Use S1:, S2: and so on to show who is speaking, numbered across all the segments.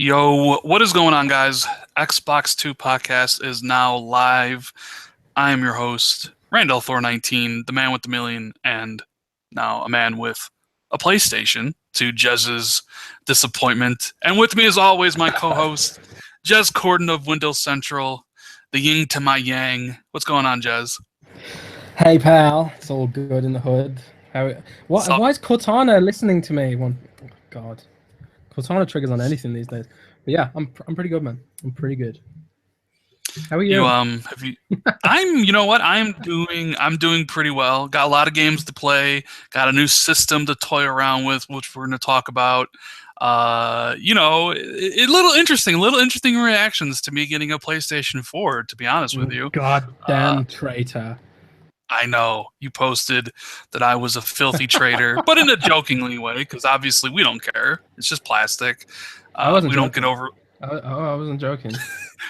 S1: Yo, what is going on, guys? Xbox 2 podcast is now live. I am your host, Randall Thor 19, the man with the million, and now a man with a PlayStation, to Jez's disappointment. And with me, as always, my co-host, Jez Corden of Windows Central, the yin to my yang. What's going on, Jez?
S2: Hey pal, it's all good in the hood. Why is Cortana listening to me? God, Cortana triggers on anything these days. But yeah, I'm pretty good, man. I'm pretty good. How are you?
S1: Have you I'm doing pretty well. Got a lot of games to play, got a new system to toy around with, which we're going to talk about. Little interesting reactions to me getting a PlayStation 4, to be honest with you.
S2: Goddamn traitor.
S1: I know you posted that I was a filthy traitor, but in a jokingly way, because obviously we don't care. It's just plastic.
S2: I wasn't
S1: we
S2: joking.
S1: don't get over.
S2: I wasn't joking.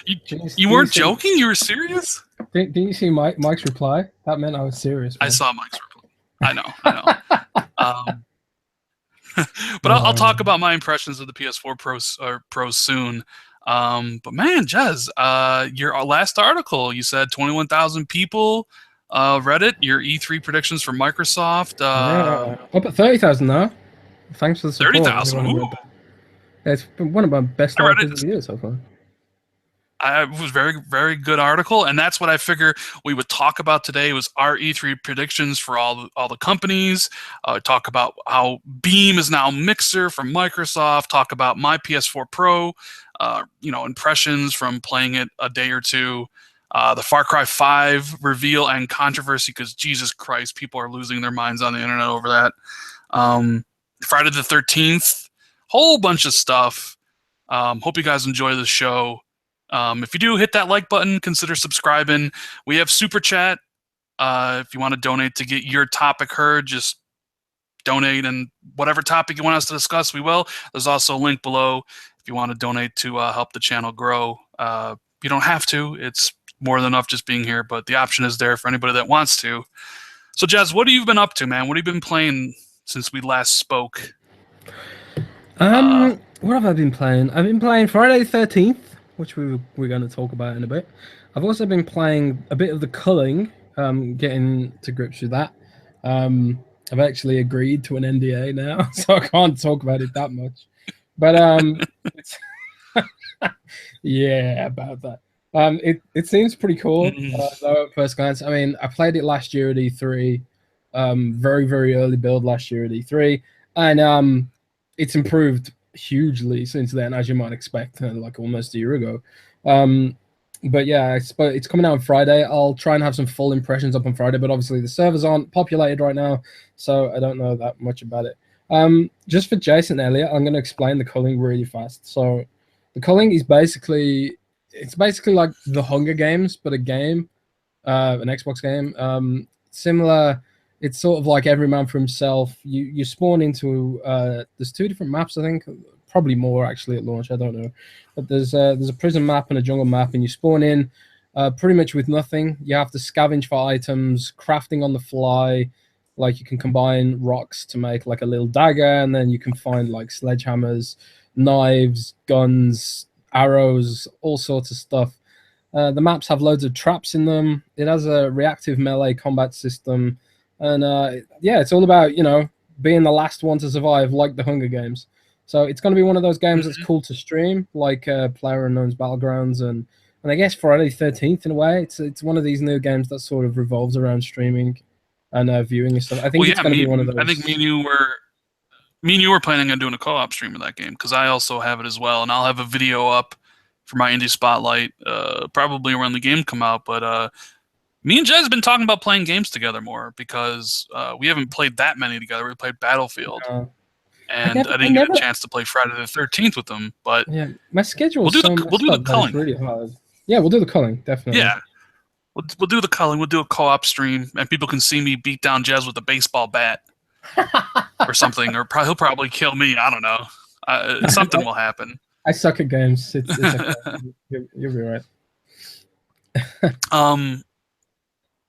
S1: You weren't joking? You were serious?
S2: Didn't you see Mike's reply? That meant I was serious. Man.
S1: I saw Mike's reply. I know. But I'll talk about my impressions of the PS4 Pro soon. But man, Jez, your last article, you said 21,000 people read it. Your E3 predictions for Microsoft.
S2: Up at 30,000 now. Thanks for the support.
S1: 30,000.
S2: It's been one of my best articles of the year so far.
S1: It was very, very good article, and that's what I figure we would talk about today. Was our E3 predictions for all the companies. Talk about how Beam is now Mixer from Microsoft. Talk about my PS4 Pro. Impressions from playing it a day or two. The Far Cry 5 reveal and controversy, because Jesus Christ, people are losing their minds on the internet over that. Friday the 13th, whole bunch of stuff. Hope you guys enjoy the show. If you do, hit that like button, consider subscribing. We have Super Chat. If you want to donate to get your topic heard, just donate, and whatever topic you want us to discuss, we will. There's also a link below if you want to donate to help the channel grow. You don't have to. It's more than enough just being here, but the option is there for anybody that wants to. So, Jez, what have you been up to, man? What have you been playing since we last spoke?
S2: What have I been playing? I've been playing Friday the 13th, which we're going to talk about in a bit. I've also been playing a bit of the culling, getting to grips with that. I've actually agreed to an NDA now, so I can't talk about it that much. But yeah, about that. It seems pretty cool, though, at first glance. I mean, I played it last year at E3, very, very early build last year at E3, and it's improved hugely since then, as you might expect, like almost a year ago. But yeah, it's coming out on Friday. I'll try and have some full impressions up on Friday, but obviously the servers aren't populated right now, so I don't know that much about it. Just for Jason Elliott, I'm going to explain the culling really fast. So the culling is basically like the Hunger Games, but a game, an Xbox game. Similar. It's sort of like every man for himself. You spawn into there's two different maps, I think, probably more actually at launch. I don't know, but there's a prison map and a jungle map, and you spawn in pretty much with nothing. You have to scavenge for items, crafting on the fly. Like you can combine rocks to make like a little dagger, and then you can find like sledgehammers, knives, guns, arrows, all sorts of stuff. The maps have loads of traps in them. It has a reactive melee combat system. And yeah, it's all about, being the last one to survive, like the Hunger Games. So it's going to be one of those games that's cool to stream, like PlayerUnknown's Battlegrounds, and I guess Friday the 13th in a way. It's one of these new games that sort of revolves around streaming and viewing and stuff. I think it's going to be one of those.
S1: I think me and you were planning on doing a co-op stream of that game, because I also have it as well, and I'll have a video up for my indie spotlight probably when the game come out, but. Me and Jez have been talking about playing games together more, because we haven't played that many together. We played Battlefield, and I didn't get a chance to play Friday the 13th with them. But
S2: yeah, my schedule.
S1: We'll do the culling.
S2: Really hard. Yeah, we'll do the culling, definitely.
S1: Yeah, we'll do the culling. We'll do a co-op stream, and people can see me beat down Jez with a baseball bat or something, or he'll probably kill me. I don't know. Something will happen.
S2: I suck at games. It's okay. You'll be right.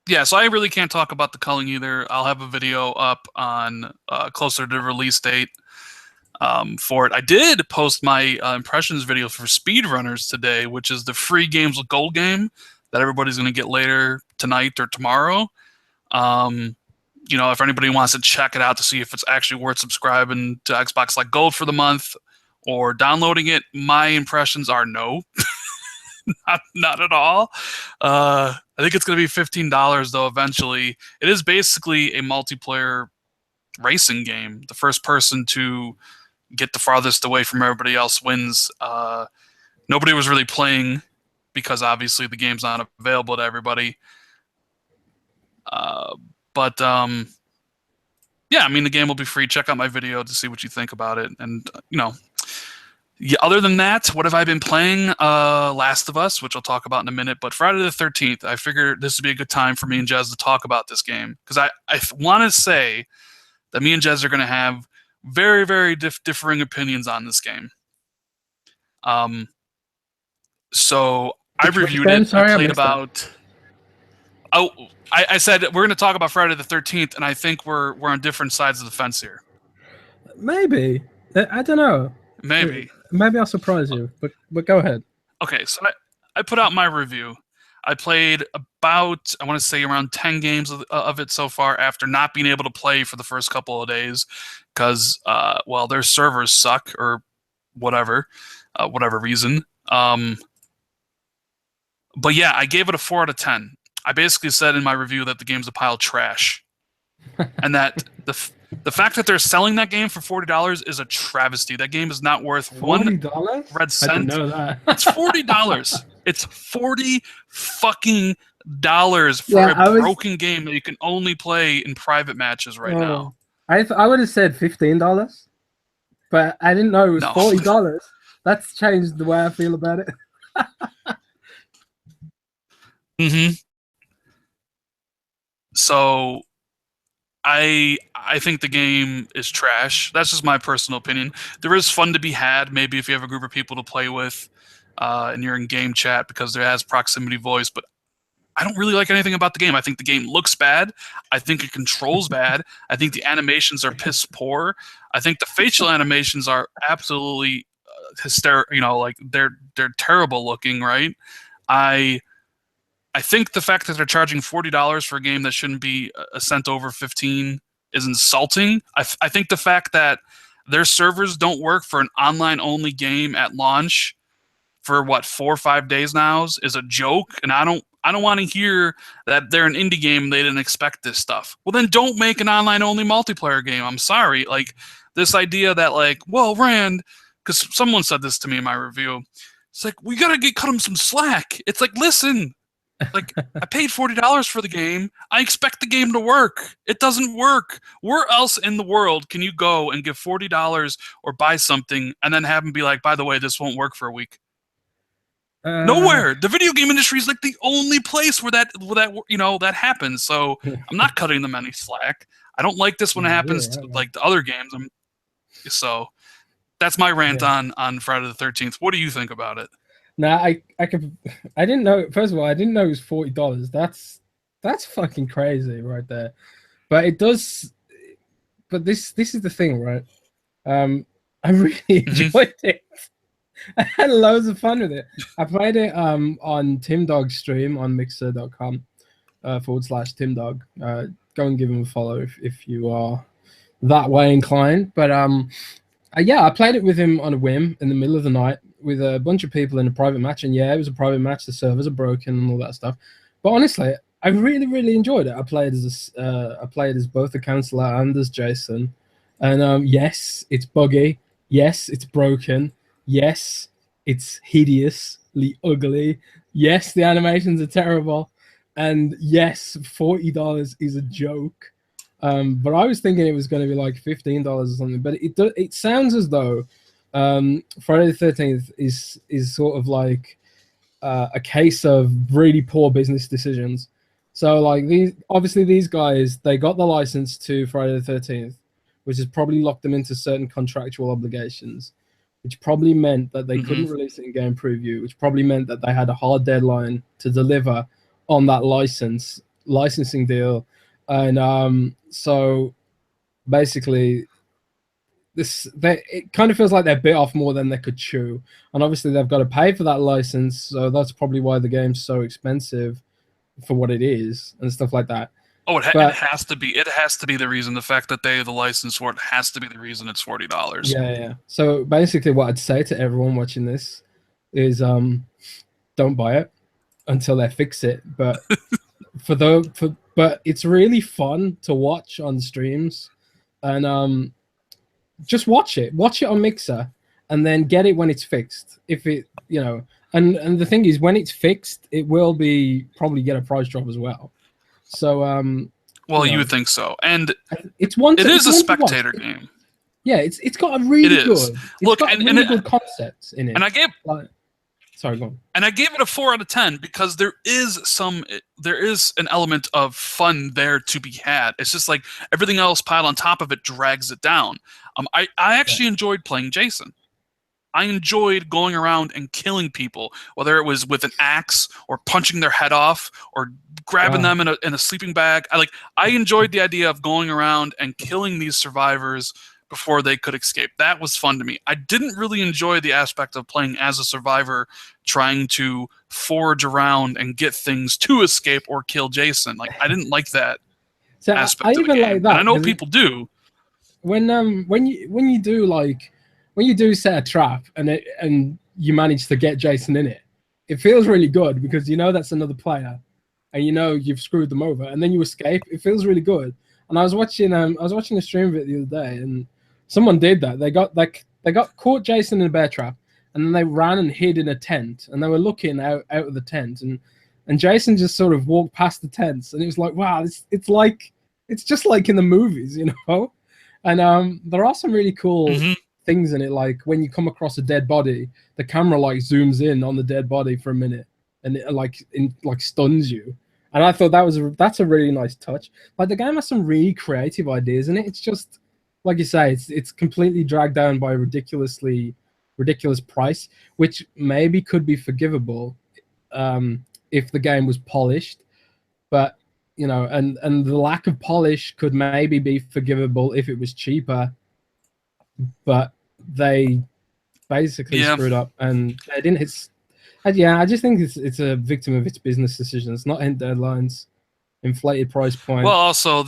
S1: Yeah, so I really can't talk about the culling either. I'll have a video up on closer to release date. for it. I did post my impressions video for speedrunners today, which is the free games with gold game that everybody's going to get later tonight or tomorrow. You know, if anybody wants to check it out to see if it's actually worth subscribing to Xbox Like Gold for the month or downloading it, my impressions are no. not at all. I think it's going to be $15 though eventually. It is basically a multiplayer racing game. The first person to get the farthest away from everybody else wins. Nobody was really playing because obviously the game's not available to everybody. But yeah, I mean, the game will be free. Check out my video to see what you think about it. And, you know, yeah, other than that, what have I been playing? Last of Us, which I'll talk about in a minute. But Friday the 13th, I figured this would be a good time for me and Jez to talk about this game. Because I want to say that me and Jez are going to have very, very differing opinions on this game. So I reviewed it. I played about... Oh, I said we're going to talk about Friday the 13th, and I think we're on different sides of the fence here.
S2: Maybe. I don't know.
S1: Maybe
S2: I'll surprise you, but go ahead.
S1: Okay, so I put out my review. I played about, I want to say, around 10 games of it so far after not being able to play for the first couple of days because, well, their servers suck or whatever reason. But yeah, I gave it a 4 out of 10. I basically said in my review that the game's a pile of trash. And that the fact that they're selling that game for $40 is a travesty. That game is not worth
S2: $40?
S1: red cent.
S2: I didn't know that.
S1: It's $40. It's $40 fucking dollars for a broken game that you can only play in private matches right now.
S2: I would have said $15, but I didn't know it was $40. That's changed the way I feel about it.
S1: Mm-hmm. So I think the game is trash. That's just my personal opinion. There is fun to be had, maybe if you have a group of people to play with, and you're in game chat because there has proximity voice. But I don't really like anything about the game. I think the game looks bad. I think it controls bad. I think the animations are piss poor. I think the facial animations are absolutely hysterical. You know, like they're terrible looking. Right? I think the fact that they're charging $40 for a game that shouldn't be a cent over 15 is insulting. I think the fact that their servers don't work for an online-only game at launch for 4 or 5 days now is a joke, and I don't want to hear that they're an indie game and they didn't expect this stuff. Well, then don't make an online-only multiplayer game. I'm sorry. Like this idea that well, Rand, because someone said this to me in my review. It's like we gotta cut them some slack. It's like, listen. Like, I paid $40 for the game. I expect the game to work. It doesn't work. Where else in the world can you go and give $40 or buy something and then have them be like, by the way, this won't work for a week? Nowhere. The video game industry is like the only place where that happens. So I'm not cutting them any slack. I don't like this when it happens to like the other games. So that's my rant on Friday the 13th. What do you think about it?
S2: Now I didn't know. First of all, I didn't know it was $40. That's fucking crazy right there. But it does. But this is the thing, right? I really enjoyed it. I had loads of fun with it. I played it on Tim Dog's stream on mixer.com /TimDog. Go and give him a follow if you are that way inclined. But yeah, I played it with him on a whim in the middle of the night with a bunch of people in a private match, and yeah, it was a private match. The servers are broken and all that stuff. But honestly, I really, really enjoyed it. I played as both the counselor and as Jason, and yes, it's buggy. Yes, it's broken. Yes, it's hideously ugly. Yes, the animations are terrible, and yes, $40 is a joke. But I was thinking it was going to be like $15 or something. But it sounds as though Friday the 13th is sort of like a case of really poor business decisions. So like these guys, they got the license to Friday the 13th, which has probably locked them into certain contractual obligations, which probably meant that they couldn't release it in game preview, which probably meant that they had a hard deadline to deliver on that licensing deal. And so basically it kind of feels like they're bit off more than they could chew, and obviously they've got to pay for that license, so that's probably why the game's so expensive for what it is and stuff like that.
S1: Oh, it
S2: But
S1: has to be. It has to be the reason. The fact that they have the license for it has to be the reason it's $40.
S2: yeah. So basically, what I'd say to everyone watching this is, don't buy it until they fix it. But but it's really fun to watch on streams, and just watch it on Mixer, and then get it when it's fixed. If it, and the thing is, when it's fixed, it will be probably get a price drop as well. So
S1: well, you would think so, and
S2: it's one.
S1: It is a spectator game.
S2: Yeah, it's got a really good.
S1: Look,
S2: and good concepts in it.
S1: And I gave.
S2: Sorry, go on.
S1: And I gave it a 4 out of 10 because there is an element of fun there to be had. It's just like everything else piled on top of it drags it down. I actually enjoyed playing Jason. I enjoyed going around and killing people, whether it was with an axe or punching their head off or grabbing them in a sleeping bag. I enjoyed the idea of going around and killing these survivors before they could escape. That was fun to me. I didn't really enjoy the aspect of playing as a survivor, trying to forage around and get things to escape or kill Jason. I didn't like that aspect of the game. Like that, and I know people do.
S2: When you do set a trap and you manage to get Jason in it, it feels really good because that's another player, and you've screwed them over, and then you escape. It feels really good. And I was watching a stream of it the other day, and someone did that. They got caught Jason in a bear trap, and then they ran and hid in a tent, and they were looking out of the tent, and Jason just sort of walked past the tents, and it was like, wow, it's just like in the movies, And there are some really cool things in it, like when you come across a dead body, the camera zooms in on the dead body for a minute, and it stuns you. And I thought that's a really nice touch. The game has some really creative ideas in it. It's just like you say, it's completely dragged down by a ridiculous price, which maybe could be forgivable if the game was polished. But and the lack of polish could maybe be forgivable if it was cheaper. But they basically screwed up, and they didn't hit. I just think it's a victim of its business decisions, not end deadlines, inflated price point.
S1: Well, also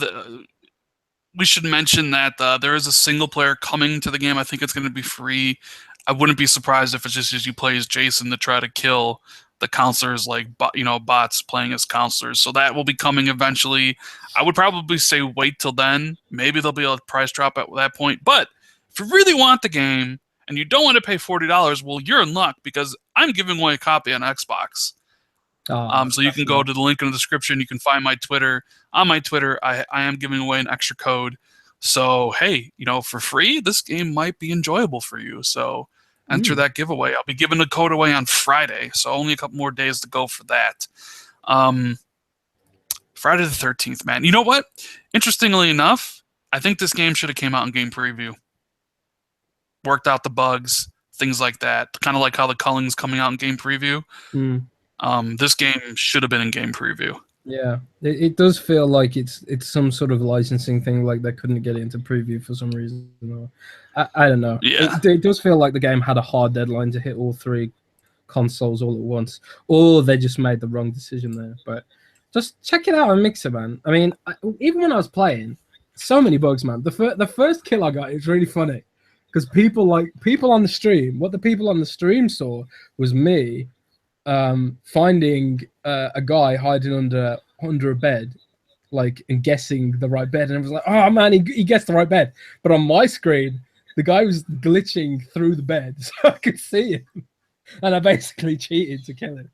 S1: we should mention that there is a single player coming to the game. I think it's going to be free. I wouldn't be surprised if it's just as you play as Jason to try to kill the counselors, bots playing as counselors. So that will be coming eventually. I would probably say wait till then. Maybe there'll be a price drop at that point. But if you really want the game and you don't want to pay $40, well, you're in luck because I'm giving away a copy on Xbox. So you can go to the link in the description. You can find my Twitter. On my Twitter, I am giving away an extra code. So, hey, for free, this game might be enjoyable for you. So enter that giveaway. I'll be giving the code away on Friday. So only a couple more days to go for that. Friday the 13th, man. You know what? Interestingly enough, I think this game should have came out in game preview. Worked out the bugs, things like that. Kind of like how the Culling's coming out in game preview. This game should have been in game preview.
S2: Yeah, it does feel like it's some sort of licensing thing, like they couldn't get it into preview for some reason. I don't know.
S1: Yeah.
S2: It does feel like the game had a hard deadline to hit all 3 consoles all at once, or they just made the wrong decision there. But just check it out on Mixer, man. I mean, even when I was playing, so many bugs, man. The first kill I got, it's really funny because people on the stream, what the people on the stream saw was me finding a guy hiding under a bed, and guessing the right bed, and it was like, oh man, he guessed the right bed. But on my screen, the guy was glitching through the bed, so I could see him, and I basically cheated to kill him.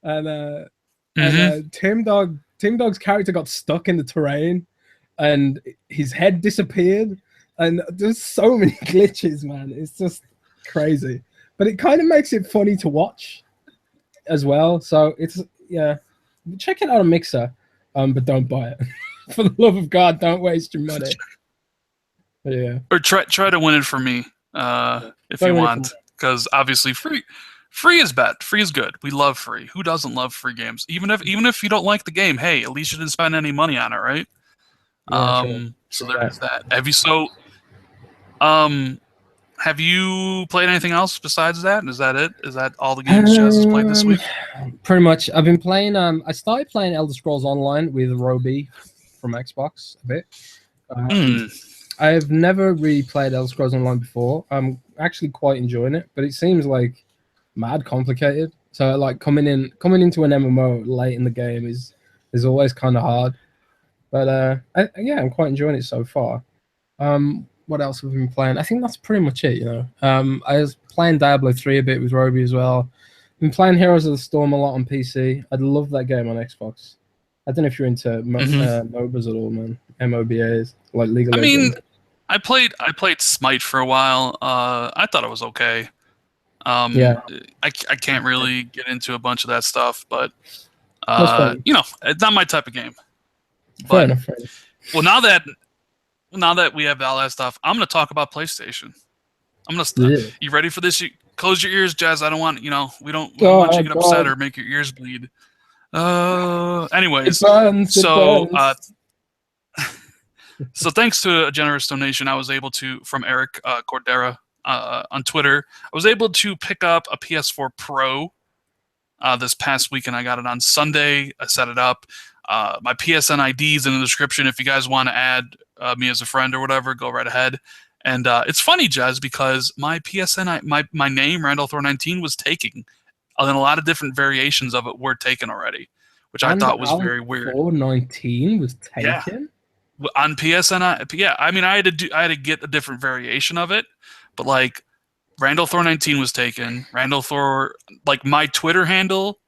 S2: And Tim Dog's character got stuck in the terrain, and his head disappeared, and there's so many glitches, man. It's just crazy, but it kind of makes it funny to watch as well. So check it out on Mixer, but don't buy it. For the love of God, don't waste your money. But yeah,
S1: or try to win it for me if you want, because obviously free is bad. Free is good. We love free. Who doesn't love free games? Even if you don't like the game, hey, at least you didn't spend any money on it, right?
S2: Yeah,
S1: So there is that. Um, have you played anything else besides that? Is that it? Is that all the games Jez has played this
S2: Um,
S1: week?
S2: Pretty much. I've been playing. I started playing Elder Scrolls Online with Roby from Xbox a bit.
S1: Hmm.
S2: I've never really played Elder Scrolls Online before. I'm actually quite enjoying it, but it seems like mad complicated. So like coming into an MMO late in the game is always kind of hard. But yeah, I'm quite enjoying it so far. What else have we been playing? I think that's pretty much it. I was playing Diablo 3 a bit with Roby as well. Been playing Heroes of the Storm a lot on PC. I'd love that game on Xbox. I don't know if you're into MOBAs at all, man. MOBAs like League of
S1: I mean,
S2: Legends.
S1: I played Smite for a while. I thought it was okay.
S2: Yeah,
S1: I can't really get into a bunch of that stuff, but
S2: that's fair.
S1: it's not my type of game.
S2: Fair
S1: But
S2: enough. Fair enough.
S1: well, now that we have all that stuff, I'm gonna talk about PlayStation.
S2: Yeah.
S1: You ready for this? Close your ears, Jazz. I don't want we don't want you
S2: Oh
S1: to get upset
S2: God,
S1: or make your ears bleed.
S2: it
S1: Anyways,
S2: burns. It
S1: so
S2: burns.
S1: so thanks to a generous donation, I was able to from Eric Cordera on Twitter. I was able to pick up a PS4 Pro this past weekend. I got it on Sunday. I set it up. My PSN ID is in the description. If you guys want to add me as a friend or whatever, go right ahead. And it's funny, Jez, because my PSN, my name, Randall Thor 19, was taken. And a lot of different variations of it were taken already, which I thought was very weird.
S2: 419 was
S1: Yeah,
S2: taken.
S1: on PSN, yeah. I mean, I had to get a different variation of it, but like Randall Thor 19 was taken. Randall Thor, like my Twitter handle,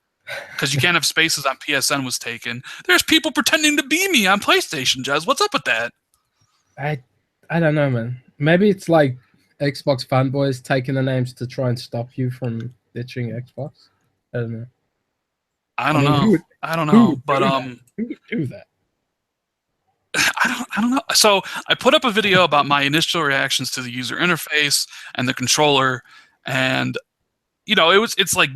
S1: because you can't have spaces on PSN, was taken. There's people pretending to be me on PlayStation, Jez. What's up with that?
S2: I I don't know, man. Maybe it's like Xbox fanboys taking the names to try and stop you from ditching Xbox. I don't know.
S1: I
S2: I
S1: don't
S2: mean,
S1: know. I don't
S2: who
S1: know,
S2: would
S1: but
S2: do that? Who would do that?
S1: I don't know. So I put up a video about my initial reactions to the user interface and the controller, and it's like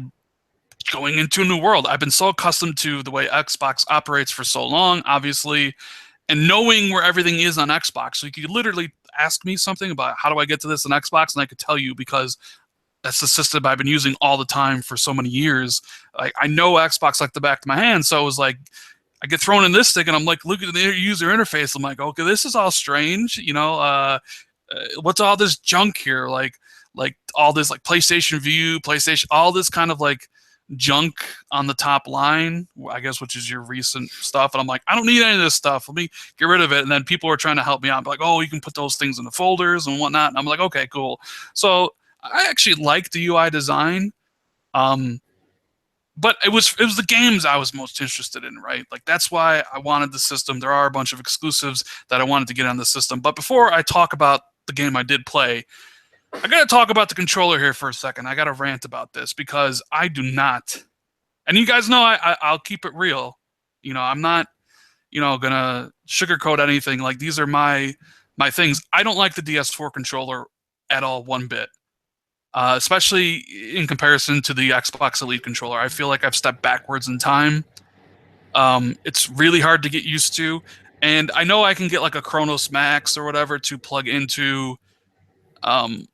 S1: going into a new world. I've been so accustomed to the way Xbox operates for so long, obviously, and knowing where everything is on Xbox. So you could literally ask me something about how do I get to this on Xbox, and I could tell you because that's the system I've been using all the time for so many years. Like I know Xbox like the back of my hand, so it was like I get thrown in this thing, and I'm like, look at the user interface. I'm like, okay, this is all strange. What's all this junk here? Like all this like PlayStation View, PlayStation, all this kind of like junk on the top line, I guess, which is your recent stuff. And I'm like, I don't need any of this stuff. Let me get rid of it. And then people are trying to help me out, like, oh, you can put those things in the folders and whatnot. And I'm like, okay, cool. So I actually like the UI design. But it was the games I was most interested in, right? Like that's why I wanted the system. There are a bunch of exclusives that I wanted to get on the system. But before I talk about the game I did play, I got to talk about the controller here for a second. I got to rant about this because I do not, and you guys know I'll keep it real. I'm not, gonna sugarcoat anything. Like these are my things. I don't like the DS4 controller at all, one bit. Especially in comparison to the Xbox Elite controller. I feel like I've stepped backwards in time. It's really hard to get used to. And I know I can get like a Chronos Max or whatever to plug into um,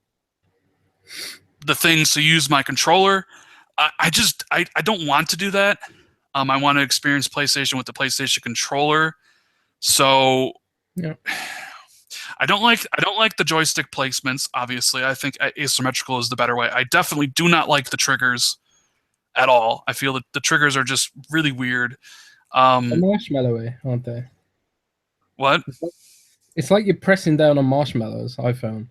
S1: the things to use my controller. I don't want to do that. I want to experience PlayStation with the PlayStation controller. So
S2: Yeah.
S1: I don't like the joystick placements. Obviously, I think asymmetrical is the better way. I definitely do not like the triggers at all. I feel that the triggers are just really weird.
S2: A marshmallow, aren't they?
S1: What?
S2: It's like you're pressing down on marshmallows, I found.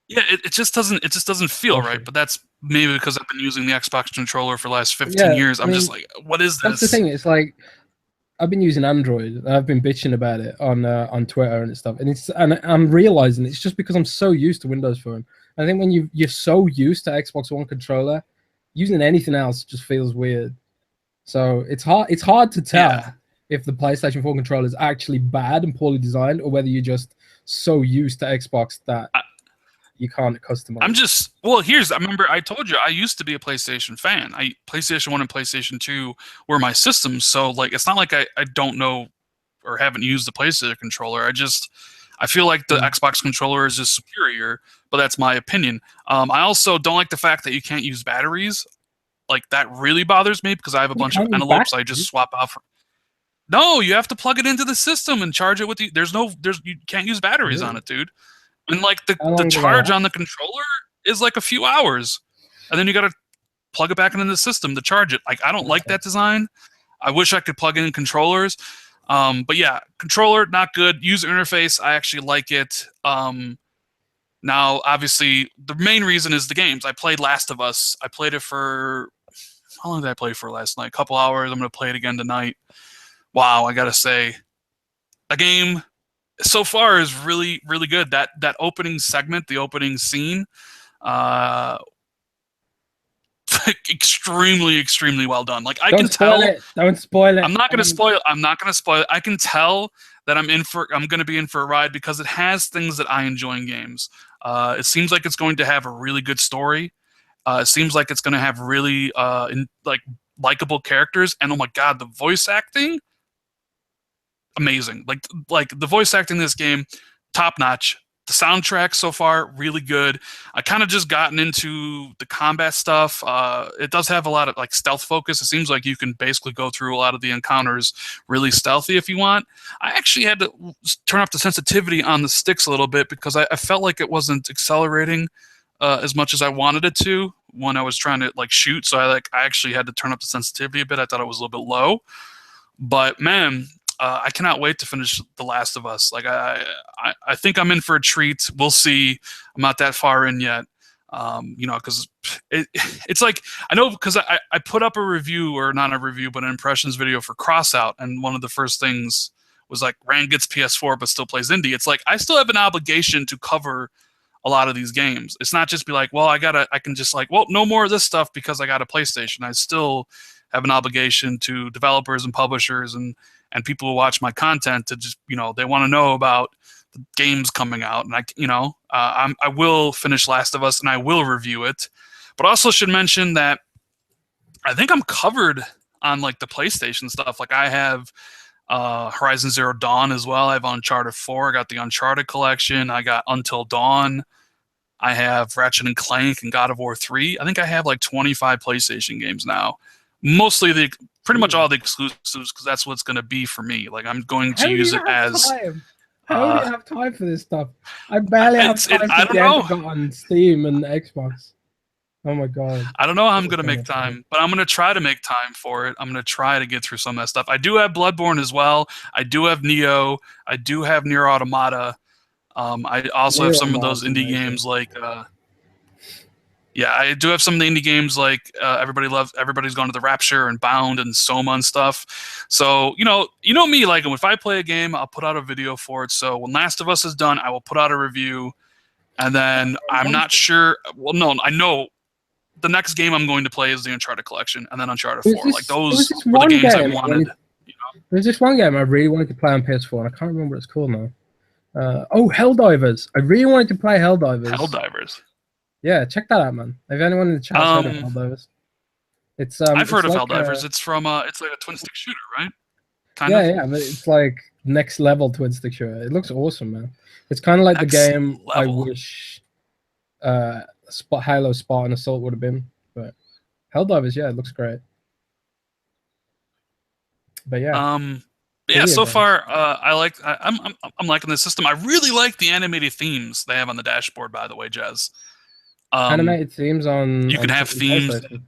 S1: Yeah, it just doesn't feel right. But that's maybe because I've been using the Xbox controller for the last 15
S2: Yeah,
S1: years.
S2: I
S1: I'm just
S2: mean,
S1: like, what is
S2: that's the
S1: this?
S2: thing. It's like I've been using Android and I've been bitching about it on Twitter and stuff. And I'm realizing it's just because I'm so used to Windows Phone. I think when you're so used to Xbox One controller, using anything else just feels weird. So it's hard to tell
S1: Yeah.
S2: if the PlayStation 4 controller is actually bad and poorly designed or whether you're just so used to Xbox that you can't
S1: I'm
S2: customize.
S1: just I remember I told you I used to be a PlayStation fan. PlayStation 1 and PlayStation 2 were my systems, so like it's not like I don't know or haven't used the PlayStation controller. I feel like the
S2: Mm.
S1: Xbox controller is just superior, but that's my opinion. I also don't like the fact that you can't use batteries. Like that really bothers me because I have a
S2: You
S1: bunch of
S2: can't use
S1: envelopes I just
S2: batteries.
S1: swap out for. No, you have to plug it into the system and charge it with the. There's you can't use batteries on
S2: Really?
S1: it, dude. And like
S2: How
S1: the
S2: long do they
S1: charge
S2: last?
S1: on the controller is like a few hours, and then you got to plug it back into the system to charge it. Like I don't like
S2: Okay.
S1: that design. I wish I could plug in controllers. But yeah, controller not good. User interface, I actually like it. Now, obviously, the main reason is the games. I played Last of Us. I played it for how long did I play for last night? A couple hours. I'm gonna play it again tonight. Wow, I gotta say, the game so far is really, really good. That opening segment, the opening scene, uh, extremely, extremely well done. Like I
S2: Don't
S1: can
S2: spoil
S1: tell
S2: it. Don't spoil it.
S1: I'm not going to spoil. I'm not going to spoil it. I can tell that I'm going to be in for a ride because it has things that I enjoy in games. It seems like it's going to have a really good story. It seems like it's going to have really like likable characters, and oh my god, the voice acting, amazing. Like the voice acting in this game, top notch. The soundtrack so far really good. I kind of just gotten into the combat stuff. It does have a lot of like stealth focus. It seems like you can basically go through a lot of the encounters really stealthy if you want. I actually had to turn off the sensitivity on the sticks a little bit because I felt like it wasn't accelerating as much as I wanted it to when I was trying to like shoot. So I actually had to turn up the sensitivity a bit. I thought it was a little bit low. But man, I cannot wait to finish The Last of Us. Like I think I'm in for a treat. We'll see. I'm not that far in yet. You know, because it's like I know because I put up a review or not a review, but an impressions video for Crossout, and one of the first things was like Rand gets PS4 but still plays indie. It's like I still have an obligation to cover a lot of these games. It's not just be like, well, I can just like, well, no more of this stuff because I got a PlayStation. I still have an obligation to developers and publishers and people who watch my content to just, you know, they want to know about the games coming out. And I will finish Last of Us and I will review it. But also should mention that I think I'm covered on like the PlayStation stuff. Like I have Horizon Zero Dawn as well. I have Uncharted 4. I got the Uncharted collection. I got Until Dawn. I have Ratchet and Clank and God of War 3. I think I have like 25 PlayStation games now. Mostly pretty much all the exclusives because that's what's going to be for me. Like I'm going
S2: How
S1: to
S2: do
S1: use
S2: you
S1: it
S2: have
S1: as
S2: time? How do
S1: uh
S2: you have time for this stuff? I barely have time
S1: I
S2: for
S1: don't
S2: games
S1: know.
S2: I've got on Steam and Xbox. Oh my god.
S1: I don't know how I'm
S2: This is
S1: going to
S2: so
S1: make
S2: much time.
S1: time, but I'm going to try to make time for it. I'm going to try to get through some of that stuff. I do have Bloodborne as well. I do have Neo. I do have Nier Automata. I also have
S2: Near
S1: some of
S2: Mars
S1: those
S2: is
S1: indie
S2: amazing.
S1: games like yeah, I do have some of the indie games like Everybody's Gone to the Rapture and Bound and Soma and stuff. So you know me, like if I play a game, I'll put out a video for it. So when Last of Us is done, I will put out a review, and then I'm not sure. Well, no, I know the next game I'm going to play is the Uncharted collection, and then Uncharted 4. Like
S2: There was
S1: those
S2: this
S1: were the
S2: one
S1: games I
S2: game.
S1: wanted.
S2: There's this one game I really wanted to play on PS4, and I can't remember what it's called now. Oh, Helldivers. I really wanted to play Helldivers.
S1: Helldivers.
S2: Yeah, check that out, man. If anyone in the chat's heard of
S1: Um,
S2: Helldivers,
S1: I've heard
S2: it's
S1: of
S2: like
S1: Helldivers. It's from it's like a twin stick shooter, right? Kind
S2: yeah,
S1: of.
S2: yeah, but it's like next level twin stick shooter. It looks awesome, man. It's kind of like the
S1: Next
S2: game I
S1: level.
S2: wish Halo Spartan Assault would have been, but Helldivers, yeah, it looks great. But yeah,
S1: Um, yeah.
S2: video
S1: So
S2: games.
S1: far, I'm liking the system. I really like the animated themes they have on the dashboard. By the way, Jez. Um,
S2: Animated themes
S1: you can have
S2: on
S1: themes.
S2: PlayStation.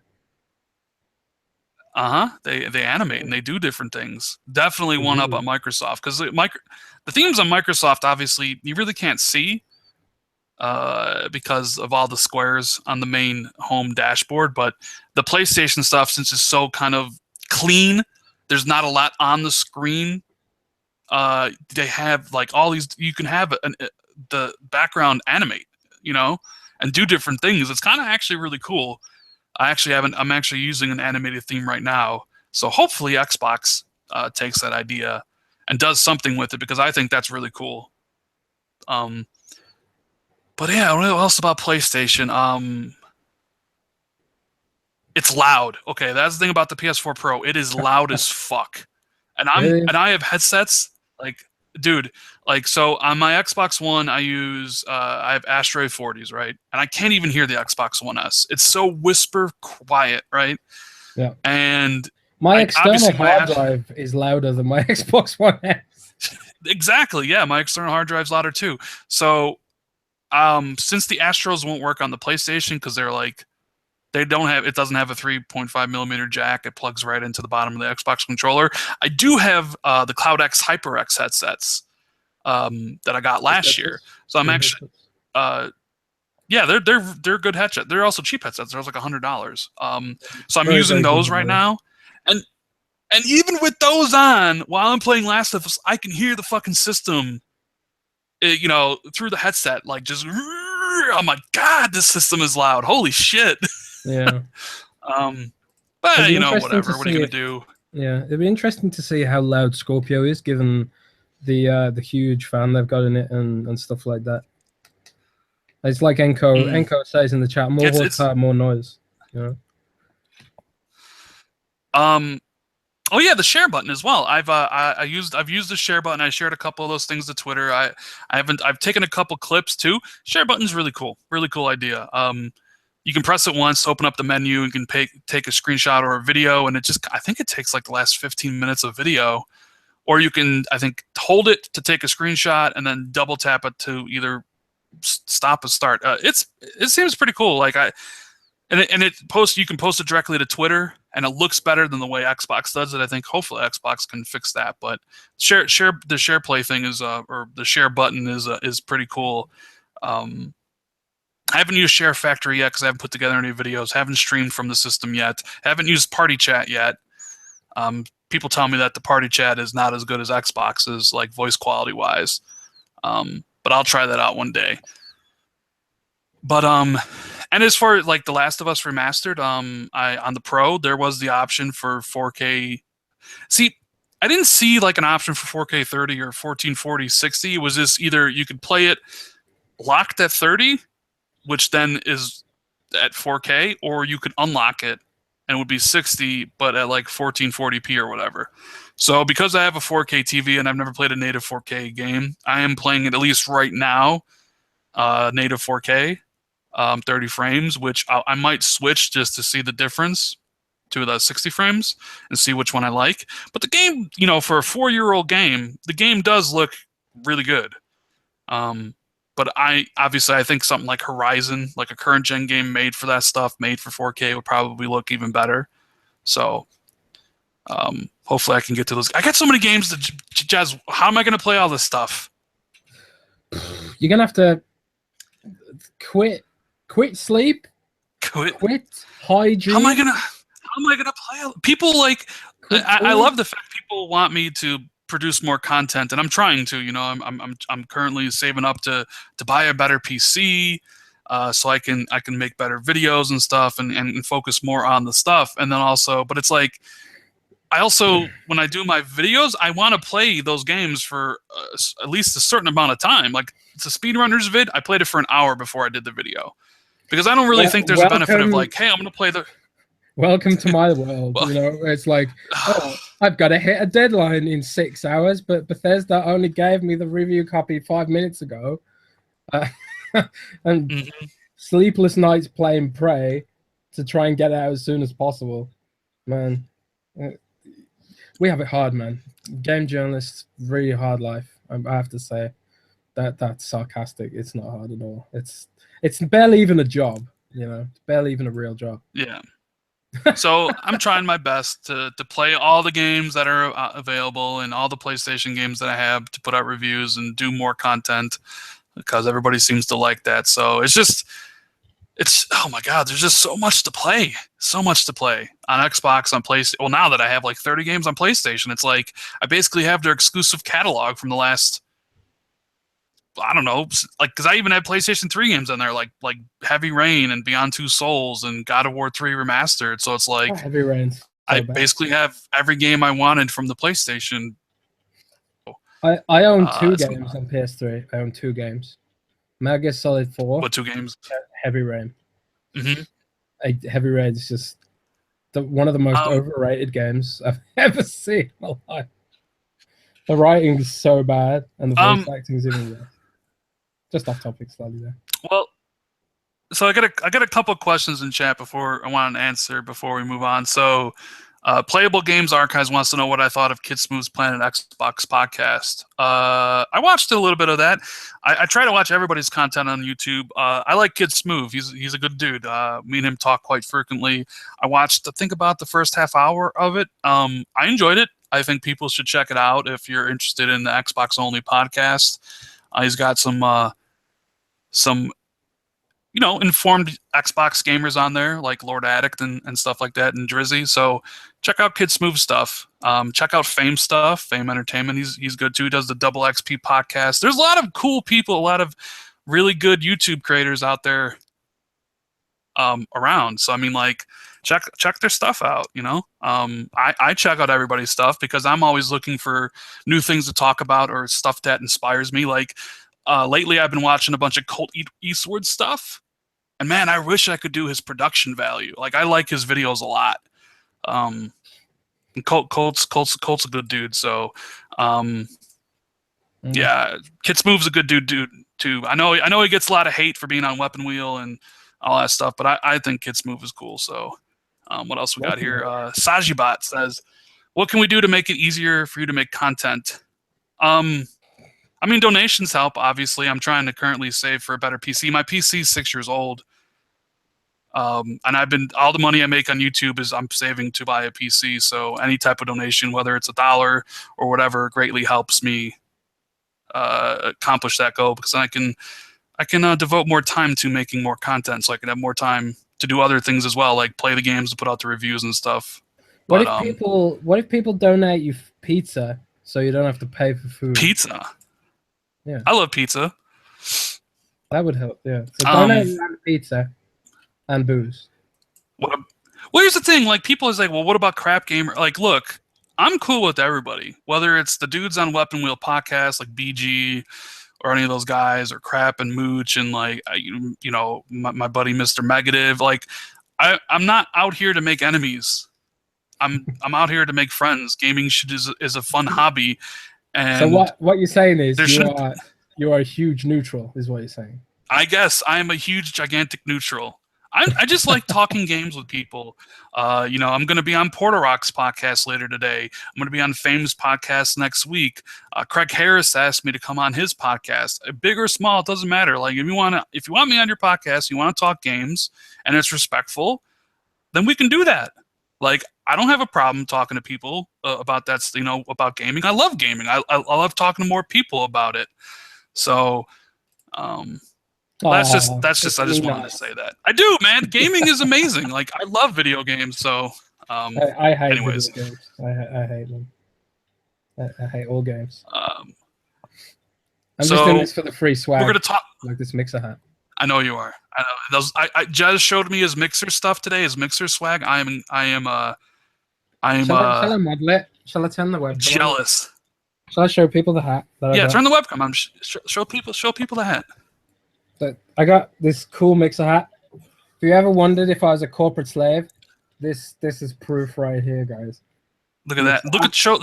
S1: They animate and they do different things. Definitely one up
S2: Mhm.
S1: on Microsoft because the themes on Microsoft obviously you really can't see because of all the squares on the main home dashboard. But the PlayStation stuff, since it's so kind of clean, there's not a lot on the screen. They have like all these. You can have the background animate, you know, and do different things. It's kind of actually really cool. I'm actually using an animated theme right now. So hopefully Xbox takes that idea and does something with it because I think that's really cool. Um, but yeah, what else about PlayStation? It's loud. Okay, that's the thing about the PS4 Pro. It is loud as fuck.
S2: Really?
S1: And I have headsets like dude, like, so on my Xbox One, I have Asteroid 40s, right? And I can't even hear the Xbox One S. It's so whisper quiet, right?
S2: Yeah.
S1: And
S2: My
S1: I
S2: external
S1: obviously
S2: hard drive is louder than my Xbox One S.
S1: exactly, yeah, my external hard drive's louder too. So, since the Astros won't work on the PlayStation because they're like it doesn't have a 3.5 millimeter jack. It plugs right into the bottom of the Xbox controller. I do have the CloudX HyperX headsets that I got last year. So I'm
S2: Good
S1: actually,
S2: headsets.
S1: yeah, they're good headsets. They're also cheap headsets. They're like $100. So I'm
S2: Very,
S1: using
S2: very good
S1: those right
S2: value.
S1: now, and and even with those on, while I'm playing Last of Us, I can hear the fucking system, through the headset, like just. I'm like, God, this system is loud. Holy shit.
S2: Yeah.
S1: Um,
S2: It'd
S1: but
S2: be interesting to
S1: whatever. What are you
S2: see
S1: gonna
S2: if,
S1: do?
S2: yeah, it'd be interesting to see how loud Scorpio is, given the huge fan they've got in it and stuff like that. It's like Enko.
S1: Mm.
S2: Enko says in the chat, more
S1: It's
S2: horsepower, more noise. You know?
S1: um. Oh yeah, the share button as well. I've used the share button. I shared a couple of those things to Twitter. I've taken a couple clips too. Share button's really cool. Really cool idea. You can press it once, open up the menu, you can take a screenshot or a video, and I think it takes like the last 15 minutes of video. Or you can, I think, hold it to take a screenshot and then double tap it to either stop or start. It seems pretty cool. Like you can post it directly to Twitter, and it looks better than the way Xbox does it. I think hopefully Xbox can fix that. But the share play thing is or the share button is pretty cool. I haven't used Share Factory yet because I haven't put together any videos. Haven't streamed from the system yet. Haven't used Party Chat yet. People tell me that the Party Chat is not as good as Xbox's, like voice quality wise. But I'll try that out one day. But and as far as like The Last of Us Remastered, I on the Pro there was the option for 4K. See, I didn't see like an option for 4K 30 or 1440 60. It was just either you could play it locked at 30, which then is at 4K, or you could unlock it and it would be 60, but at like 1440p or whatever. So because I have a 4K TV and I've never played a native 4K game, I am playing it at least right now, native 4K, 30 frames, which I might switch just to see the difference to the 60 frames and see which one I like. But the game, for a 4-year-old game, the game does look really good. But I think something like Horizon, like a current gen game made for that stuff, made for 4K, would probably look even better. So hopefully I can get to those. I got so many games that Jazz. How am I going to play all this stuff?
S2: You're gonna have to quit sleep, quit hygiene.
S1: How am I gonna play? People like. I love the fact people want me to produce more content, and I'm trying to. I'm currently saving up to buy a better PC, so I can make better videos and stuff, and focus more on the stuff. And then also, but it's like, I also, when I do my videos, I want to play those games for at least a certain amount of time. Like it's a speedrunners vid. I played it for an hour before I did the video because I don't really think there's a benefit of like, hey, I'm going to play the.
S2: Welcome to my world.
S1: Well,
S2: it's like, oh, I've got to hit a deadline in 6 hours, but Bethesda only gave me the review copy 5 minutes ago. And sleepless nights playing Prey to try and get it out as soon as possible. Man, we have it hard, man. Game journalists, really hard life. I have to say that's sarcastic. It's not hard at all. It's barely even a job. It's barely even a real job.
S1: Yeah. So I'm trying my best to play all the games that are available and all the PlayStation games that I have, to put out reviews and do more content because everybody seems to like that. So it's oh my God, there's just so much to play. So much to play on Xbox, on PlayStation. Well, now that I have like 30 games on PlayStation, it's like I basically have their exclusive catalog from the last, I don't know, like, because I even had PlayStation 3 games on there, like Heavy Rain and Beyond Two Souls and God of War 3 Remastered. So it's like,
S2: Heavy Rain's
S1: I basically have every game I wanted from the PlayStation.
S2: I own 2 games on PS3. I own 2 games. Metal Gear Solid 4.
S1: What 2 games?
S2: Heavy Rain.
S1: Mm-hmm.
S2: Heavy Rain is just one of the most overrated games I've ever seen in my life. The writing's so bad, and the voice acting's even worse. Just off topic slightly there.
S1: Well, so I got a couple of questions in chat before I want to answer before we move on. So, Playable Games Archives wants to know what I thought of Kid Smooth's Planet Xbox podcast. I watched a little bit of that. I try to watch everybody's content on YouTube. I like Kid Smooth. He's a good dude. Me and him talk quite frequently. I watched, I think, about the first half hour of it. I enjoyed it. I think people should check it out if you're interested in the Xbox only podcast. He's got some informed Xbox gamers on there, like Lord Addict and stuff like that, and Drizzy. So check out Kid Smooth stuff. Check out Fame stuff, Fame Entertainment. He's good too. He does the Double XP podcast. There's a lot of cool people, a lot of really good YouTube creators out there around. So I mean, like, check their stuff out. I check out everybody's stuff because I'm always looking for new things to talk about or stuff that inspires me. Like, lately I've been watching a bunch of Colt Eastwood stuff, and man, I wish I could do his production value. Like, I like his videos a lot. And Colt's a good dude. So, yeah, Kid Smooth's a good dude too. I know he gets a lot of hate for being on Weapon Wheel and all that stuff, but I think Kid Smooth is cool. So, what else we got here? Sajibot says, "What can we do to make it easier for you to make content?" I mean, donations help, obviously. I'm trying to currently save for a better PC. My PC is 6 years old. And all the money I make on YouTube is I'm saving to buy a PC. So any type of donation, whether it's $1 or whatever, greatly helps me accomplish that goal, because I can devote more time to making more content, so I can have more time to do other things as well, like play the games, to put out the reviews and stuff.
S2: What if people donate you pizza so you don't have to pay for food?
S1: Pizza?
S2: Yeah,
S1: I love pizza.
S2: That would help. Yeah, so donate pizza and booze.
S1: Well, here's the thing. Like, people is like, well, what about Crap Gamer? Like, look, I'm cool with everybody, whether it's the dudes on Weapon Wheel podcast, like BG, or any of those guys, or Crap and Mooch, and like my buddy Mr. Megative. Like, I'm not out here to make enemies. I'm out here to make friends. Gaming is a fun hobby. And
S2: so what you're saying is you are a huge neutral, is what you're saying.
S1: I guess I am a huge, gigantic neutral. I just like talking games with people. I'm going to be on Porter Rock's podcast later today. I'm going to be on Fame's podcast next week. Craig Harris asked me to come on his podcast. Big or small, it doesn't matter. Like, if you want me on your podcast, you want to talk games, and it's respectful, then we can do that. Like, I don't have a problem talking to people about that, about gaming. I love gaming. I love talking to more people about it. So, that's just I just wanted to say that. I do, man. Gaming is amazing. Like, I love video games. So,
S2: I hate
S1: anyways.
S2: video games. I hate them. I hate all games. I'm just doing this for the free swag.
S1: We're gonna talk
S2: like this mixer hat.
S1: I know you are. I know. Jez showed me his mixer stuff today. His mixer swag. I am.
S2: Shall I model it? Shall I turn the webcam?
S1: Jealous.
S2: Shall I show people the hat?
S1: Turn the webcam. Show people the hat.
S2: So I got this cool mixer hat. If you ever wondered if I was a corporate slave, this is proof right here, guys.
S1: Look at that. Look at show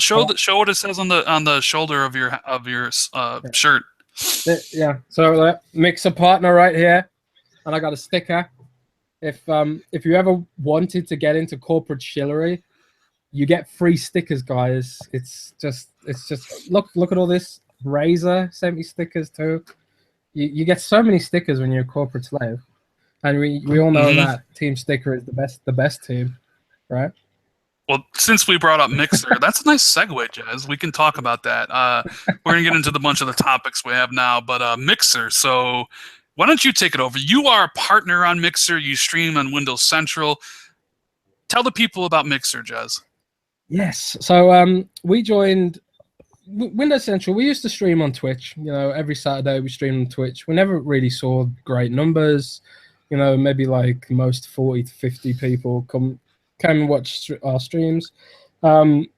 S1: what it says on the shoulder of your shirt.
S2: Yeah. So mixer partner right here, and I got a sticker. If you ever wanted to get into corporate shillery, you get free stickers, guys. It's just look at all this. Razer sent me stickers too. You get so many stickers when you're a corporate slave, and we all know that Team Sticker is the best team, right?
S1: Well, since we brought up Mixer, that's a nice segue, Jez. We can talk about that. We're gonna get into the bunch of the topics we have now, but Mixer. So why don't you take it over? You are a partner on Mixer. You stream on Windows Central. Tell the people about Mixer, Jez.
S2: Yes. So we joined Windows Central. We used to stream on Twitch. Every Saturday we streamed on Twitch. We never really saw great numbers. Maybe like most 40 to 50 people come watch our streams. We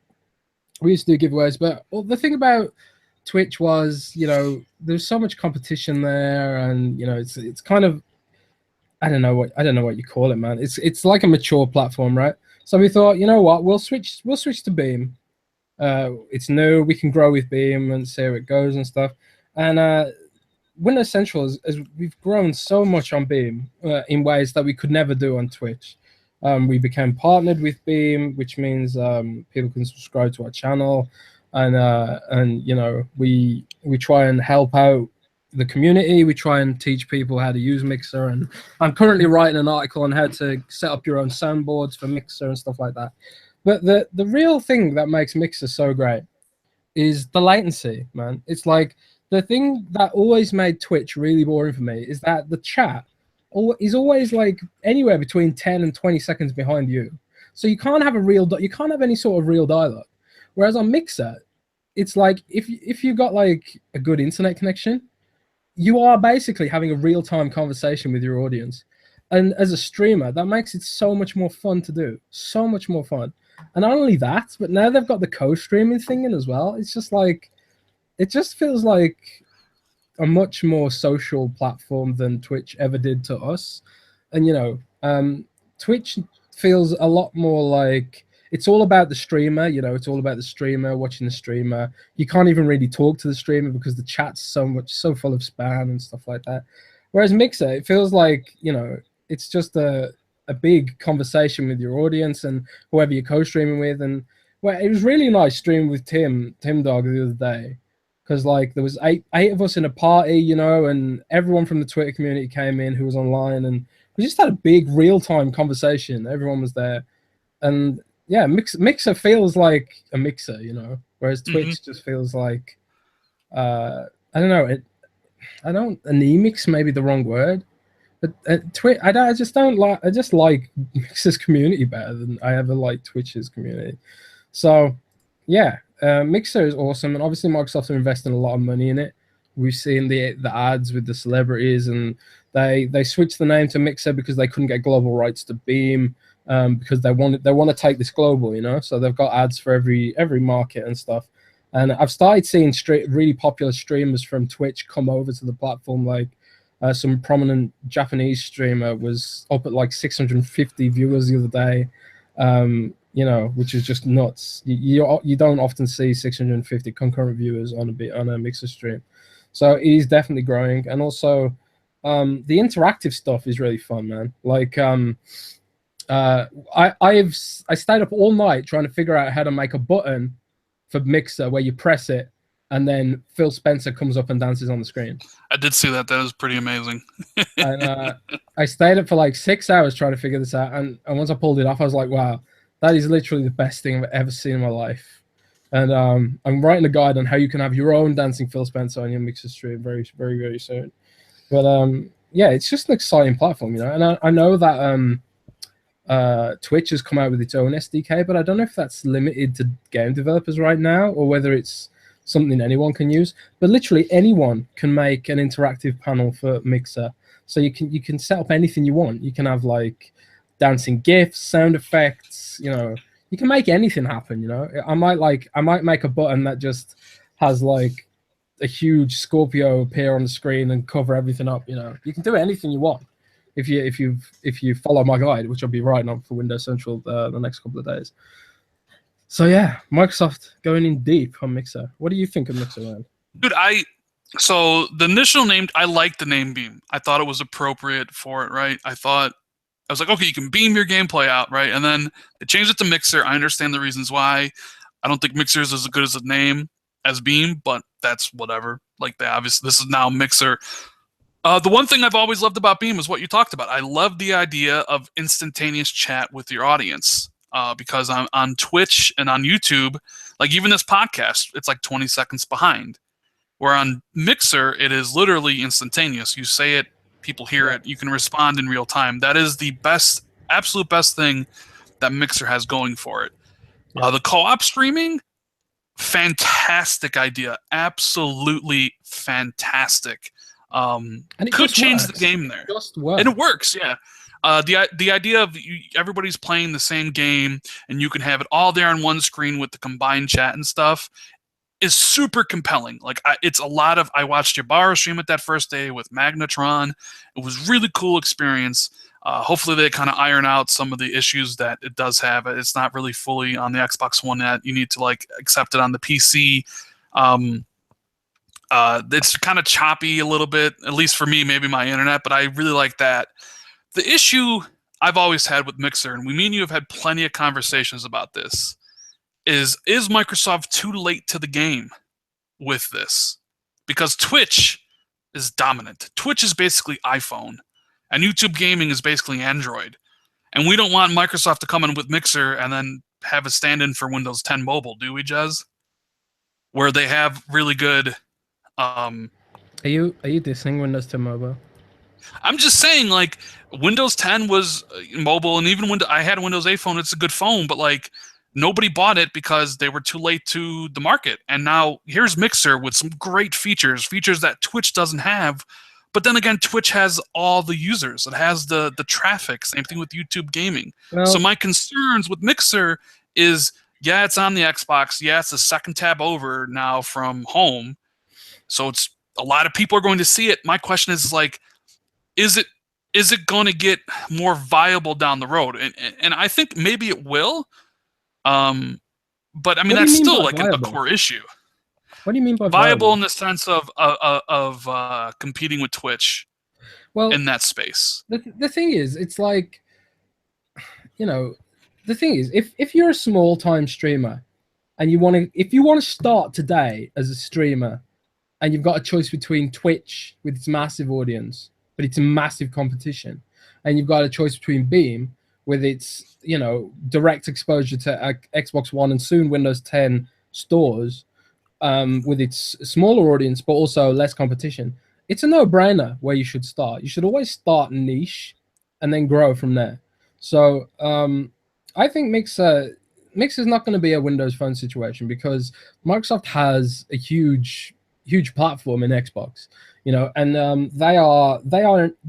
S2: used to do giveaways, but the thing about Twitch was, there's so much competition there, and it's kind of, I don't know what you call it, man. It's like a mature platform, right? So we thought, you know what, we'll switch to Beam, It's new. We can grow with Beam and see how it goes and stuff. And Windows Central is we've grown so much on Beam in ways that we could never do on Twitch. We became partnered with Beam, which means people can subscribe to our channel, and you know we try and help out the community. We try and teach people how to use Mixer, and I'm currently writing an article on how to set up your own soundboards for Mixer and stuff like that. But the real thing that makes Mixer so great is the latency, man. It's like the thing that always made Twitch really boring for me is that the chat is always like anywhere between 10 and 20 seconds behind you. So you can't have you can't have any sort of real dialogue. Whereas on Mixer, it's like if you got like a good internet connection, you are basically having a real-time conversation with your audience. And as a streamer, that makes it so much more fun to do. So much more fun. And not only that, but now they've got the co-streaming thing in as well. It's just like, it just feels like a much more social platform than Twitch ever did to us. And, you know, Twitch feels a lot more like it's all about the streamer. You know, it's all about the streamer, watching the streamer. You can't even really talk to the streamer because the chat's so full of spam and stuff like that. Whereas Mixer, it feels like, you know, it's just a big conversation with your audience and whoever you're co-streaming with. And well, it was really nice streaming with Tim Dog the other day, because like there was eight of us in a party, you know, and everyone from the Twitter community came in who was online, and we just had a big real-time conversation. Everyone was there, and yeah, Mixer feels like a mixer, you know, whereas Twitch just feels like I don't know, anemic's maybe the wrong word. But I just like Mixer's community better than I ever liked Twitch's community. So, yeah, Mixer is awesome, and obviously Microsoft are investing a lot of money in it. We've seen the ads with the celebrities, and they switched the name to Mixer because they couldn't get global rights to Beam, because they want to take this global, you know. So they've got ads for every market and stuff. And I've started seeing really popular streamers from Twitch come over to the platform, like. Some prominent Japanese streamer was up at like 650 viewers the other day, you know, which is just nuts. You don't often see 650 concurrent viewers on a Mixer stream, so he's definitely growing. And also, the interactive stuff is really fun, man. Like, I stayed up all night trying to figure out how to make a button for Mixer where you press it, and then Phil Spencer comes up and dances on the screen.
S1: I did see that. That was pretty amazing.
S2: And I stayed up for like 6 hours trying to figure this out. And once I pulled it off, I was like, wow, that is literally the best thing I've ever seen in my life. And I'm writing a guide on how you can have your own dancing Phil Spencer on your Mixer stream very, very, very soon. But yeah, it's just an exciting platform, you know. And I know that Twitch has come out with its own SDK, but I don't know if that's limited to game developers right now or whether it's something anyone can use. But literally anyone can make an interactive panel for Mixer, so you can set up anything you want. You can have like dancing gifs, sound effects, you know, you can make anything happen, you know. I might make a button that just has like a huge Scorpio appear on the screen and cover everything up, you know. You can do anything you want if you follow my guide, which I'll be writing on for Windows Central the next couple of days. So yeah, Microsoft going in deep on Mixer. What do you think of Mixer, man?
S1: Dude, so the initial name, I liked the name Beam. I thought it was appropriate for it, right? I was like, okay, you can beam your gameplay out, right? And then they changed it to Mixer. I understand the reasons why. I don't think Mixer is as good as a name as Beam, but that's whatever. Like, this is now Mixer. The one thing I've always loved about Beam is what you talked about. I love the idea of instantaneous chat with your audience. Because on Twitch and on YouTube, like even this podcast, it's like 20 seconds behind. Where on Mixer, it is literally instantaneous. You say it, people hear it, you can respond in real time. That is the absolute best thing that Mixer has going for it. The co-op streaming, fantastic idea. Absolutely fantastic.
S2: And it
S1: could change the game there. And it works, yeah. The idea of everybody's playing the same game and you can have it all there on one screen with the combined chat and stuff is super compelling. Like it's a lot of. I watched Jabara stream it that first day with Magnetron. It was really cool experience. Hopefully they kind of iron out some of the issues that it does have. It's not really fully on the Xbox One yet. You need to like accept it on the PC. It's kind of choppy a little bit, at least for me, maybe my internet, but I really like that. The issue I've always had with Mixer, and me and you have had plenty of conversations about this, is Microsoft too late to the game with this? Because Twitch is dominant. Twitch is basically iPhone, and YouTube gaming is basically Android. And we don't want Microsoft to come in with Mixer and then have a stand-in for Windows 10 Mobile, do we, Jez? Where they have really good...
S2: Are you dissing Windows 10 Mobile?
S1: I'm just saying, like, Windows 10 was mobile, and even when I had a Windows 8 phone, it's a good phone, but, like, nobody bought it because they were too late to the market. And now here's Mixer with some great features that Twitch doesn't have. But then again, Twitch has all the users. It has the traffic. Same thing with YouTube gaming. Well, so my concerns with Mixer is, yeah, it's on the Xbox. Yeah, it's the second tab over now from home. So it's a lot of people are going to see it. My question is, like, is it going to get more viable down the road? And I think maybe it will. But I mean, that's still like a core issue.
S2: What do you mean by
S1: viable? In the sense of competing with Twitch, in that space.
S2: The thing is, it's like, you know, the thing is, if you're a small time streamer and if you want to start today as a streamer, and you've got a choice between Twitch with its massive audience, but it's a massive competition, and you've got a choice between Beam with its, you know, direct exposure to Xbox One and soon Windows 10 stores, with its smaller audience but also less competition. It's a no-brainer where you should start. You should always start niche and then grow from there. So I think Mixer's not going to be a Windows Phone situation because Microsoft has a huge platform in Xbox, you know, and they are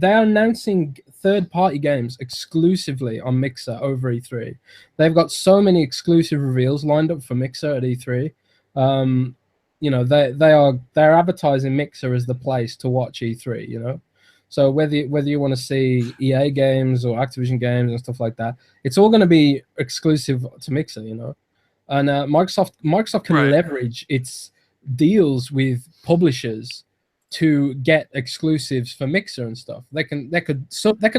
S2: announcing third-party games exclusively on Mixer over E3. They've got so many exclusive reveals lined up for Mixer at E3. You know, they're advertising Mixer as the place to watch E3. You know, so whether you want to see EA games or Activision games and stuff like that, it's all going to be exclusive to Mixer. You know, and Microsoft can leverage its deals with publishers to get exclusives for Mixer and stuff. They could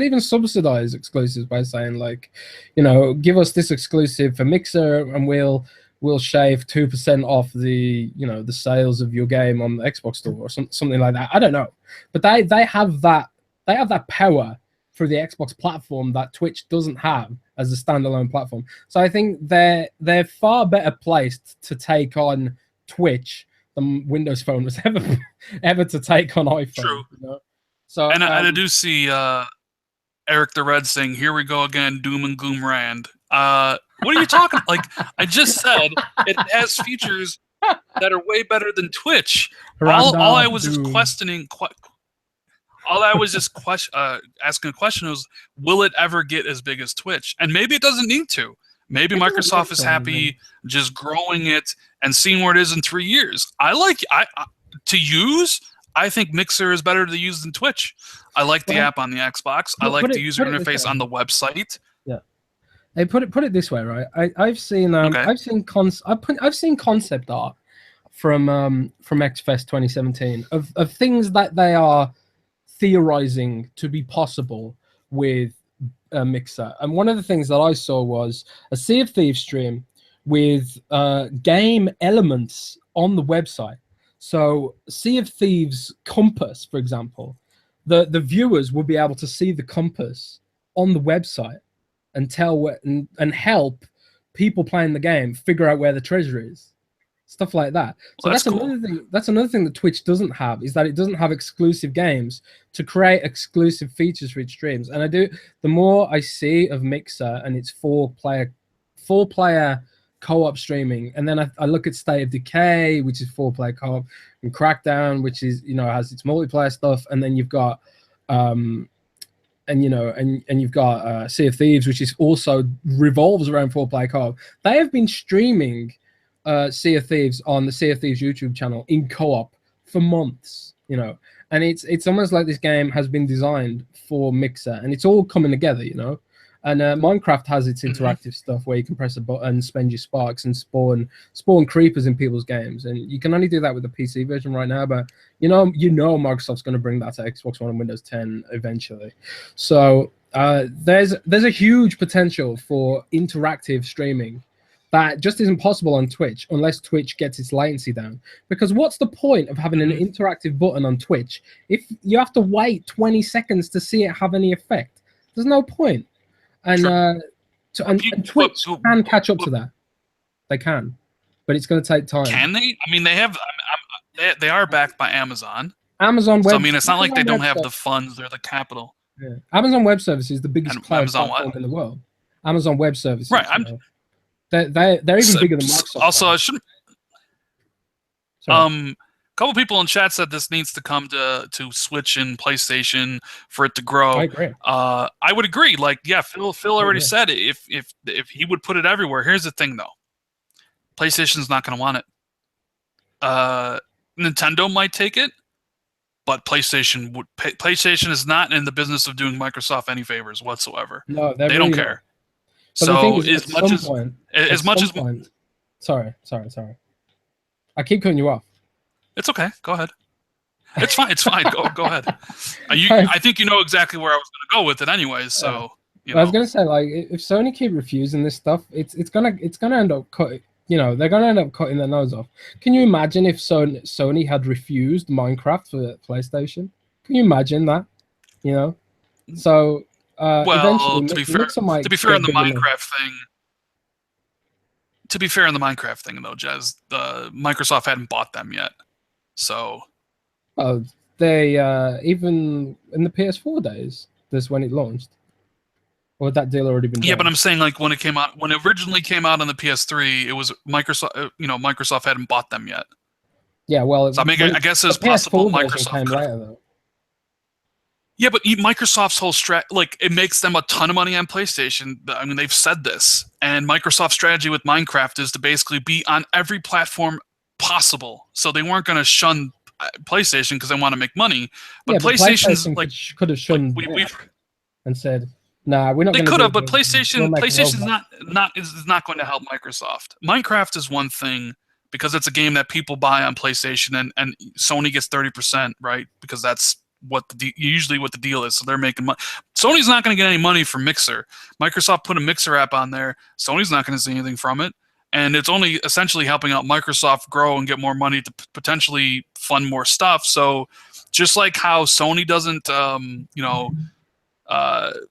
S2: even subsidize exclusives by saying, like, you know, give us this exclusive for Mixer and we'll shave 2% off the, you know, the sales of your game on the Xbox store or something like that. I don't know, but they have that power through the Xbox platform that Twitch doesn't have as a standalone platform. So I think they're far better placed to take on Twitch than Windows Phone was ever to take on iPhone.
S1: True.
S2: You know? So
S1: and I do see Eric the Red saying, "Here we go again, doom and gloom Rand." What are you talking? Like, I just said, it has features that are way better than Twitch. All I was just questioning. All I was just asking a question was, will it ever get as big as Twitch? And maybe it doesn't need to. Maybe Microsoft is happy just growing it and seeing where it is in 3 years. To use. I think Mixer is better to use than Twitch. I like the app on the Xbox. I like the user interface on the website.
S2: Yeah. Hey, put it this way, right? I've seen concept art from XFest 2017 of things that they are theorizing to be possible with Mixer, and one of the things that I saw was a Sea of Thieves stream with game elements on the website. So Sea of Thieves compass, for example, the viewers will be able to see the compass on the website and tell and help people playing the game figure out where the treasure is, stuff like that. So that's cool. Another thing that Twitch doesn't have, is that it doesn't have exclusive games to create exclusive features for its streams. And the more I see of Mixer and its four player co-op streaming, and then I look at State of Decay, which is 4-player co-op, and Crackdown, which is, you know, has its multiplayer stuff, and then you've got you've got Sea of Thieves, which is also revolves around 4-player co-op. They have been streaming Sea of Thieves on the Sea of Thieves YouTube channel in co-op for months, you know, and it's almost like this game has been designed for Mixer, and it's all coming together, you know. And Minecraft has its interactive stuff where you can press a button, spend your sparks, and spawn creepers in people's games, and you can only do that with the PC version right now. But you know Microsoft's going to bring that to Xbox One and Windows 10 eventually. So there's a huge potential for interactive streaming that just isn't possible on Twitch unless Twitch gets its latency down. Because what's the point of having an interactive button on Twitch if you have to wait 20 seconds to see it have any effect? There's no point. And and Twitch can catch up to that. They can, but it's going to take time.
S1: Can they? I mean, they are backed by Amazon.
S2: Amazon Web.
S1: So I mean, it's not like they don't have the funds or the capital.
S2: Yeah. Amazon Web Services is the biggest cloud platform in the world. Amazon Web Services.
S1: Right.
S2: They're even bigger than Microsoft.
S1: Also, I shouldn't. A couple people in chat said this needs to come to Switch and PlayStation for it to grow.
S2: I agree.
S1: I would agree. Like, yeah, Phil already said it. If he would put it everywhere. Here's the thing, though. PlayStation's not going to want it. Nintendo might take it, but PlayStation is not in the business of doing Microsoft any favors whatsoever.
S2: No,
S1: they don't care. So as much as sorry, I keep cutting you off.
S2: It's
S1: okay. Go ahead. It's fine. It's fine. Go ahead. I think you know exactly where I was going to go with it, anyways. So
S2: I was going to say, like, if Sony keep refusing this stuff, it's gonna end up cutting. You know, they're gonna end up cutting their nose off. Can you imagine if Sony had refused Minecraft for PlayStation? Can you imagine that? You know, so.
S1: Well, to be fair on the Minecraft thing, though, Jez, Microsoft hadn't bought them yet, so.
S2: They even in the PS4 days, that's when it launched. Or had that deal already been done?
S1: Yeah, but I'm saying, like, when it originally came out on the PS3, it was Microsoft. Microsoft hadn't bought them yet.
S2: Yeah, well,
S1: so I guess it's possible Microsoft
S2: came later, though.
S1: Yeah, but Microsoft's whole it makes them a ton of money on PlayStation. I mean, they've said this. And Microsoft's strategy with Minecraft is to basically be on every platform possible. So they weren't going to shun PlayStation because they want to make money. But PlayStation's like
S2: could have shunned and said, "Nah, we're not."
S1: They could have, but PlayStation's not going to help Microsoft. Minecraft is one thing because it's a game that people buy on PlayStation, and Sony gets 30%, right? Because that's usually what the deal is. So they're making money. Sony's not going to get any money from Mixer. Microsoft put a Mixer app on there. Sony's not going to see anything from it, and it's only essentially helping out Microsoft grow and get more money to potentially fund more stuff. So just like how Sony doesn't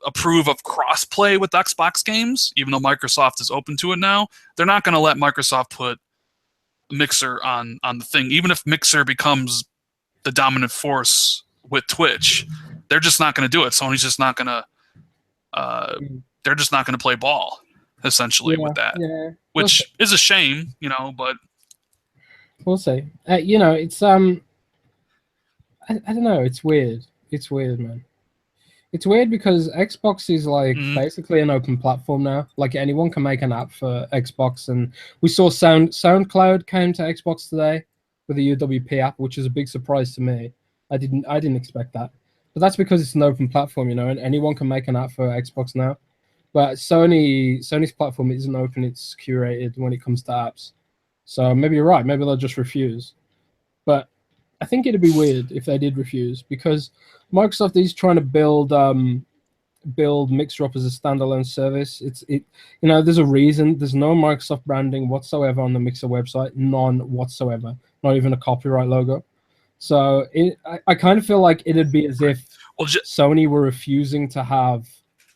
S1: approve of cross-play with Xbox games, even though Microsoft is open to it now, they're not going to let Microsoft put Mixer on the thing. Even if Mixer becomes the dominant force with Twitch, they're just not going to do it. Sony's just not going to. They're just not going to play ball, essentially, with that, which is a shame, But
S2: we'll see. It's I don't know. It's weird. It's weird, man. It's weird because Xbox is like basically an open platform now. Like anyone can make an app for Xbox, and we saw SoundCloud came to Xbox today with a UWP app, which is a big surprise to me. I didn't expect that, but that's because it's an open platform, and anyone can make an app for Xbox now. But Sony's platform isn't open; it's curated when it comes to apps. So maybe you're right. Maybe they'll just refuse. But I think it'd be weird if they did refuse because Microsoft is trying to build Mixer up as a standalone service. There's a reason. There's no Microsoft branding whatsoever on the Mixer website, none whatsoever. Not even a copyright logo. So I kind of feel like it'd be as if Sony were refusing to have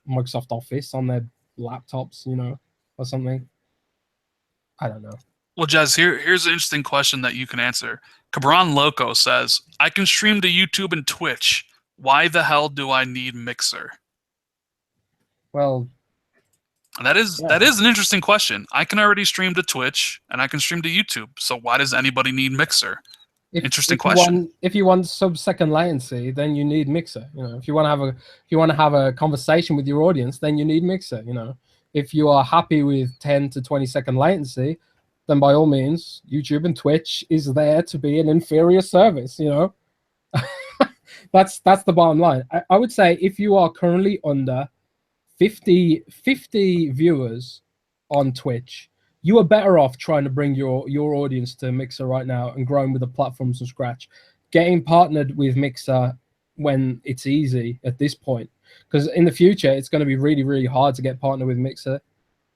S2: Microsoft Office on their laptops, or something. I don't know.
S1: Well, Jez, here's an interesting question that you can answer. Cabron Loco says, I can stream to YouTube and Twitch. Why the hell do I need Mixer?
S2: Well,
S1: that is an interesting question. I can already stream to Twitch and I can stream to YouTube. So why does anybody need Mixer? Interesting question.
S2: If you want sub-second latency, then you need Mixer. If you want to have a conversation with your audience, then you need Mixer. If you are happy with 10 to 20 second latency, then by all means, YouTube and Twitch is there to be an inferior service. That's the bottom line. I would say if you are currently under 50 viewers on Twitch, you are better off trying to bring your audience to Mixer right now and growing with the platform from scratch. Getting partnered with Mixer when it's easy at this point, because in the future it's going to be really, really hard to get partnered with Mixer.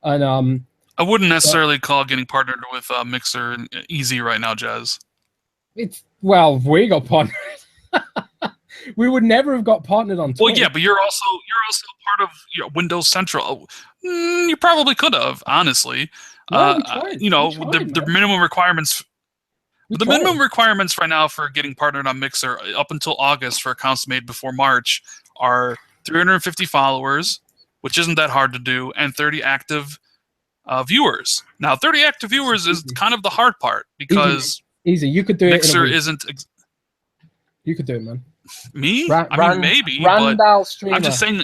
S2: And
S1: I wouldn't necessarily call getting partnered with Mixer easy right now, Jez.
S2: It's, well, we got partnered. We would never have got partnered on Twitch.
S1: Well, yeah, but you're also part of Windows Central. You probably could have, honestly.
S2: No, we tried.
S1: The minimum requirements. The minimum requirements right now for getting partnered on Mixer up until August for accounts made before March are 350 followers, which isn't that hard to do, and 30 active viewers. Now, 30 active viewers is kind of the hard part because
S2: easy. You could do
S1: Mixer
S2: it.
S1: isn't.
S2: You could do it, man.
S1: Me? I mean, maybe.
S2: Randall Streamer.
S1: I'm just saying.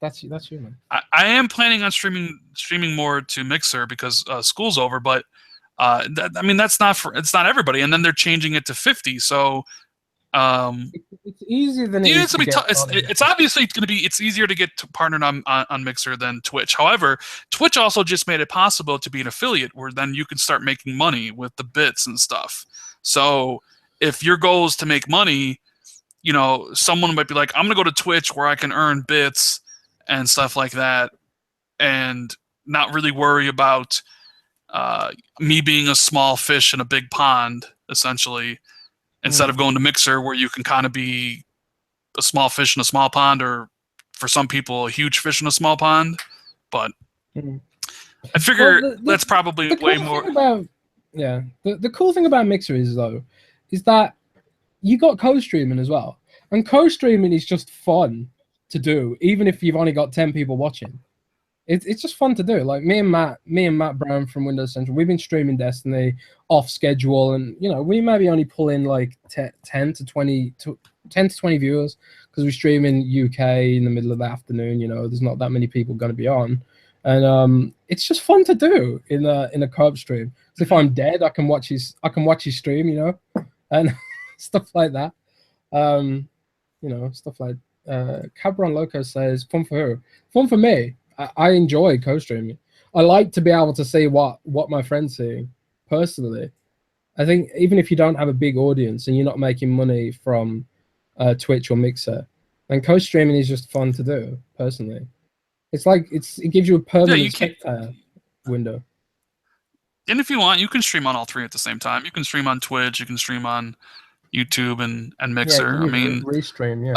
S2: That's you, man.
S1: I am planning on streaming more to Mixer because school's over, but I mean it's not everybody, and then they're changing it to 50. So
S2: it's easier than
S1: it's obviously going to be easier to get partnered on Mixer than Twitch. However, Twitch also just made it possible to be an affiliate, where then you can start making money with the bits and stuff. So if your goal is to make money, someone might be like, I'm going to go to Twitch where I can earn bits and stuff like that, and not really worry about me being a small fish in a big pond, essentially, instead of going to Mixer where you can kind of be a small fish in a small pond, or for some people, a huge fish in a small pond. But I figure that's probably way more.
S2: The cool thing about Mixer is that you got co-streaming as well. And co-streaming is just fun to do, even if you've only got 10 people watching. It's just fun to do. Like me and Matt Brown from Windows Central, we've been streaming Destiny off schedule, and we maybe only pull in like 10 to 20 viewers because we stream in UK in the middle of the afternoon. There's not that many people going to be on, and it's just fun to do in a co-op stream. So if I'm dead, I can watch his stream, and stuff like that. Stuff like Cabron Loco says, fun for who? Fun for me. I enjoy co-streaming. I like to be able to see what my friends see personally. I think even if you don't have a big audience and you're not making money from Twitch or Mixer, then co-streaming is just fun to do personally. It's like it gives you a permanent spectator window.
S1: And if you want, you can stream on all three at the same time. You can stream on Twitch, you can stream on YouTube and Mixer.
S2: I mean, restream.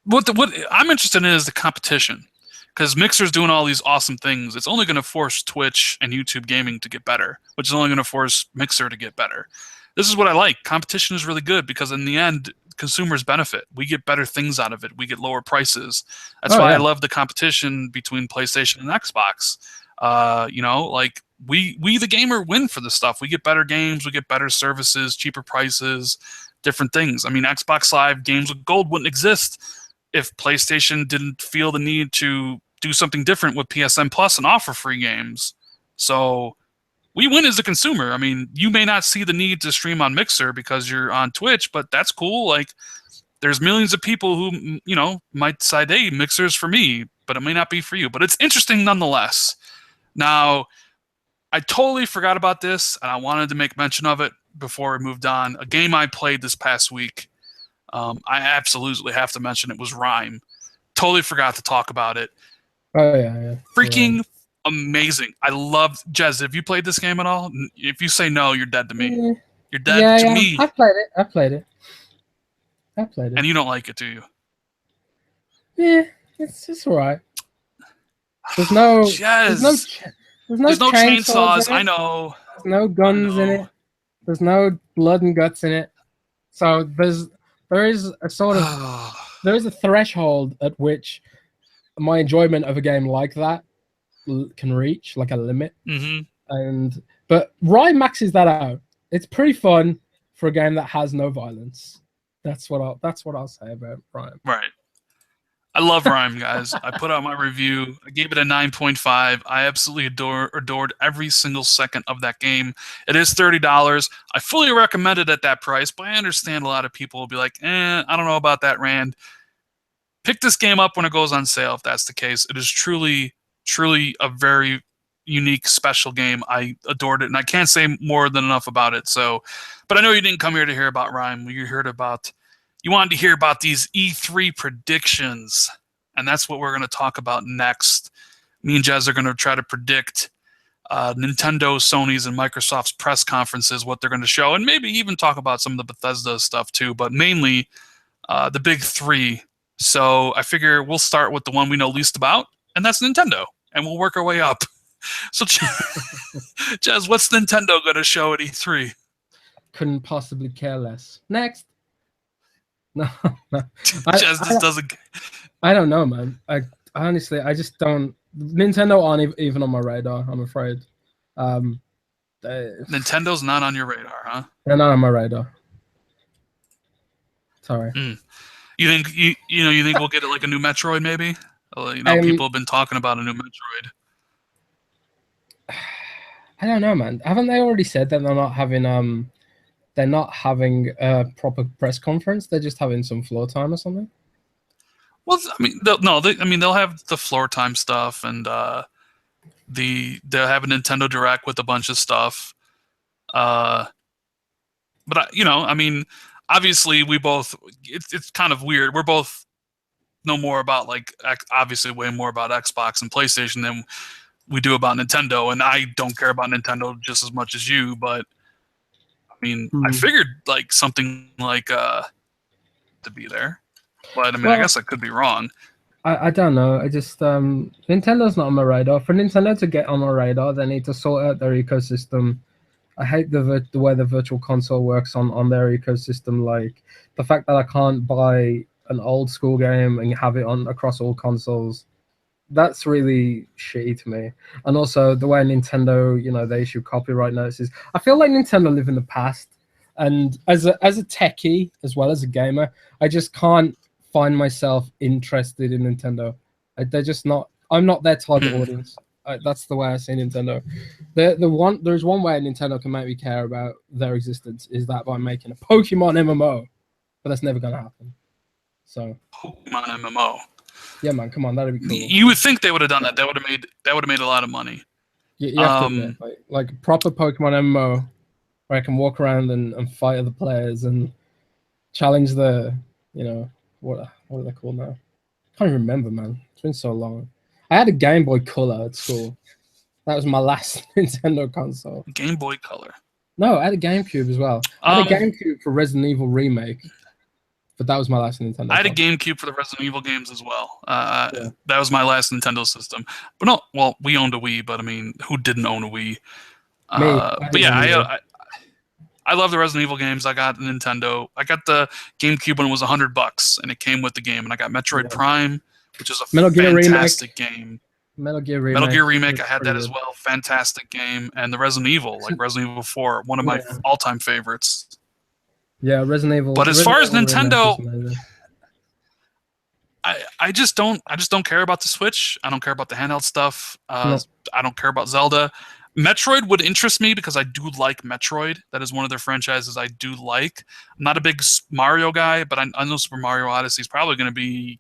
S1: What I'm interested in is the competition, because Mixer's doing all these awesome things. It's only going to force Twitch and YouTube gaming to get better, which is only going to force Mixer to get better. This is what I like. Competition is really good because in the end, consumers benefit. We get better things out of it. We get lower prices. That's why I love the competition between PlayStation and Xbox. Like we the gamer win for this stuff. We get better games, we get better services, cheaper prices, different things. I mean, Xbox Live Games with Gold wouldn't exist if PlayStation didn't feel the need to do something different with PSN Plus and offer free games. So we win as a consumer. I mean, you may not see the need to stream on Mixer because you're on Twitch, but that's cool. Like, there's millions of people who, might decide, hey, Mixer's for me, but it may not be for you. But it's interesting nonetheless. Now, I totally forgot about this, and I wanted to make mention of it before we moved on. A game I played this past week, I absolutely have to mention it, was Rhyme. Totally forgot to talk about it.
S2: Oh, yeah.
S1: Freaking amazing. I love Jez. Have you played this game at all? If you say no, you're dead to me. You're dead to me.
S2: I played it.
S1: And you don't like it, do you?
S2: Yeah, it's all right. There's no
S1: chainsaws. I know.
S2: There's no guns in it. There's no blood and guts in it. So there is a sort of there is a threshold at which my enjoyment of a game like that can reach, like a limit. But Ryan maxes that out. It's pretty fun for a game that has no violence. That's what I'll say about Ryan.
S1: Right. I love Rhyme, guys. I put out my review. I gave it a 9.5. I absolutely adored every single second of that game. It is $30. I fully recommend it at that price, but I understand a lot of people will be like, I don't know about that, Rand. Pick this game up when it goes on sale if that's the case. It is truly, truly a very unique, special game. I adored it, and I can't say more than enough about it. So, but I know you didn't come here to hear about Rhyme. You wanted to hear about these E3 predictions, and that's what we're going to talk about next. Me and Jez are going to try to predict Nintendo, Sony's, and Microsoft's press conferences, what they're going to show, and maybe even talk about some of the Bethesda stuff too, but mainly the big three. So I figure we'll start with the one we know least about, and that's Nintendo, and we'll work our way up. So, Jez, what's Nintendo going to show at E3?
S2: Couldn't possibly care less. Next. No, no.
S1: Jez just doesn't.
S2: I don't know, man. Honestly, I just don't. Nintendo aren't even on my radar, I'm afraid.
S1: Nintendo's not on your radar, huh?
S2: They're not on my radar. Sorry.
S1: You think you think we'll get it like a new Metroid, maybe? People have been talking about a new Metroid.
S2: I don't know, man. Haven't they already said that they're not having a proper press conference? They're just having some floor time or something?
S1: Well, I mean, they'll have the floor time stuff, and they'll have a Nintendo Direct with a bunch of stuff. But obviously we both. It's kind of weird. We're both know more about obviously way more about Xbox and PlayStation than we do about Nintendo, and I don't care about Nintendo just as much as you. But I mean, I figured something to be there. But I guess I could be wrong.
S2: I don't know. I just Nintendo's not on my radar. For Nintendo to get on my radar, they need to sort out their ecosystem. I hate the way the virtual console works on their ecosystem. Like the fact that I can't buy an old school game and have it on across all consoles. That's really shitty to me. And also the way Nintendo, they issue copyright notices. I feel like Nintendo live in the past. And as a techie as well as a gamer, I just can't find myself interested in Nintendo. They're just not. I'm not their target audience. That's the way I see Nintendo. There's one way Nintendo can make me care about their existence is that by making a Pokemon MMO, but that's never gonna happen. So
S1: Pokemon MMO.
S2: Yeah, man, come on, that'd be cool.
S1: You would think they would have done that. That would have made a lot of money.
S2: You have to admit, like a proper Pokemon MMO where I can walk around and fight other players and challenge the, what are they called now? I can't even remember, man. It's been so long. I had a Game Boy Color at school. That was my last Nintendo console.
S1: Game Boy Color?
S2: No, I had a GameCube as well. I had a GameCube for Resident Evil Remake. But that was my last Nintendo.
S1: I had a GameCube for the Resident Evil games as well. That was my last Nintendo system. But no, well, we owned a Wii, but I mean, who didn't own a Wii? But yeah, I love the Resident Evil games. I got Nintendo. I got the GameCube when it was $100, and it came with the game. And I got Metroid Prime, which is a fantastic game.
S2: Metal Gear Remake.
S1: I had that as well. Fantastic game. And the Resident Evil, like Resident Evil 4, one of my all-time favorites.
S2: Yeah, Resident Evil.
S1: But as far as Nintendo, I just don't care about the Switch. I don't care about the handheld stuff. I don't care about Zelda. Metroid would interest me because I do like Metroid. That is one of their franchises I do like. I'm not a big Mario guy, but I know Super Mario Odyssey is probably going to be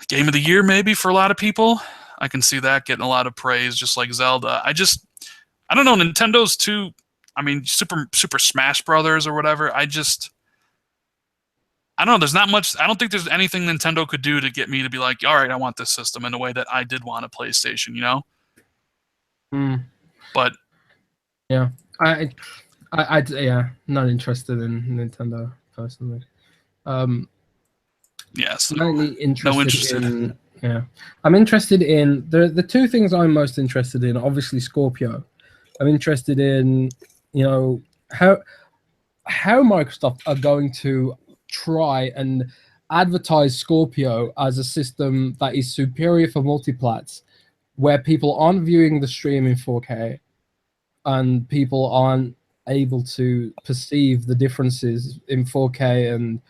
S1: Game of the Year maybe for a lot of people. I can see that getting a lot of praise, just like Zelda. I don't know. Nintendo's too. I mean, Super Smash Brothers or whatever. I don't know. There's not much. I don't think there's anything Nintendo could do to get me to be like, all right, I want this system in the way that I did want a PlayStation. But
S2: yeah, I not interested in Nintendo personally.
S1: Yes,
S2: mainly interested in. Yeah, I'm interested in the two things I'm most interested in. Obviously, Scorpio. I'm interested in how Microsoft are going to try and advertise Scorpio as a system that is superior for multiplats, where people aren't viewing the stream in 4K and people aren't able to perceive the differences in 4K and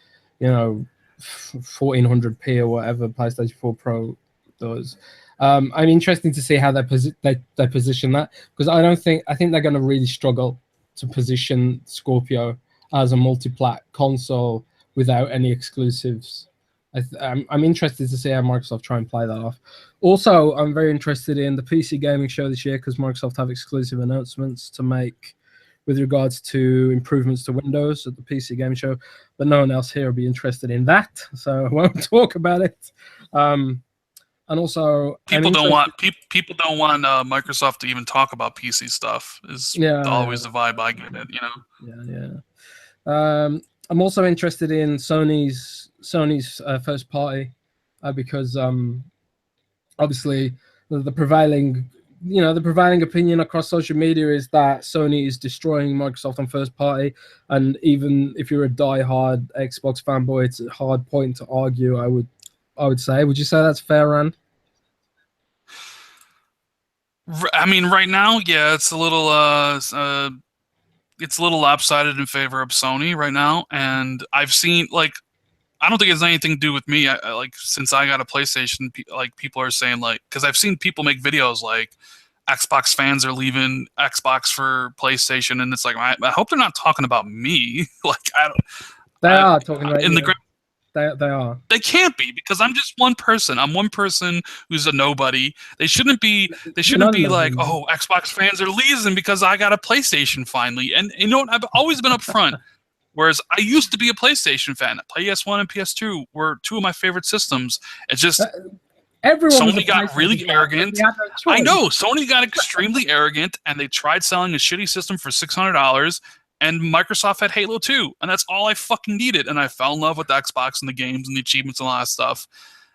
S2: 1400p or whatever PlayStation 4 Pro does. I'm interested to see how they position that, because I think they're going to really struggle to position Scorpio as a multi-plat console without any exclusives. I'm interested to see how Microsoft try and play that off. Also, I'm very interested in the PC gaming show this year, because Microsoft have exclusive announcements to make with regards to improvements to Windows at the PC gaming show, but no one else here will be interested in that, so I won't talk about it. And also,
S1: people don't want Microsoft to even talk about PC stuff. Is always the vibe I get it.
S2: I'm also interested in Sony's first party, because obviously the prevailing opinion across social media is that Sony is destroying Microsoft on first party, and even if you're a die-hard Xbox fanboy, it's a hard point to argue. I would say. Would you say that's fair, Rand?
S1: I mean, right now, yeah, it's a little lopsided in favor of Sony right now, and I've seen, like, I don't think it has anything to do with me. I like, since I got a PlayStation, like, people are saying, like, because I've seen people make videos like Xbox fans are leaving Xbox for PlayStation, and it's like, I hope they're not talking about me. Like,
S2: they are talking about
S1: in
S2: you.
S1: the
S2: They are.
S1: They can't be, because I'm just one person. I'm one person who's a nobody. They shouldn't be. They shouldn't be like, oh, Xbox fans are leaving because I got a PlayStation finally. And you know what? I've always been upfront. Whereas I used to be a PlayStation fan. PS1 and PS2 were two of my favorite systems. It's just Sony got really arrogant. I know Sony got extremely arrogant, and they tried selling a shitty system for $600. And Microsoft had Halo 2, and that's all I fucking needed. And I fell in love with the Xbox and the games and the achievements and all that stuff.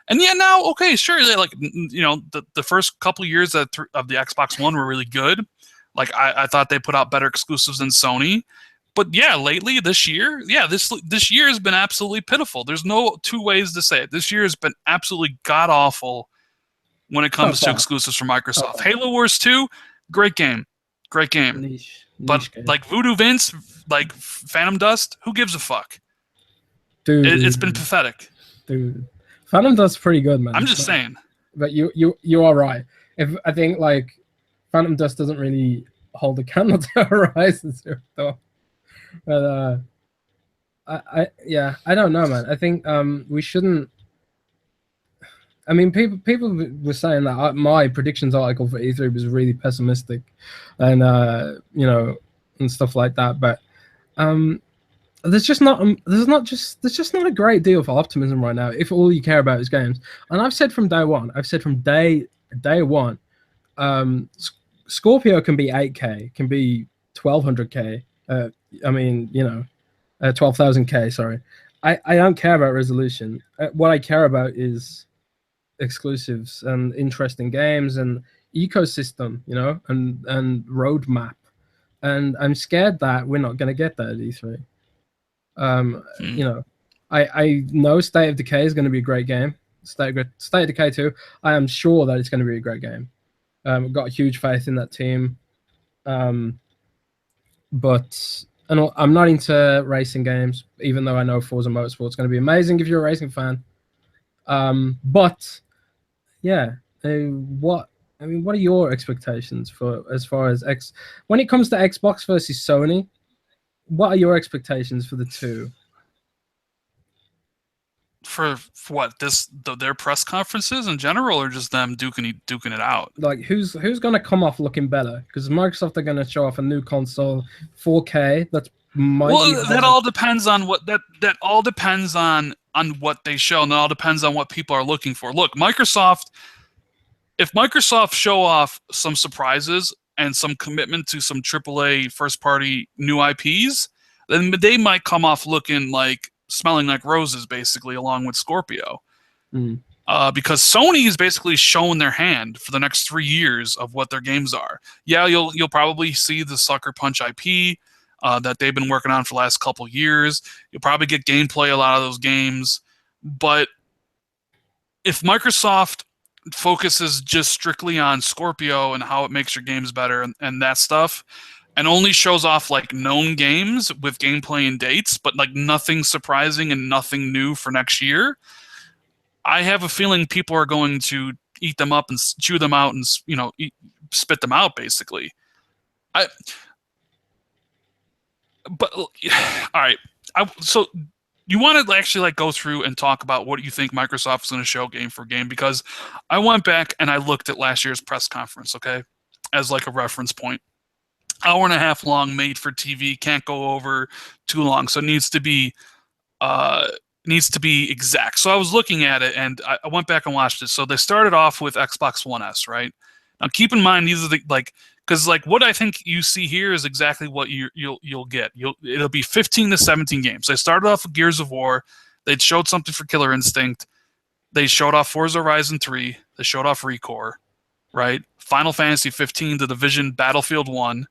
S1: And yeah, now, okay, sure, like, you know, the first couple of years of the Xbox One were really good. Like, I thought they put out better exclusives than Sony. But yeah, lately, this year has been absolutely pitiful. There's no two ways to say it. This year has been absolutely god-awful when it comes to exclusives from Microsoft. Halo Wars 2, great game. Great game.
S2: Niche
S1: but
S2: game.
S1: Like Voodoo Vince, like Phantom Dust, who gives a fuck?
S2: Dude,
S1: it's been pathetic.
S2: Dude, Phantom Dust's pretty good, man.
S1: I'm just saying.
S2: But you are right. If I think, like, Phantom Dust doesn't really hold a candle to Horizon Zero Dawn. But I don't know, man. I think we shouldn't. I mean, people were saying that my predictions article for E3 was really pessimistic, and and stuff like that. But there's just not a great deal of optimism right now if all you care about is games. And I've said from day one, Scorpio can be 8K, can be 1200K. 12,000K. Sorry, I don't care about resolution. What I care about is exclusives and interesting games and ecosystem, and roadmap. And I'm scared that we're not going to get that at E3. I know State of Decay is going to be a great game. State of Decay 2, I am sure that it's going to be a great game. I've got huge faith in that team. But I'm not into racing games, even though I know Forza Motorsport is going to be amazing if you're a racing fan. But yeah, what are your expectations for as far as when it comes to Xbox versus Sony? What are your expectations for the two?
S1: For what, their press conferences in general, or just them duking it out?
S2: Like, who's going to come off looking better? Because Microsoft are going to show off a new console, 4K.
S1: That all depends on what that all depends on what they show, and it all depends on what people are looking for. Look, if Microsoft show off some surprises and some commitment to some AAA first-party new IPs, then they might come off looking like smelling like roses, basically, along with Scorpio. Because Sony is basically showing their hand for the next 3 years of what their games are. Yeah, you'll probably see the Sucker Punch IP that they've been working on for the last couple years. You'll probably get gameplay a lot of those games. But if Microsoft focuses just strictly on Scorpio and how it makes your games better and that stuff, and only shows off like known games with gameplay and dates, but like nothing surprising and nothing new for next year, I have a feeling people are going to eat them up and chew them out and spit them out basically. I but all right. So you want to actually like go through and talk about what you think Microsoft is going to show game for game, because I went back and I looked at last year's press conference, okay, as like a reference point. Hour and a half long, made for TV, can't go over too long, so it needs to be exact. So I was looking at it and I went back and watched it. So they started off with Xbox One S, right? Now keep in mind these are the like, because like what I think you see here is exactly what you'll get. It'll be 15 to 17 games. They started off with Gears of War. They showed something for Killer Instinct. They showed off Forza Horizon 3. They showed off Recore, right? Final Fantasy 15, The Division, Battlefield 1.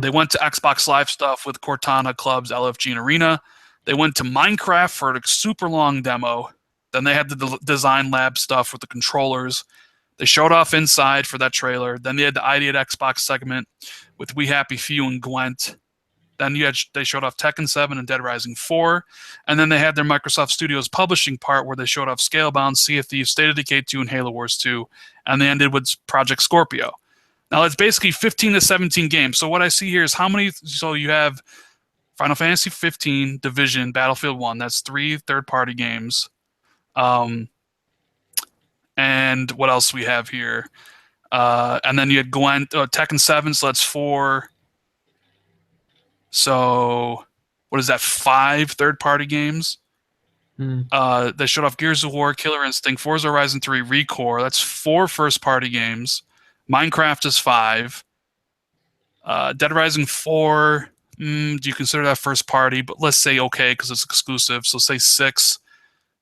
S1: They went to Xbox Live stuff with Cortana, Clubs, LFG, and Arena. They went to Minecraft for a super long demo. Then they had the design lab stuff with the controllers. They showed off Inside for that trailer. Then they had the ID at Xbox segment with We Happy Few and Gwent. Then they showed off Tekken 7 and Dead Rising 4. And then they had their Microsoft Studios publishing part where they showed off Scalebound, Sea of Thieves, State of Decay 2, and Halo Wars 2. And they ended with Project Scorpio. Now, it's basically 15 to 17 games. So what I see here is how many... So you have Final Fantasy 15, Division, Battlefield 1. That's 3 third-party games. And what else we have here? And then you had Gwent, Tekken 7, so that's 4. So what is that, 5 third-party games? They showed off Gears of War, Killer Instinct, Forza Horizon 3, Recore. That's 4 first-party games. Minecraft is 5. Dead Rising 4, do you consider that first party? But let's say okay, because it's exclusive. So say 6.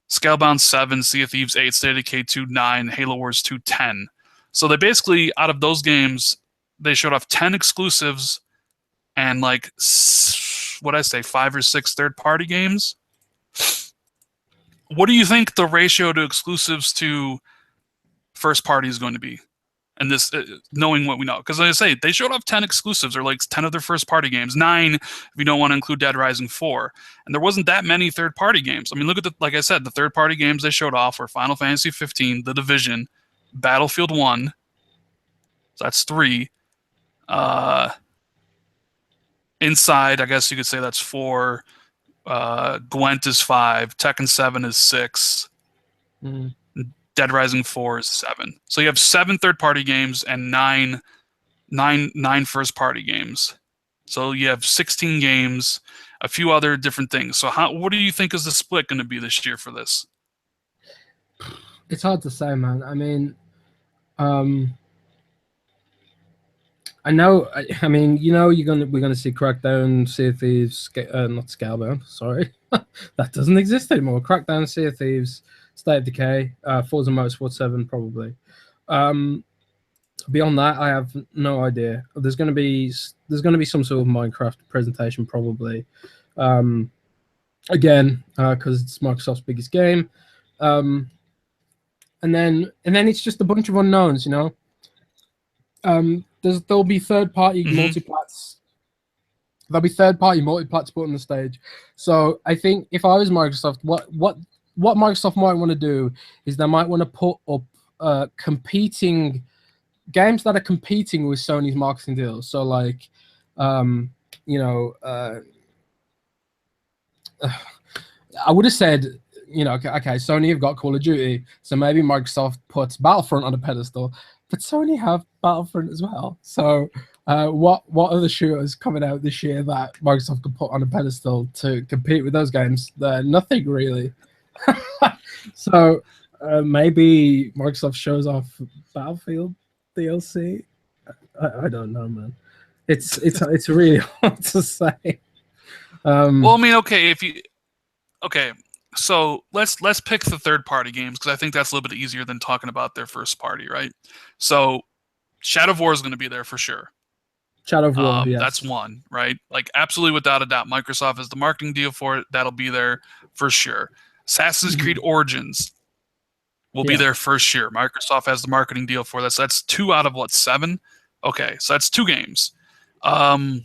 S1: Scalebound 7, Sea of Thieves 8, State of Decay 2 9, Halo Wars 2 10. So they basically, out of those games, they showed off 10 exclusives and like, what I say, 5 or 6 third-party games. What do you think the ratio to exclusives to first party is going to be? And this, knowing what we know, because like I say, they showed off 10 exclusives, or like 10 of their first party games, 9 if you don't want to include Dead Rising 4, and there wasn't that many third party games. I mean, look at like I said, the third party games they showed off were Final Fantasy 15, The Division, Battlefield 1, so that's 3. Inside, I guess you could say that's 4. Gwent is 5. Tekken 7 is 6. Dead Rising 4 is 7. So you have 7 third-party games and 9 first-party games. So you have 16 games, a few other different things. So what do you think is the split going to be this year for this?
S2: It's hard to say, man. I mean, I know. I mean, we're gonna see Crackdown, Sea of Thieves, not Scalebound. Sorry, that doesn't exist anymore. Crackdown, Sea of Thieves, State of Decay, Forza Motorsport 7, probably. Beyond that, I have no idea. There's gonna be some sort of Minecraft presentation, probably. Again, because it's Microsoft's biggest game. And then it's just a bunch of unknowns, There'll be third-party multiplats. There'll be third-party multiplats put on the stage. So I think if I was Microsoft, what Microsoft might want to do is they might want to put up competing games that are competing with Sony's marketing deals. So like, I would have said, okay, Sony have got Call of Duty, so maybe Microsoft puts Battlefront on a pedestal. But Sony have Battlefront as well. So what are the shooters coming out this year that Microsoft could put on a pedestal to compete with those games? Nothing really. So maybe Microsoft shows off Battlefield DLC. I don't know, man. It's really hard to say.
S1: Well, I mean, okay, so let's pick the third-party games, because I think that's a little bit easier than talking about their first party, right? So Shadow of War is going to be there for sure.
S2: Shadow of War, yes.
S1: That's one, right? Like, absolutely without a doubt. Microsoft has the marketing deal for it. That'll be there for sure. Assassin's Creed Origins will be there for sure. Microsoft has the marketing deal for that. So that's 2 out of, 7? Okay, so that's 2 games. Um,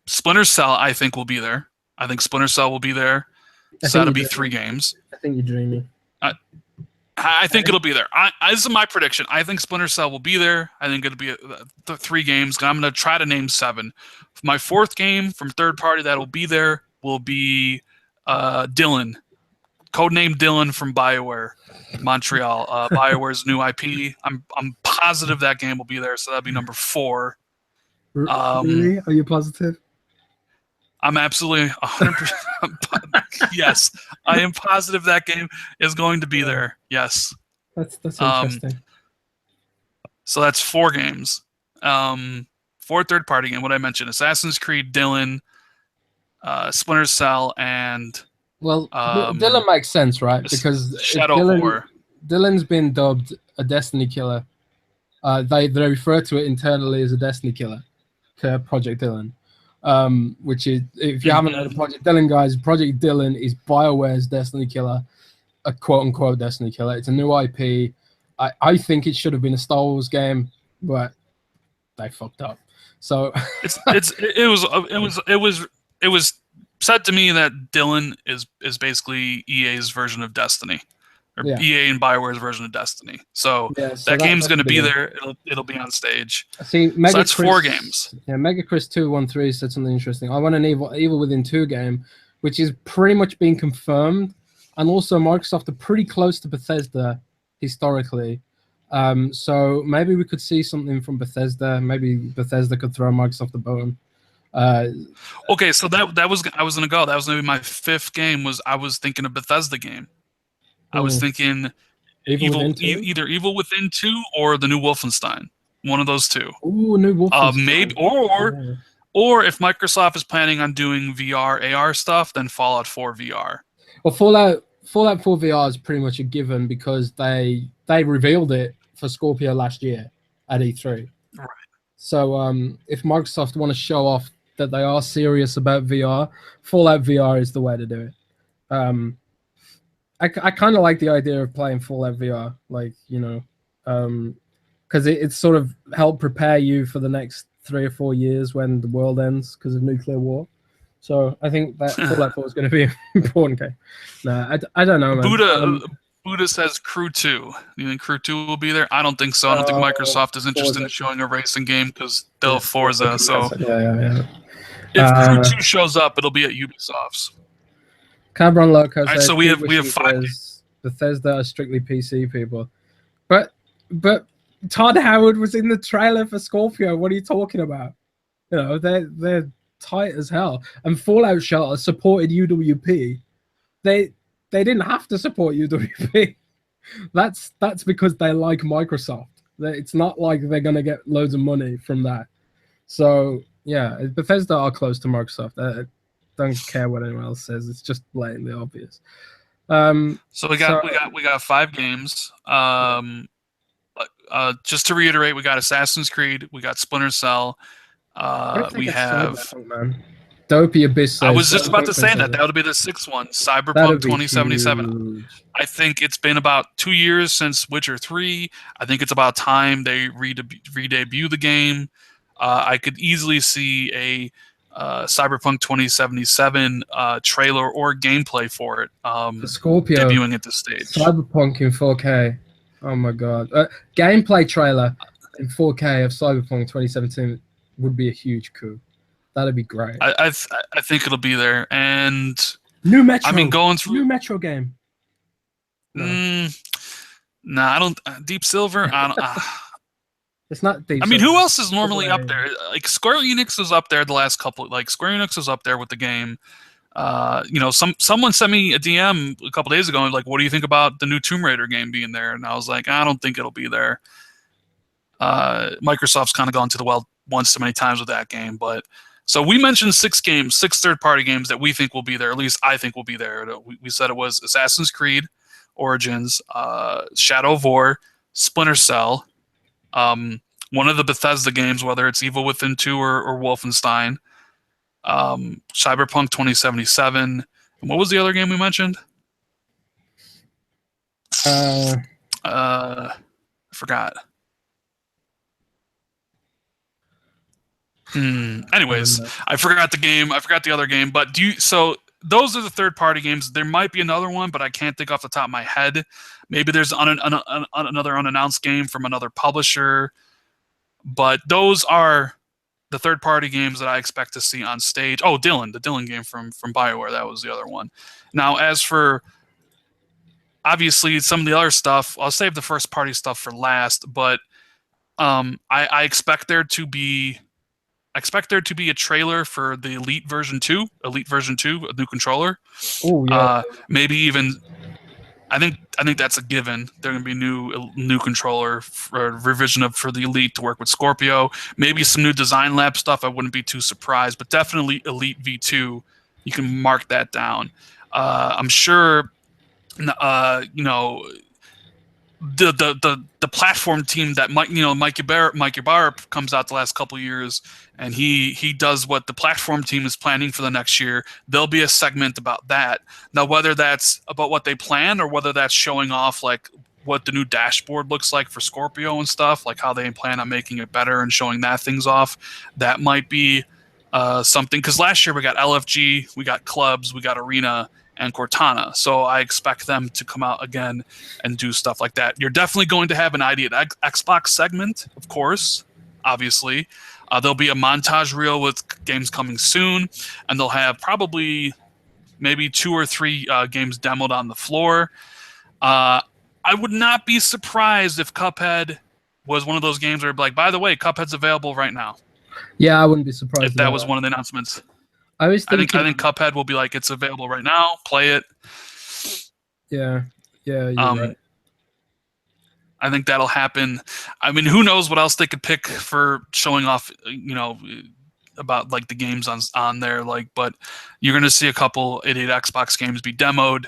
S1: Splinter Cell, I think, will be there. I think Splinter Cell will be there.
S2: I
S1: So
S2: think
S1: that'll
S2: you're
S1: be
S2: dreaming.
S1: 3 games.
S2: I think you're dreaming.
S1: I, I think it'll be there. This is my prediction. I think Splinter Cell will be there. I think it'll be the 3 games. I'm going to try to name 7. My 4th game from third party that will be there will be Dylan, codename Dylan from BioWare Montreal. BioWare's new IP. I'm positive that game will be there, so that'll be number 4.
S2: Really? Are you positive?
S1: I'm absolutely 100%. Yes, I am positive that game is going to be there. Yes.
S2: That's
S1: Um,
S2: interesting.
S1: so that's 4 games. 4 third-party game. What I mentioned: Assassin's Creed, Dylan, Splinter Cell, and
S2: Well, Dylan makes sense, right? Because if
S1: Shadow of War.
S2: Dylan's been dubbed a Destiny killer. They refer to it internally as a Destiny killer, Project Dylan. Which is, if you haven't heard of Project Dylan, guys, Project Dylan is BioWare's Destiny killer, a quote unquote Destiny killer. It's a new IP. I think it should have been a Star Wars game, but they fucked up. So
S1: it was said to me that Dylan is basically EA's version of Destiny, or
S2: yeah.
S1: EA and BioWare's version of Destiny. So, that game's going to be there. It'll be on stage.
S2: See,
S1: so that's 4 games.
S2: Yeah, MegaChris213 said something interesting. I want an Evil Within 2 game, which is pretty much being confirmed, and also Microsoft are pretty close to Bethesda historically. So maybe we could see something from Bethesda. Maybe Bethesda could throw Microsoft a bone.
S1: Okay, so that was I was gonna go. That was gonna be my 5th game. I was thinking a Bethesda game. I was thinking either Evil Within 2 or the new Wolfenstein. One of those 2.
S2: Ooh, new Wolfenstein.
S1: Maybe or if Microsoft is planning on doing VR AR stuff, then Fallout 4 VR.
S2: Well, Fallout 4 VR is pretty much a given because they revealed it for Scorpio last year at E3.
S1: Right.
S2: So if Microsoft want to show off that they are serious about VR, Fallout VR is the way to do it. I kind of like the idea of playing Fallout VR, like, you know, because it's sort of helped prepare you for the next 3 or 4 years when the world ends because of nuclear war. So I think that Fallout 4 is going to be an important game. No, I don't know, man.
S1: Buddha says Crew 2. You think Crew 2 will be there? I don't think so. I don't think Microsoft is interested in showing a racing game because they'll have Forza. So if Crew 2 shows up, it'll be at Ubisoft's.
S2: Cabron Loco says,
S1: so we have 5 games.
S2: Bethesda are strictly PC people. But Todd Howard was in the trailer for Scorpio. What are you talking about? You know, they're tight as hell. And Fallout Shelter supported UWP. They didn't have to support UWP. That's because they like Microsoft. It's not like they're gonna get loads of money from that. So yeah, Bethesda are close to Microsoft. I don't care what anyone else says. It's just blatantly obvious.
S1: So we got 5 games. Just to reiterate, we got Assassin's Creed, we got Splinter Cell, we have
S2: Dopey Abyss.
S1: I was just about to say that would be the 6th one, Cyberpunk 2077. I think it's been about 2 years since Witcher 3. I think it's about time they re-debut the game. I could easily see a Cyberpunk 2077 trailer or gameplay for it.
S2: Scorpio
S1: debuting at this stage.
S2: Cyberpunk in 4K. Oh my god! Gameplay trailer in 4K of Cyberpunk 2017 would be a huge coup. That'd be great.
S1: I think it'll be there. And
S2: new Metro.
S1: I mean, going through
S2: new Metro game.
S1: No, I don't. Deep Silver. I don't.
S2: It's not Deep.
S1: I mean, who else is normally up there? Like Square Enix is up there the last couple. Like Square Enix is up there with the game. You know, someone sent me a DM a couple days ago, like, what do you think about the new Tomb Raider game being there? And I was like, I don't think it'll be there. Microsoft's kind of gone to the well once too many times with that game. But so we mentioned 6 games, 6 third-party games that we think will be there. At least I think will be there. We said it was Assassin's Creed Origins, Shadow of War, Splinter Cell, one of the Bethesda games, whether it's Evil Within 2 or Wolfenstein, Cyberpunk 2077. And what was the other game we mentioned? I forgot. Anyways, I forgot the game. I forgot the other game. But so those are the third-party games. There might be another one, but I can't think off the top of my head. Maybe there's another unannounced game from another publisher. But those are the third-party games that I expect to see on stage. Oh, the Dylan game from BioWare. That was the other one. Now, as for obviously some of the other stuff, I'll save the first-party stuff for last. But I expect there to be a trailer for the Elite version 2, a new controller.
S2: Oh yeah.
S1: Maybe even I think that's a given. They're going to be new controller for revision for the Elite to work with Scorpio. Maybe some new design lab stuff. I wouldn't be too surprised, but definitely Elite V2. You can mark that down. I'm sure. The platform team that Mike Ybarra comes out the last couple of years, and he does what the platform team is planning for the next year. There'll be a segment about that. Now, whether that's about what they plan or whether that's showing off like what the new dashboard looks like for Scorpio and stuff, like how they plan on making it better and showing that things off, that might be something. Because last year we got LFG, we got Clubs, we got Arena, and Cortana. So I expect them to come out again and do stuff like that. You're definitely going to have an ID at Xbox segment, of course, obviously. There'll be a montage reel with games coming soon, and they'll have probably maybe 2 or 3 games demoed on the floor. I would not be surprised if Cuphead was one of those games where, like, by the way, Cuphead's available right now.
S2: Yeah, I wouldn't be surprised
S1: if that was one of the announcements.
S2: I think
S1: Cuphead will be like, it's available right now. Play it.
S2: Yeah, you're right.
S1: I think that'll happen. I mean, who knows what else they could pick for showing off, about like the games on there. Like, but you're going to see a couple idiot Xbox games be demoed,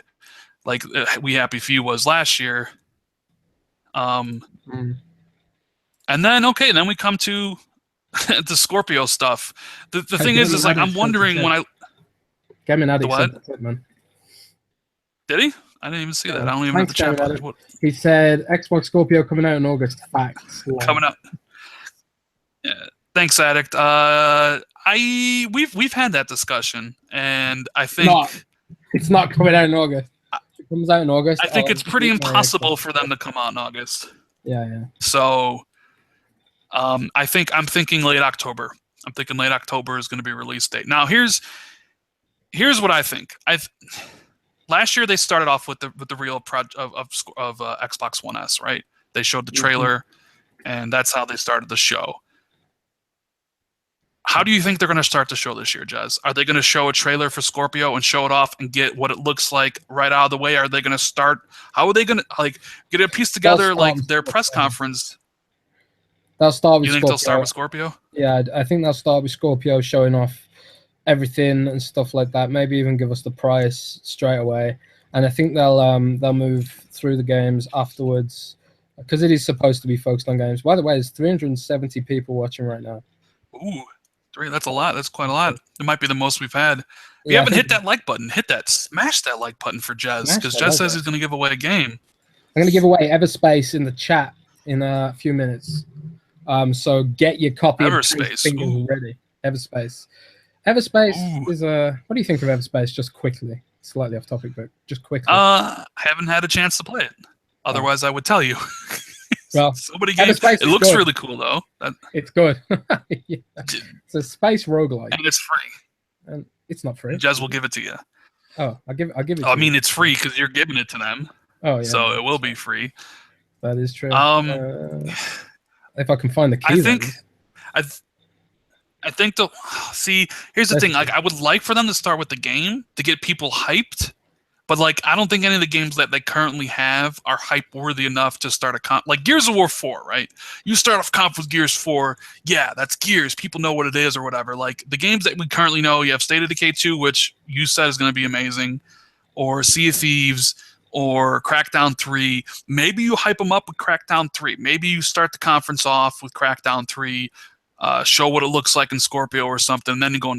S1: like We Happy Few was last year. And then we come to the Scorpio stuff. The thing is like, I'm wondering when
S2: Gaming Addict
S1: what?
S2: said, man.
S1: Did he? I didn't even see that. I don't even have the chat box.
S2: He said Xbox Scorpio coming out in August. Facts.
S1: Coming up. Yeah. Thanks, Addict. We've had that discussion, and I think
S2: it's not coming out in August. It comes out in August.
S1: I think it's pretty impossible for them to come out in August.
S2: Yeah.
S1: So, I'm thinking late October. I'm thinking late October is going to be release date. Now, here's what I think. Last year they started off with the real project of Xbox One S, right? They showed the trailer, and that's how they started the show. How do you think they're going to start the show this year, Jez? Are they going to show a trailer for Scorpio and show it off and get what it looks like right out of the way? Are they going to start? How are they going to get a piece together like their press conference?
S2: They'll start with
S1: You think
S2: Scorpio.
S1: they'll start with Scorpio?
S2: Yeah, I think they'll start with Scorpio, showing off everything and stuff like that. Maybe even give us the price straight away. And I think they'll move through the games afterwards, because it is supposed to be focused on games. By the way, there's 370 people watching right now.
S1: Ooh, that's a lot. That's quite a lot. It might be the most we've had. If you haven't hit that like button, smash that like button for Jez, because Jez says he's going to give away a game.
S2: I'm going to give away Everspace in the chat in a few minutes. So get your copy
S1: Everspace.
S2: Of ready. Everspace. Everspace is what do you think of Everspace? Just quickly, slightly off topic, but just quickly.
S1: I haven't had a chance to play it. Otherwise, I would tell you.
S2: Well,
S1: so many games. It looks really cool, though.
S2: It's good. Yeah. It's a space roguelike,
S1: and it's free.
S2: And it's not free.
S1: Jez will give it to you.
S2: Oh, I'll give it.
S1: I mean, it's free because you're giving it to them.
S2: Oh yeah.
S1: So it will be free.
S2: That is true. If I can find the key.
S1: I think here's the thing. Like, I would like for them to start with the game to get people hyped, but like, I don't think any of the games that they currently have are hype worthy enough to start like Gears of War 4, right? You start off comp with Gears 4, yeah, that's Gears. People know what it is or whatever. Like the games that we currently know, you have State of Decay 2, which you said is going to be amazing, or Sea of Thieves, or Crackdown 3. Maybe you hype them up with Crackdown 3. Maybe you start the conference off with Crackdown 3. Show what it looks like in Scorpio or something, and then you go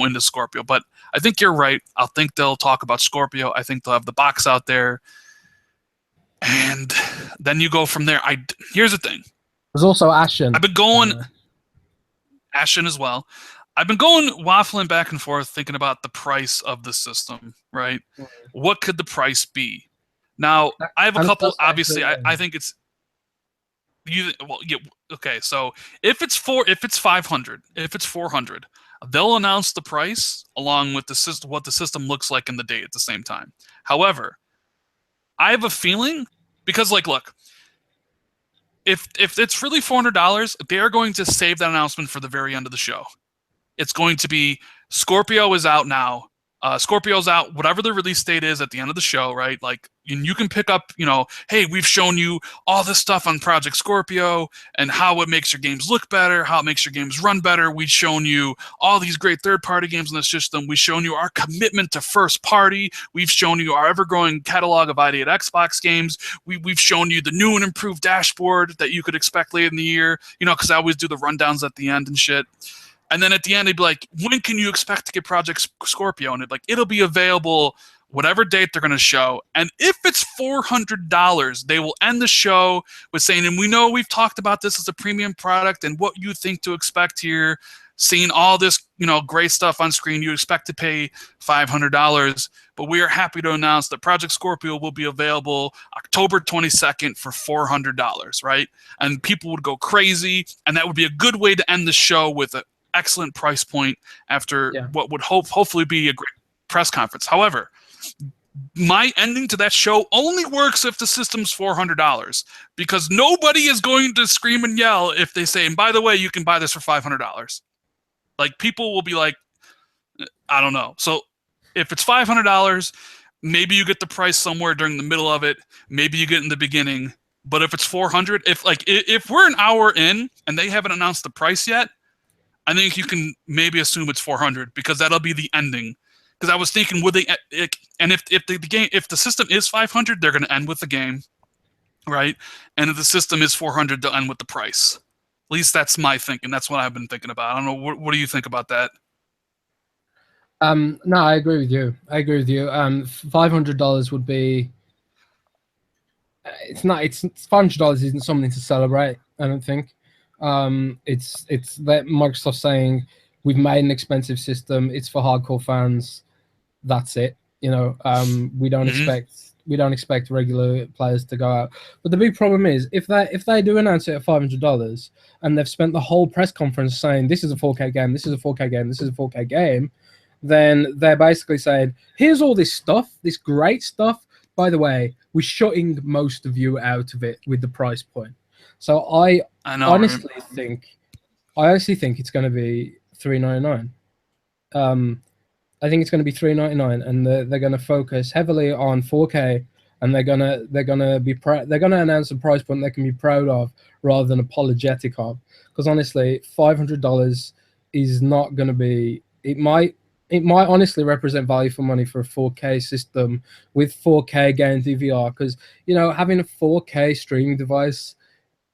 S1: into Scorpio. But I think you're right. I think they'll talk about Scorpio. I think they'll have the box out there, and then you go from there. Here's the thing.
S2: There's also Ashen.
S1: I've been going. Ashen as well. I've been waffling back and forth thinking about the price of the system, right? What could the price be? Now, I have a
S2: And it
S1: couple.
S2: does
S1: Obviously,
S2: actually,
S1: I think it's you. Well, yeah, okay. So if it's 500, if it's 400, they'll announce the price along with the system, what the system looks like in the day at the same time. However, I have a feeling because, like, look, if it's really $400, they are going to save that announcement for the very end of the show. It's going to be Scorpio is out now. Scorpio's out, whatever the release date is at the end of the show, right? Like, you can pick up, hey, we've shown you all this stuff on Project Scorpio and how it makes your games look better, how it makes your games run better. We've shown you all these great third-party games in the system. We've shown you our commitment to first party. We've shown you our ever-growing catalog of ID at Xbox games. We've shown you the new and improved dashboard that you could expect later in the year, because I always do the rundowns at the end and shit. And then at the end, they'd be like, when can you expect to get Project Scorpio? And it'll be available whatever date they're going to show. And if it's $400, they will end the show with saying, and we know we've talked about this as a premium product and what you think to expect here, seeing all this, great stuff on screen, you expect to pay $500. But we are happy to announce that Project Scorpio will be available October 22nd for $400, right? And people would go crazy. And that would be a good way to end the show with a excellent price point after what would hopefully be a great press conference. However, my ending to that show only works if the system's $400, because nobody is going to scream and yell if they say, and by the way, you can buy this for $500. Like, people will be like, I don't know. So if it's $500, maybe you get the price somewhere during the middle of it. Maybe you get in the beginning. But if it's $400, if we're an hour in and they haven't announced the price yet, I think you can maybe assume it's 400, because that'll be the ending. Because I was thinking, would they? And if the system is 500, they're going to end with the game, right? And if the system is 400, they'll end with the price. At least that's my thinking. That's what I've been thinking about. I don't know. What do you think about that?
S2: No, I agree with you. $500 would be. It's not. It's $500 isn't something to celebrate, I don't think. It's that Microsoft saying we've made an expensive system. It's for hardcore fans. That's it. We don't expect regular players to go out. But the big problem is if they do announce it at $500 and they've spent the whole press conference saying this is a 4K game, this is a 4K game, this is a 4K game, then they're basically saying here's all this stuff, this great stuff. By the way, we're shutting most of you out of it with the price point. So I honestly think it's going to be $399. I think it's going to be $399, and they're going to focus heavily on 4K, and they're gonna announce a price point they can be proud of rather than apologetic of. Because honestly, $500 is not going to be. It might honestly represent value for money for a 4K system with 4K game DVR. Because having a 4K streaming device,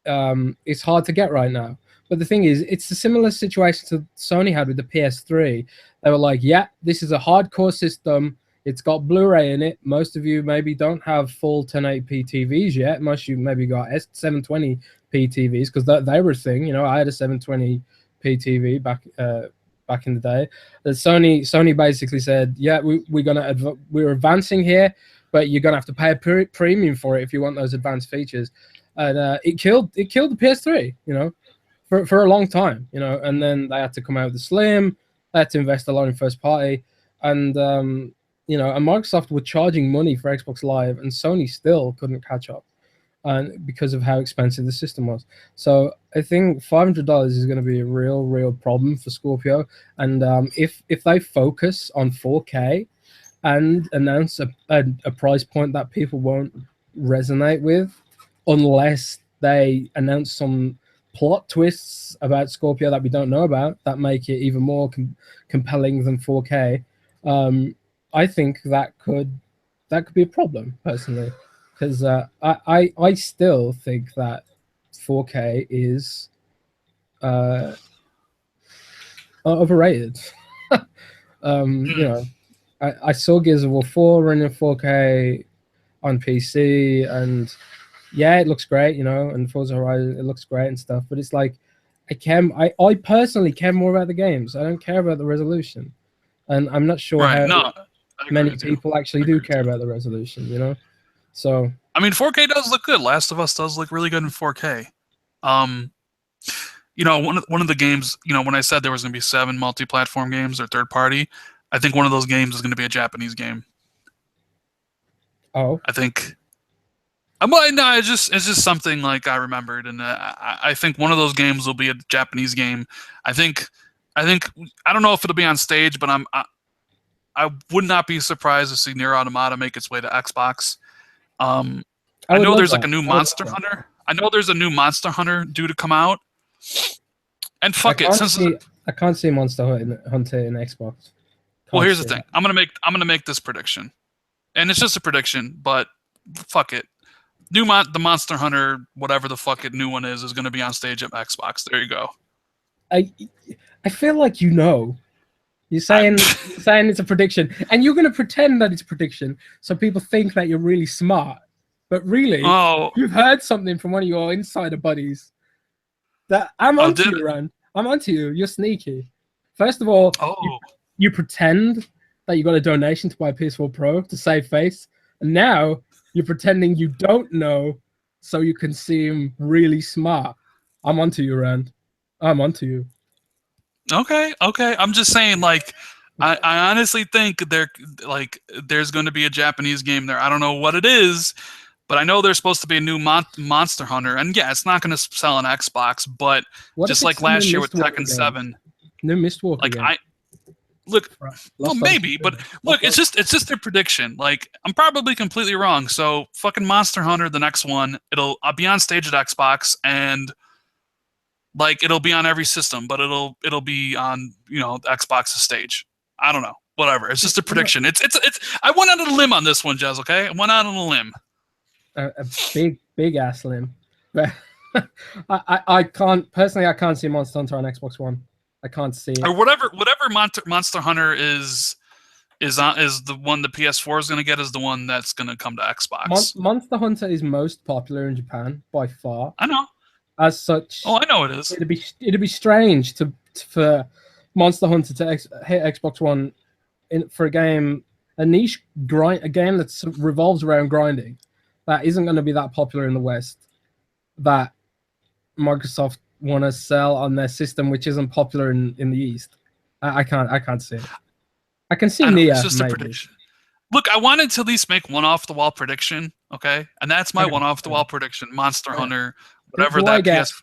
S2: it's hard to get right now. But the thing is, it's a similar situation to Sony had with the PS3. They were like, yeah, this is a hardcore system. It's got Blu-ray in it. Most of you maybe don't have full 1080p TVs yet. Most of you maybe got 720p TVs, because they were a thing. I had a 720p TV back in the day. Sony basically said, yeah, we're advancing here, but you're gonna have to pay a premium for it if you want those advanced features. And it killed the PS3, for a long time, and then they had to come out with the Slim. They had to invest a lot in first party, and and Microsoft were charging money for Xbox Live, and Sony still couldn't catch up, and because of how expensive the system was. So I think $500 is going to be a real problem for Scorpio, and if they focus on 4K and announce a price point that people won't resonate with, unless they announce some plot twists about Scorpio that we don't know about that make it even more compelling than 4K, I think that could be a problem personally, because I still think that 4K is overrated. I saw Gears of War 4 running 4K on PC, and yeah, it looks great, and Forza Horizon, it looks great and stuff, but it's like I personally care more about the games. I don't care about the resolution, and I'm not sure
S1: Right?
S2: how
S1: No,
S2: many people actually do care about the resolution. So
S1: I mean, 4K does look good. Last of Us does look really good in 4K. Um, one of the games, when I said there was going to be 7 multi-platform games or third party, I think one of those games is going to be a Japanese game.
S2: oh,
S1: I think. Well, no, it's just something like I remembered, and I think one of those games will be a Japanese game. I think, I don't know if it'll be on stage, but I would not be surprised to see Nier Automata make its way to Xbox.
S2: I
S1: I
S2: would
S1: know
S2: love
S1: there's like
S2: that.
S1: a new
S2: I would
S1: Monster
S2: love that.
S1: Hunter. I know there's a new Monster Hunter due to come out. And
S2: I
S1: fuck it,
S2: can't
S1: since
S2: see I can't see Monster Hunter in Xbox.
S1: well,
S2: Can't
S1: here's the
S2: see
S1: thing.
S2: it.
S1: I'm gonna make this prediction, and it's just a prediction, but fuck it. The Monster Hunter, whatever the fuck it new one is going to be on stage at Xbox. There you go.
S2: I I feel like you're
S1: I,
S2: saying it's a prediction, and you're gonna pretend that it's a prediction, so people think that you're really smart. But really,
S1: oh,
S2: you've heard something from one of your insider buddies that I'm
S1: oh,
S2: onto
S1: did
S2: you, Rand. I'm onto you. You're sneaky. First of all,
S1: oh,
S2: you pretend that you got a donation to buy a PS4 Pro to save face, and now you're pretending you don't know, so you can seem really smart. I'm onto you, Rand. I'm onto you.
S1: okay. I'm just saying, like, I honestly think there's going to be a Japanese game there. I don't know what it is, but I know there's supposed to be a new Monster Hunter, and yeah, it's not going to sell on Xbox, but
S2: What if
S1: just
S2: it's
S1: like
S2: the new
S1: last year with
S2: Mistwalker
S1: Tekken
S2: game?
S1: 7,
S2: New Mistwalker
S1: like
S2: game.
S1: look,
S2: Right.
S1: well, maybe, but look, it's just a prediction. Like, I'm probably completely wrong. So, fucking Monster Hunter, the next one, I'll be on stage at Xbox, and like it'll be on every system, but it'll be on the Xbox's stage. I don't know, whatever. It's just a prediction. It's. I went out on a limb on this one, Jez. Okay, I went out on a limb.
S2: A big ass limb. But I can't personally. I can't see Monster Hunter on Xbox One. I can't see it.
S1: Or whatever Monster Hunter is the one the PS4 is going to get, is the one that's going to come to Xbox.
S2: Monster Hunter is most popular in Japan by far.
S1: I know.
S2: As such,
S1: oh, I know it is.
S2: It'd be strange for Monster Hunter to hit Xbox One for a game, a game that revolves around grinding, that isn't going to be that popular in the West, that Microsoft want to sell on their system, which isn't popular in the East. I can't see it. I can see Nia.
S1: It's just a prediction. Look, I wanted to at least make one off the wall prediction, okay? And that's my one off the wall prediction. Monster Hunter, whatever that PS4.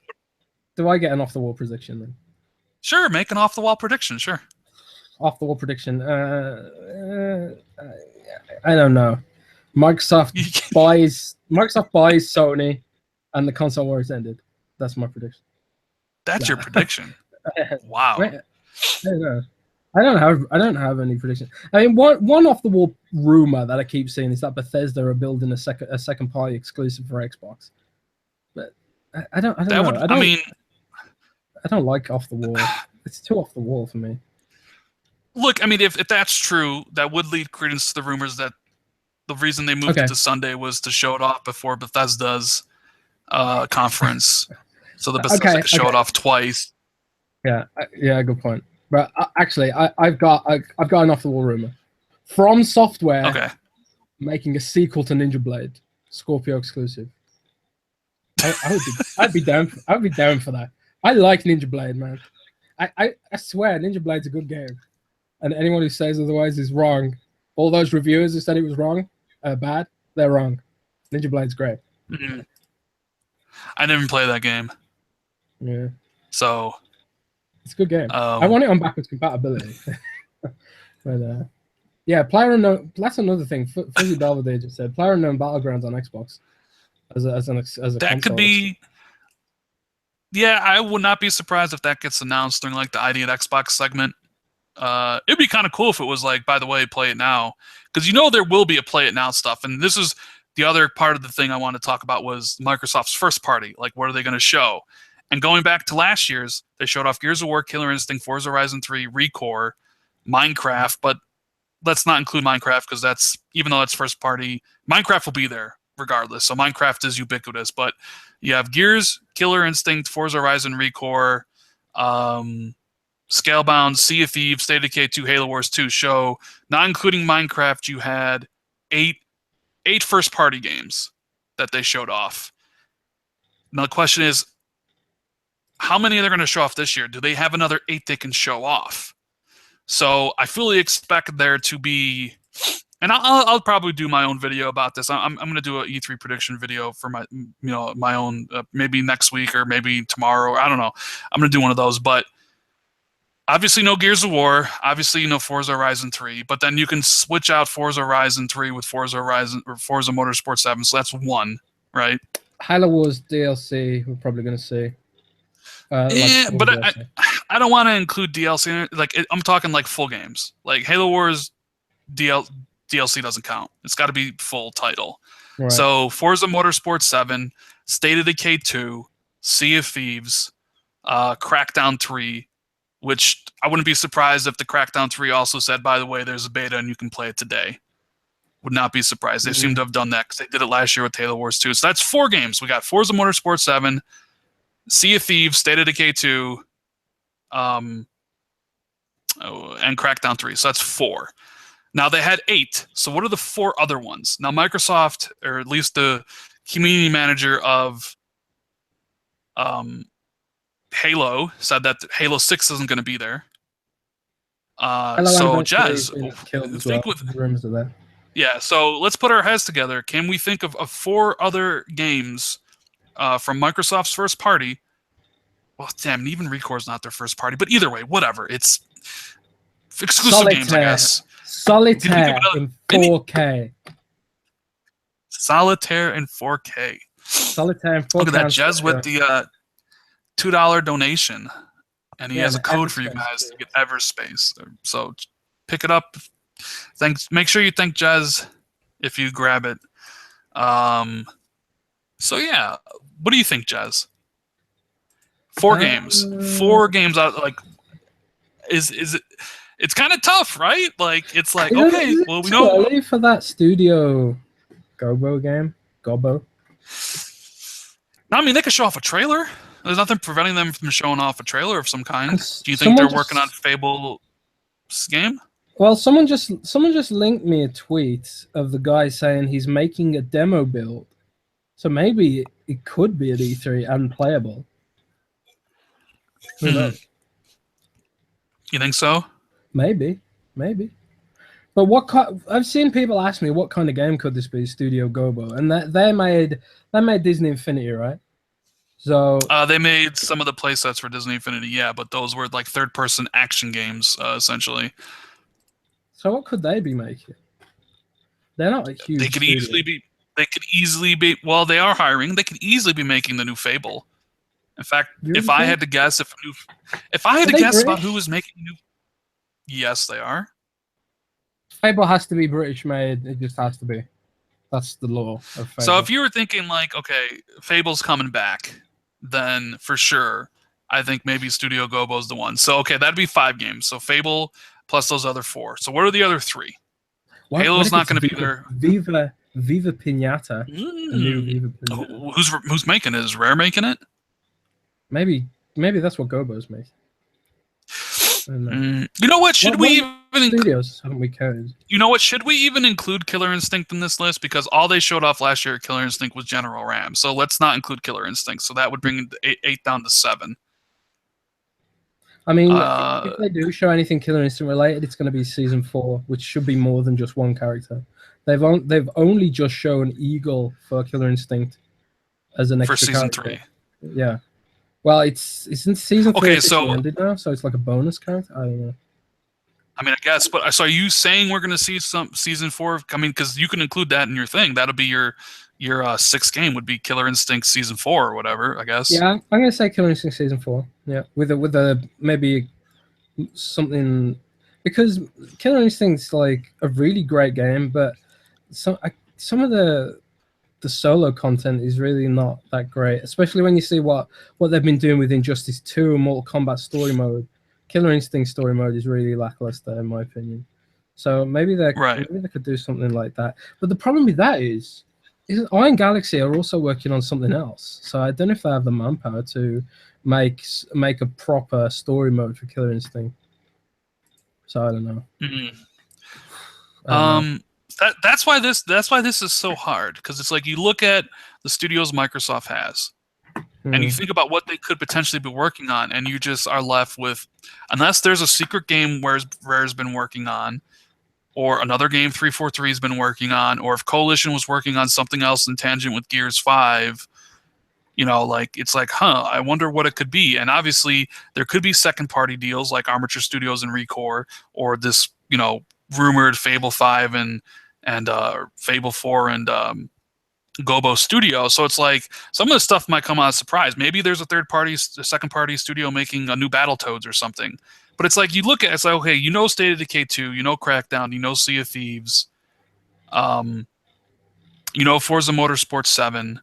S2: Do I get an off the wall prediction then?
S1: Sure, make an off the wall prediction, sure.
S2: Off the wall prediction. I don't know. Microsoft buys Sony, and the console wars ended. That's my prediction.
S1: That's your prediction. Wow.
S2: I don't have any prediction. I mean, one off the wall rumor that I keep seeing is that Bethesda are building a second party exclusive for Xbox. But I don't know. I don't like off the wall. It's too off the wall for me.
S1: Look, I mean, if that's true, that would lead credence to the rumors that the reason they moved it to Sunday was to show it off before Bethesda's conference, so the Bethesda could show it off twice.
S2: Yeah, good point. But actually, I've got an off the wall rumor from Software making a sequel to Ninja Blade, Scorpio exclusive. I'd be down for that. I like Ninja Blade, man. I swear Ninja Blade's a good game, and anyone who says otherwise is wrong. All those reviewers who said it was wrong, bad, they're wrong. Ninja Blade's great.
S1: Mm-hmm. I didn't play that game.
S2: Yeah.
S1: So
S2: it's a good game. I want it on backwards compatibility. But yeah, PlayerUnknown. That's another thing. Fuzzy Belvedere just said PlayerUnknown Battlegrounds on Xbox as a
S1: that could be. Yeah, I would not be surprised if that gets announced during like the ID at Xbox segment. It'd be kind of cool if it was like, by the way, play it now, because there will be a play it now stuff, and this is the other part of the thing I want to talk about was Microsoft's first party. Like, what are they going to show? And going back to last year's, they showed off Gears of War, Killer Instinct, Forza Horizon 3, ReCore, Minecraft, but let's not include Minecraft because even though that's first party, Minecraft will be there regardless. So Minecraft is ubiquitous, but you have Gears, Killer Instinct, Forza Horizon, ReCore, Scalebound, Sea of Thieves, State of Decay 2, Halo Wars 2 show. Not including Minecraft, you had eight first-party games that they showed off. Now the question is, how many are they going to show off this year? Do they have another 8 they can show off? So I fully expect there to be, and I'll probably do my own video about this. I'm going to do an E3 prediction video for my own, maybe next week or maybe tomorrow. Or I don't know. I'm going to do one of those, but obviously no Gears of War. Obviously no Forza Horizon 3, but then you can switch out Forza Horizon 3 with Forza Horizon or Forza Motorsport 7. So that's one, right?
S2: Halo Wars DLC we're probably going to see.
S1: But I don't want to include DLC. I'm talking like full games. Like Halo Wars DLC doesn't count. It's got to be full title. Right. So Forza Motorsport 7, State of Decay 2, Sea of Thieves, Crackdown 3, which I wouldn't be surprised if the Crackdown 3 also said, by the way, there's a beta and you can play it today. Would not be surprised. They seem to have done that because they did it last year with Halo Wars 2. So that's 4 games. We got Forza Motorsport 7, Sea of Thieves, State of Decay 2, and Crackdown 3. So that's 4. Now they had 8. So what are the 4 other ones? Now Microsoft, or at least the community manager of Halo, said that Halo 6 isn't going to be there. So Jez, yeah. So let's put our heads together. Can we think of 4 other games from Microsoft's first party? Well, damn, even Recore's not their first party, but either way, whatever. It's exclusive games, I guess.
S2: Solitaire in 4K.
S1: Solitaire in 4K.
S2: Solitaire in 4K.
S1: Look at that, Jez with the $2 donation, and he has a code for you guys to get Everspace. So pick it up. Thanks. Make sure you thank Jez if you grab it. So yeah, what do you think, Jez? 4 games. 4 games out. Like, is it? It's kind of tough, right? Like, it's like, okay, well, we know.
S2: Early for that Studio Gobo game. Gobo.
S1: I mean, they could show off a trailer. There's nothing preventing them from showing off a trailer of some kind. Do you think they're working on Fable's game?
S2: Well, someone just linked me a tweet of the guy saying he's making a demo build. So maybe it could be at E3 and playable. Who knows?
S1: You think so?
S2: Maybe. But I've seen people ask me what kind of game could this be, Studio Gobo, and they made Disney Infinity, right? So
S1: they made some of the playsets for Disney Infinity, yeah, but those were like third-person action games, essentially.
S2: So what could they be making? They're not a huge.
S1: They could easily be. Well, they are hiring. They could easily be making the new Fable. In fact, if I had to guess, about who was making new, yes, they are.
S2: Fable has to be British made. It just has to be. That's the law of Fable.
S1: So if you were thinking like, okay, Fable's coming back, then for sure, I think maybe Studio Gobo's the one. So okay, that'd be 5 games. So Fable plus those other 4. So what are the other 3? Halo's not going to be there.
S2: Viva Pinata. Viva
S1: Pinata. Who's making it? Is Rare making it?
S2: Maybe that's what Gobo's making.
S1: You know what? Should we even
S2: studios haven't we counted?
S1: You know what? Should we even include Killer Instinct in this list? Because all they showed off last year at Killer Instinct was General Ram. So let's not include Killer Instinct. So that would bring 8 down to 7.
S2: I mean, if they do show anything Killer Instinct related, it's going to be Season 4, which should be more than just one character. They've only just shown Eagle for Killer Instinct as an extra
S1: for Season
S2: character.
S1: 3.
S2: Yeah. Well, it's in Season 3.
S1: Okay, so
S2: ended now, so it's like a bonus character. I don't know.
S1: I mean, I guess, but so are you saying we're going to see some Season 4? I mean, because you can include that in your thing. That'll be your 6th game would be Killer Instinct Season 4 or whatever, I guess.
S2: Yeah, I'm going to say Killer Instinct Season 4. Yeah, with a maybe something, because Killer Instinct's like a really great game, but some of the solo content is really not that great, especially when you see what they've been doing with Injustice 2 and Mortal Kombat story mode. Killer Instinct story mode is really lackluster in my opinion. So maybe they could do something like that. But the problem with that is Iron Galaxy are also working on something else, so I don't know if they have the manpower to make a proper story mode for Killer Instinct. So I don't know.
S1: Mm.
S2: I don't know.
S1: That's why this is so hard, because it's like you look at the studios Microsoft has, and you think about what they could potentially be working on, and you just are left with, unless there's a secret game Rare's been working on, or another game 343 has been working on, or if Coalition was working on something else in tangent with Gears 5, like it's like, I wonder what it could be. And obviously there could be second party deals like Armature Studios and Recore, or this, rumored Fable 5 and Fable 4 and Gobo Studio. So it's like some of the stuff might come out as a surprise. Maybe there's a second party studio making a new Battletoads or something. But it's like you look at it's like, okay, State of Decay 2, Crackdown, Sea of Thieves, Forza Motorsport 7.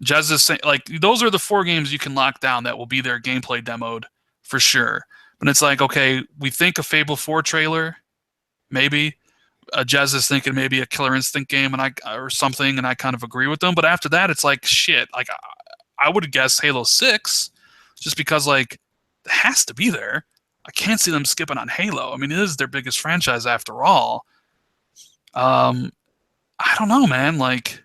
S1: Jez is saying, like, those are the 4 games you can lock down that will be their gameplay demoed for sure. But it's like, okay, we think a Fable 4 trailer, maybe. Jez is thinking maybe a Killer Instinct game or something, and I kind of agree with them. But after that, it's like, shit. Like, I would guess Halo 6, just because, like, it has to be there. I can't see them skipping on Halo. I mean, it is their biggest franchise after all. I don't know, man. Like,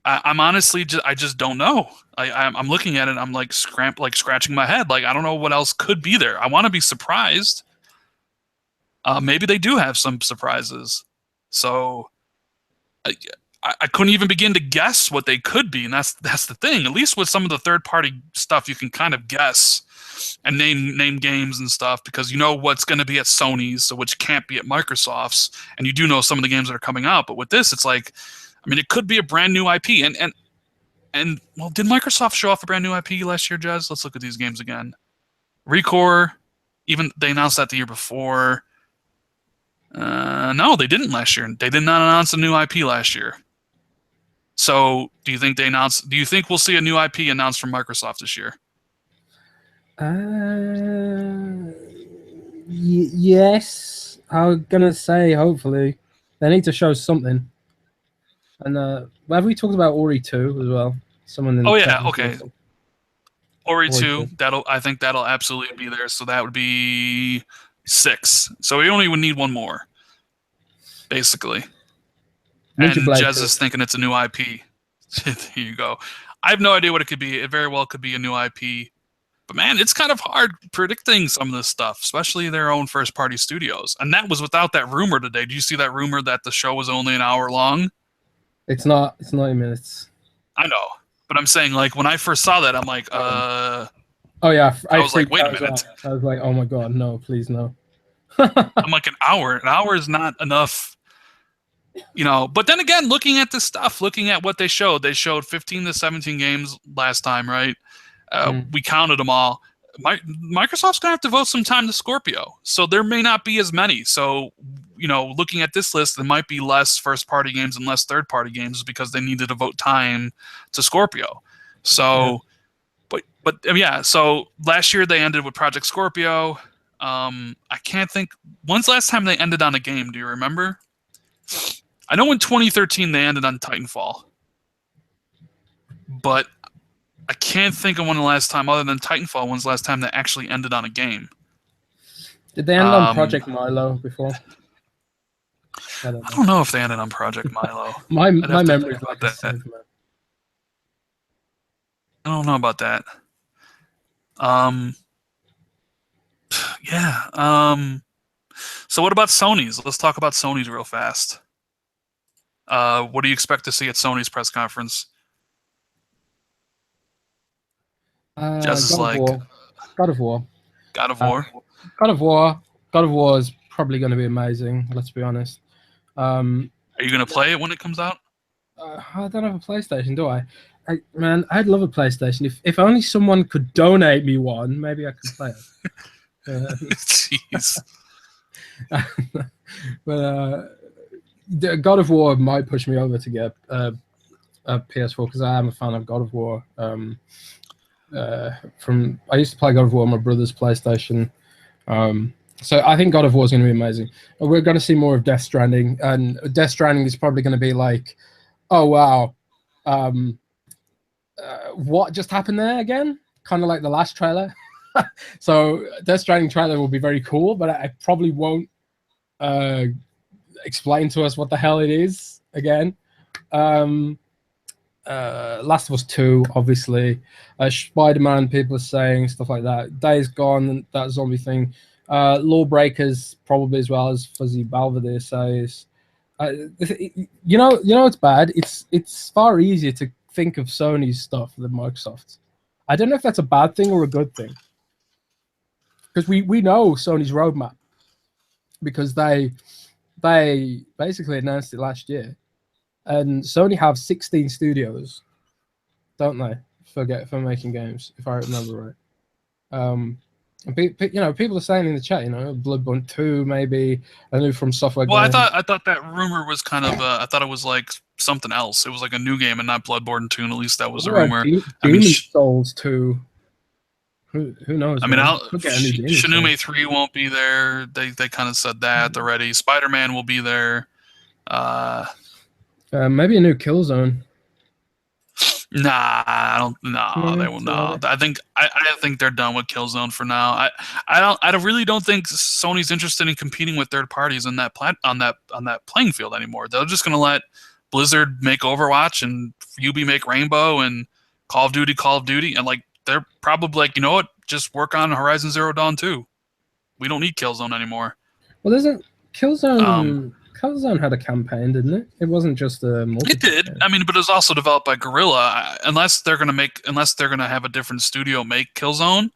S1: I'm honestly I just don't know. I'm looking at it. I'm like scratching my head. Like, I don't know what else could be there. I want to be surprised. Maybe they do have some surprises. So I couldn't even begin to guess what they could be, and that's the thing. At least with some of the third party stuff, you can kind of guess and name games and stuff, because you know what's going to be at Sony's, so which can't be at Microsoft's, and you do know some of the games that are coming out. But with this, it's like, I mean, it could be a brand new IP, and well, did Microsoft show off a brand new IP last year, Jez? Let's look at these games again. Recore, even they announced that the year before. No, they didn't last year. They did not announce a new IP last year. So, do you think we'll see a new IP announced from Microsoft this year?
S2: Yes. I'm gonna say hopefully. They need to show something. And have we talked about Ori 2 as well? Someone in
S1: okay. Ori 2, I think that'll absolutely be there. So that would be 6. So we only would need one more, basically. And Jez is thinking it's a new IP. There you go. I have no idea what it could be. It very well could be a new IP. But man, it's kind of hard predicting some of this stuff, especially their own first-party studios. And that was without that rumor today. Did you see that rumor that the show was only an hour long?
S2: It's not. It's 90 minutes.
S1: I know, but I'm saying, like, when I first saw that, I'm like,
S2: Oh yeah,
S1: I was like, wait a minute.
S2: I was like, oh my god, no, please no.
S1: I'm like, an hour. An hour is not enough. But then again, looking at this stuff, looking at what they showed 15 to 17 games last time, right? We counted them all. Microsoft's going to have to devote some time to Scorpio, so there may not be as many. So, looking at this list, there might be less first-party games and less third-party games because they need to devote time to Scorpio. So, but yeah, so last year they ended with Project Scorpio. I can't think, when's the last time they ended on a game? Do you remember? I know in 2013 they ended on Titanfall, but I can't think of when the last time, other than Titanfall, when's the last time they actually ended on a game.
S2: Did they end on Project Milo before?
S1: I don't know if they ended on Project Milo.
S2: my memory is like
S1: that. I don't know about that. Yeah. So what about Sony's? Let's talk about Sony's real fast. What do you expect to see at Sony's press conference? Just like
S2: God of War.
S1: God of War.
S2: God of War is probably going to be amazing. Let's be honest.
S1: Are you going to play it when it comes out?
S2: I don't have a PlayStation, do I? Man, I'd love a PlayStation. If only someone could donate me one, maybe I could play it.
S1: Jeez.
S2: But God of War might push me over to get a PS4 because I am a fan of God of War. I used to play God of War on my brother's PlayStation. So I think God of War is going to be amazing. We're going to see more of Death Stranding, and Death Stranding is probably going to be like Oh wow. Um, what just happened there again? Kind of like the last trailer. So Death Stranding trailer will be very cool, but I probably won't uh, explain to us what the hell it is again. Um, Last of Us 2, obviously. Spider-Man, people are saying stuff like that. Days Gone, that zombie thing. Lawbreakers, probably as well, as Fuzzy Belvedere says. It's bad. It's far easier to think of Sony's stuff than Microsoft's. I don't know if that's a bad thing or a good thing, because we know Sony's roadmap, because they basically announced it last year, and Sony have 16 studios, don't they? For making games, if I remember right. And people are saying in the chat, Bloodborne 2 maybe, a new From Software
S1: Well,
S2: game.
S1: I thought that rumor was kind of I thought it was like something else. It was like a new game and not Bloodborne 2. And at least that was a rumor.
S2: Demon Souls 2. Who knows?
S1: I mean,
S2: Could get a new Demon
S1: Shinome
S2: Souls.
S1: 3 won't be there. They kind of said that already. Spider-Man will be there.
S2: Maybe a new Killzone.
S1: Nah, I don't. No, they will not. I think they're done with Killzone for now. I really don't think Sony's interested in competing with third parties in that on that playing field anymore. They're just gonna let Blizzard make Overwatch and Ubi make Rainbow and Call of Duty, and like they're probably like, you know what, just work on Horizon Zero Dawn 2. We don't need Killzone anymore.
S2: Well, isn't Killzone? Killzone had a campaign, didn't it? It wasn't just a multiplayer.
S1: It did. I mean, but it was also developed by Guerrilla. Unless they're gonna have a different studio make Killzone,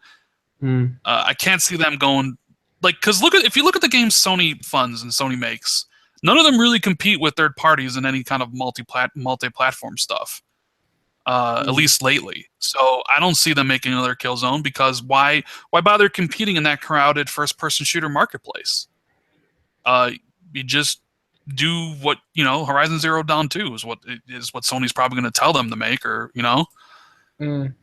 S1: I can't see them going like, because if you look at the games Sony funds and Sony makes, none of them really compete with third parties in any kind of multi-platform stuff. At least lately. So I don't see them making another Killzone, because why bother competing in that crowded first-person shooter marketplace? You just do what Horizon Zero Dawn 2 is what Sony's probably going to tell them to make, or and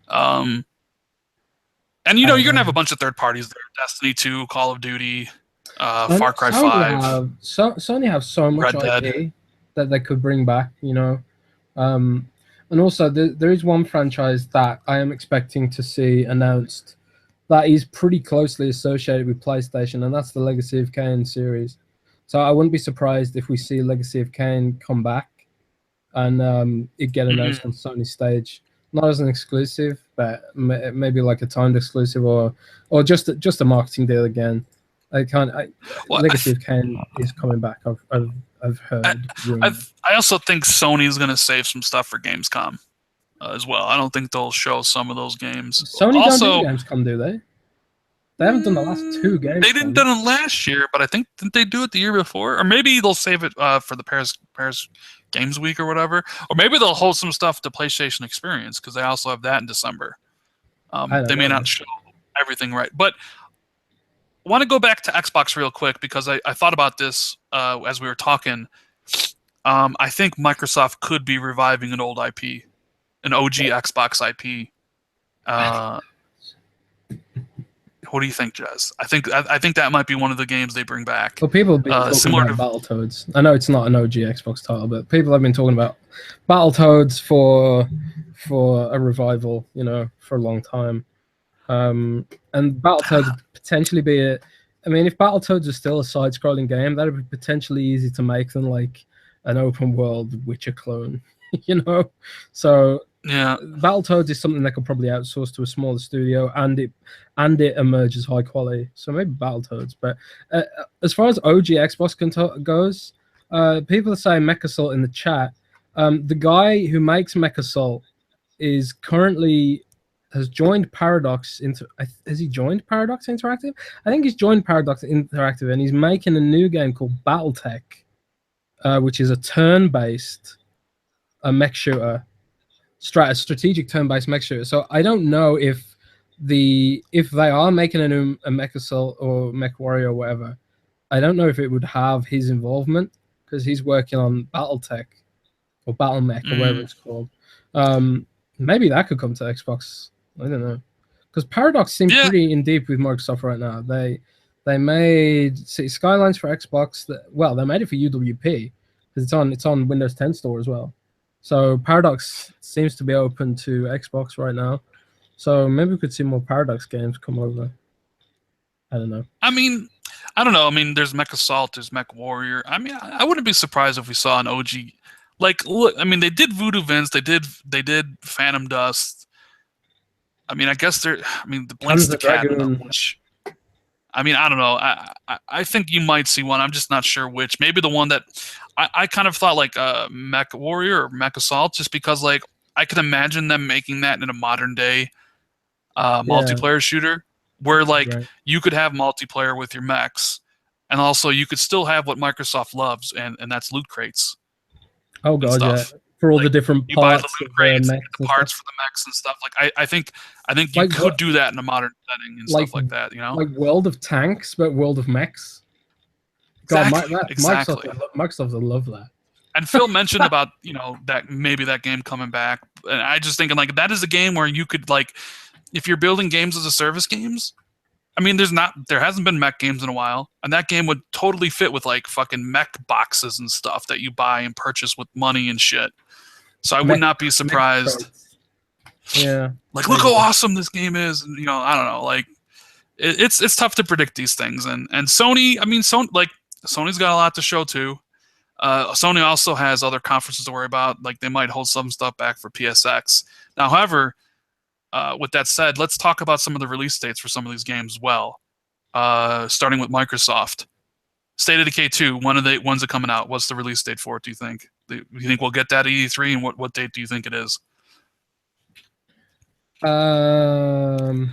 S1: you're gonna have a bunch of third parties there: Destiny 2, Call of Duty, Far Cry 5.
S2: Sony have so much IP that they could bring back, and also there is one franchise that I am expecting to see announced that is pretty closely associated with PlayStation, and that's the Legacy of Kain series. So I wouldn't be surprised if we see Legacy of Kain come back and it get announced on Sony stage, not as an exclusive, but maybe like a timed exclusive, or just a marketing deal again. Legacy of Kain is coming back. I've heard.
S1: I also think Sony's going to save some stuff for Gamescom as well. I don't think they'll show some of those games.
S2: Sony don't do Gamescom, do they? They haven't done the last 2 games.
S1: They didn't do it last year, but I think, didn't they do it the year before? Or maybe they'll save it for the Paris Games Week or whatever. Or maybe they'll hold some stuff to PlayStation Experience, because they also have that in December. They may not show everything right. But I want to go back to Xbox real quick, because I thought about this as we were talking. I think Microsoft could be reviving an old IP, an OG Xbox IP. What do you think, Jez? I think that might be one of the games they bring back.
S2: Well, people have been talking about Battletoads. I know it's not an OG Xbox title, but people have been talking about Battletoads for a revival, for a long time. And Battletoads would potentially be I mean, if Battletoads is still a side-scrolling game, that would be potentially easy to make than like an open-world Witcher clone, So yeah, Battletoads is something that could probably outsource to a smaller studio, and it emerges high quality. So maybe Battletoads. But as far as OG Xbox goes, people are saying MechAssault in the chat. The guy who makes MechAssault has joined Paradox has he joined Paradox Interactive? I think he's joined Paradox Interactive, and he's making a new game called BattleTech, which is a turn-based mech shooter. Strategic turn-based mech shooter. So I don't know if they are making a new MechAssault or MechWarrior or whatever. I don't know if it would have his involvement, because he's working on BattleTech or BattleMech or whatever it's called. Maybe that could come to Xbox. I don't know, because Paradox seems pretty in deep with Microsoft right now. They made City Skylines for Xbox. They made it for UWP, because it's on Windows 10 store as well. So Paradox seems to be open to Xbox right now. So maybe we could see more Paradox games come over. I don't know.
S1: I mean, I don't know. I mean, there's Mech Assault, there's Mech Warrior. I mean, I wouldn't be surprised if we saw an OG. Like, look, I mean, they did Voodoo Vince, they did Phantom Dust. I mean, I guess they're. I mean, the Blinks the
S2: Panzer
S1: Cat,
S2: Dragoon.
S1: which I mean, I don't know. I think you might see one. I'm just not sure which. Maybe the one that I kind of thought like Mech Warrior or Mech Assault, just because like I could imagine them making that in a modern day
S2: Yeah,
S1: multiplayer shooter where like
S2: right.
S1: you could have multiplayer with your mechs, and also you could still have what Microsoft loves, and that's loot crates
S2: Oh
S1: and
S2: god, yeah.
S1: stuff.
S2: For all the
S1: Like
S2: different
S1: you buy the
S2: parts
S1: loot
S2: of
S1: crates and get
S2: mechs
S1: the
S2: and stuff.
S1: parts for the mechs and stuff. Like I think you
S2: Like
S1: could
S2: what?
S1: do that in a modern setting and
S2: Like
S1: stuff like that. You know.
S2: like World of Tanks, but World of Mechs. God,
S1: Exactly,
S2: Microsoft,
S1: exactly.
S2: Microsoft would love that.
S1: And Phil mentioned about that maybe that game coming back, and I just thinking like that is a game where you could like if you're building games as a service games. I mean, there hasn't been mech games in a while, and that game would totally fit with like fucking mech boxes and stuff that you buy and purchase with money and shit. So I would
S2: Mech,
S1: not be
S2: mech
S1: surprised.
S2: crates. Yeah,
S1: Like, look how
S2: maybe.
S1: awesome this game is, and I don't know, like it's tough to predict these things, and Sony, I mean, Sony's got a lot to show too. Sony also has other conferences to worry about. Like they might hold some stuff back for PSX. Now, however, with that said, let's talk about some of the release dates for some of these games as well. Starting with Microsoft. State of Decay 2, when's it coming out? What's the release date for it, do you think? Do you think we'll get that at E3, and what date do you think it is?
S2: Um,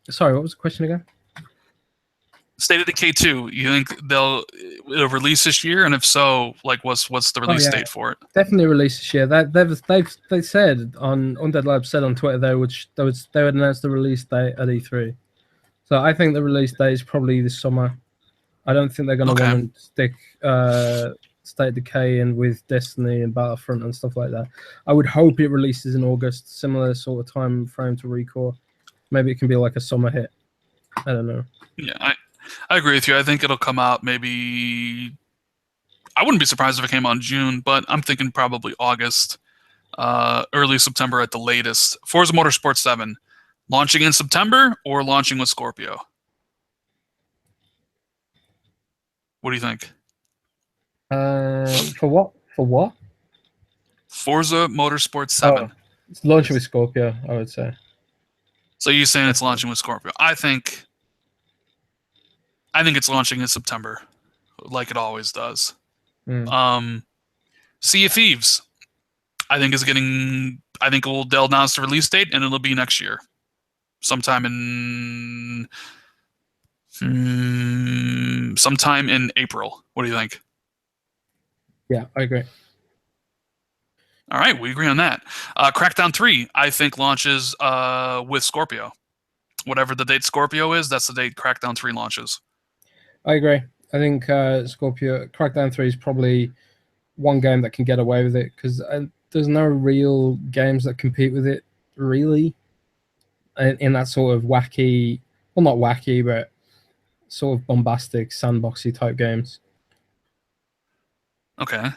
S2: sorry, what was the question again?
S1: State of Decay 2, you think it'll release this year? And if so, like what's the
S2: Oh
S1: release
S2: yeah,
S1: date for it?
S2: definitely release this year. They said on Undead Lab said on Twitter they would announce the release date at E3. So I think the release date is probably this summer. I don't think they're going to
S1: Okay.
S2: want to stick State of Decay in with Destiny and Battlefront and stuff like that. I would hope it releases in August, similar sort of time frame to Recore. Maybe it can be like a summer hit. I don't know.
S1: Yeah, I agree with you. I think it'll come out maybe. I wouldn't be surprised if it came out in June, but I'm thinking probably August, early September at the latest. Forza Motorsport 7, launching in September or launching with Scorpio? What do you think?
S2: For what? For what?
S1: Forza Motorsport 7.
S2: Oh, it's launching with Scorpio, I would say.
S1: So you're saying it's launching with Scorpio? I think it's launching in September, like it always does. Sea of Thieves, I think they'll announce the release date and it'll be next year, sometime in April. What do you think?
S2: Yeah, I agree.
S1: All right, we agree on that. Crackdown 3, I think launches with Scorpio. Whatever the date Scorpio is, that's the date Crackdown 3 launches.
S2: I agree. I think Scorpio Crackdown 3 is probably one game that can get away with it because there's no real games that compete with it, really, in that sort of wacky, well, not wacky, but sort of bombastic, sandboxy type games.
S1: Okay.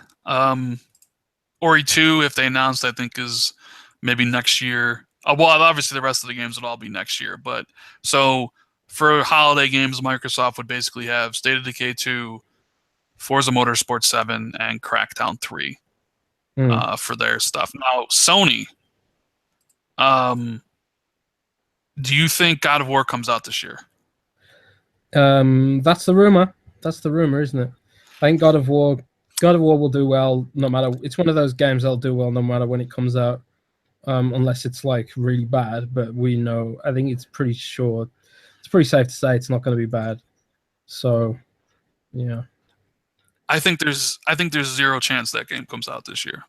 S1: Ori 2, if they announced, I think is maybe next year. Well, obviously the rest of the games would all be next year, but so for holiday games, Microsoft would basically have State of Decay 2, Forza Motorsport 7, and Crackdown 3 for their stuff. Now, Sony, do you think God of War comes out this year?
S2: That's the rumor. That's the rumor, isn't it? I think God of War will do well no matter. It's one of those games that'll do well no matter when it comes out, unless it's like really bad. But we know, I think it's pretty sure, it's pretty safe to say it's not going to be bad. So, yeah.
S1: I think there's zero chance that game comes out this year.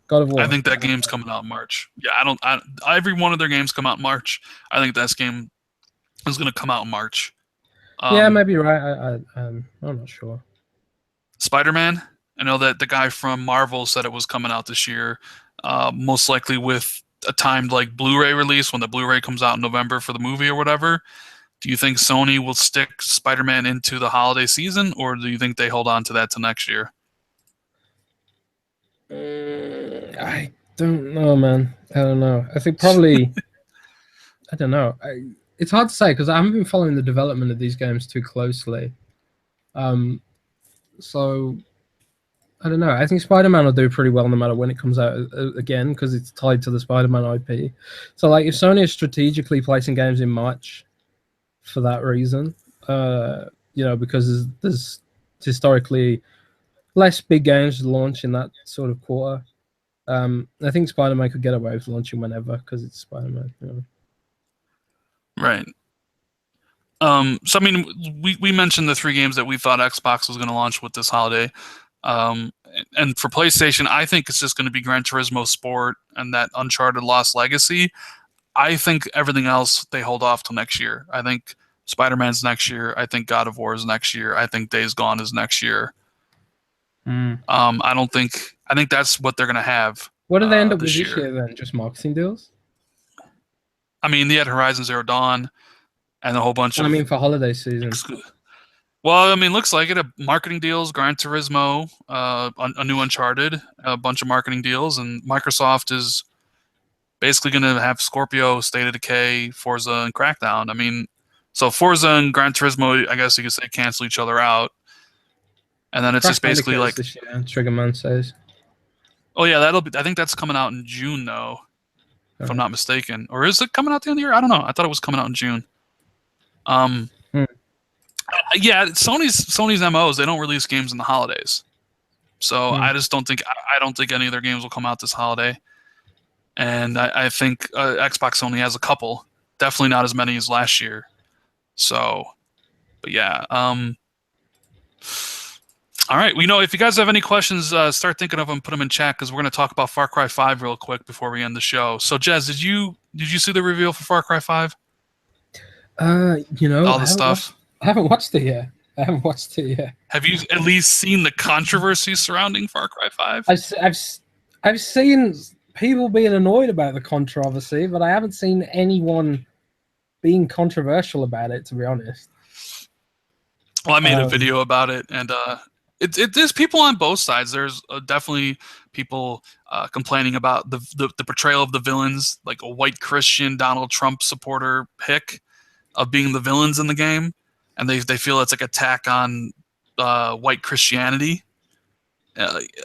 S2: God of War.
S1: I think that game's coming out in March. Yeah, every one of their games come out in March. I think that game is going to come out in March.
S2: Yeah, maybe you're right. I'm not sure.
S1: Spider-Man, I know that the guy from Marvel said it was coming out this year, most likely with a timed like Blu-ray release when the Blu-ray comes out in November for the movie or whatever. Do you think Sony will stick Spider-Man into the holiday season, or do you think they hold on to that to next year?
S2: I don't know, man. I don't know. I think probably. I don't know. It's hard to say because I haven't been following the development of these games too closely. Um, so I don't know. I think Spider-Man will do pretty well no matter when it comes out again because it's tied to the Spider-Man IP. So like, if Sony is strategically placing games in March for that reason, because there's historically less big games launch in that sort of quarter. I think Spider-Man could get away with launching whenever because it's Spider-Man.
S1: Right. So I mean, we mentioned the 3 games that we thought Xbox was going to launch with this holiday. And for PlayStation, I think it's just going to be Gran Turismo Sport and that Uncharted Lost Legacy. I think everything else they hold off till next year. I think Spider-Man's next year. I think God of War is next year. I think Days Gone is next year. I think that's what they're going to have.
S2: What did they end up with
S1: this
S2: this year then? Just marketing deals?
S1: I mean, they had Horizon Zero Dawn and a whole bunch of.
S2: I mean, for holiday season.
S1: Well, I mean, looks like it. Marketing deals, Gran Turismo, a new Uncharted, a bunch of marketing deals, and Microsoft is basically going to have Scorpio, State of Decay, Forza, and Crackdown. I mean, so Forza and Gran Turismo, I guess you could say, cancel each other out, and then it's just basically like
S2: this year, Triggerman says.
S1: Oh yeah, I think that's coming out in June though, if I'm not mistaken. Or is it coming out at the end of the year? I don't know. I thought it was coming out in June. Yeah, Sony's MOs, they don't release games in the holidays. So I don't think any of their games will come out this holiday. And I think Xbox only has a couple. Definitely not as many as last year. So, but yeah. All right. If you guys have any questions, start thinking of them, put them in chat because we're going to talk about Far Cry 5 real quick before we end the show. So, Jez, did you see the reveal for Far Cry 5?
S2: All
S1: the stuff.
S2: I haven't watched it yet.
S1: Have you at least seen the controversy surrounding Far Cry 5?
S2: I've seen people being annoyed about the controversy, but I haven't seen anyone being controversial about it, to be honest.
S1: Well, I made a video about it, and there's people on both sides. There's definitely people complaining about the portrayal of the villains, like a white Christian Donald Trump supporter pick of being the villains in the game, and they feel it's like attack on white Christianity.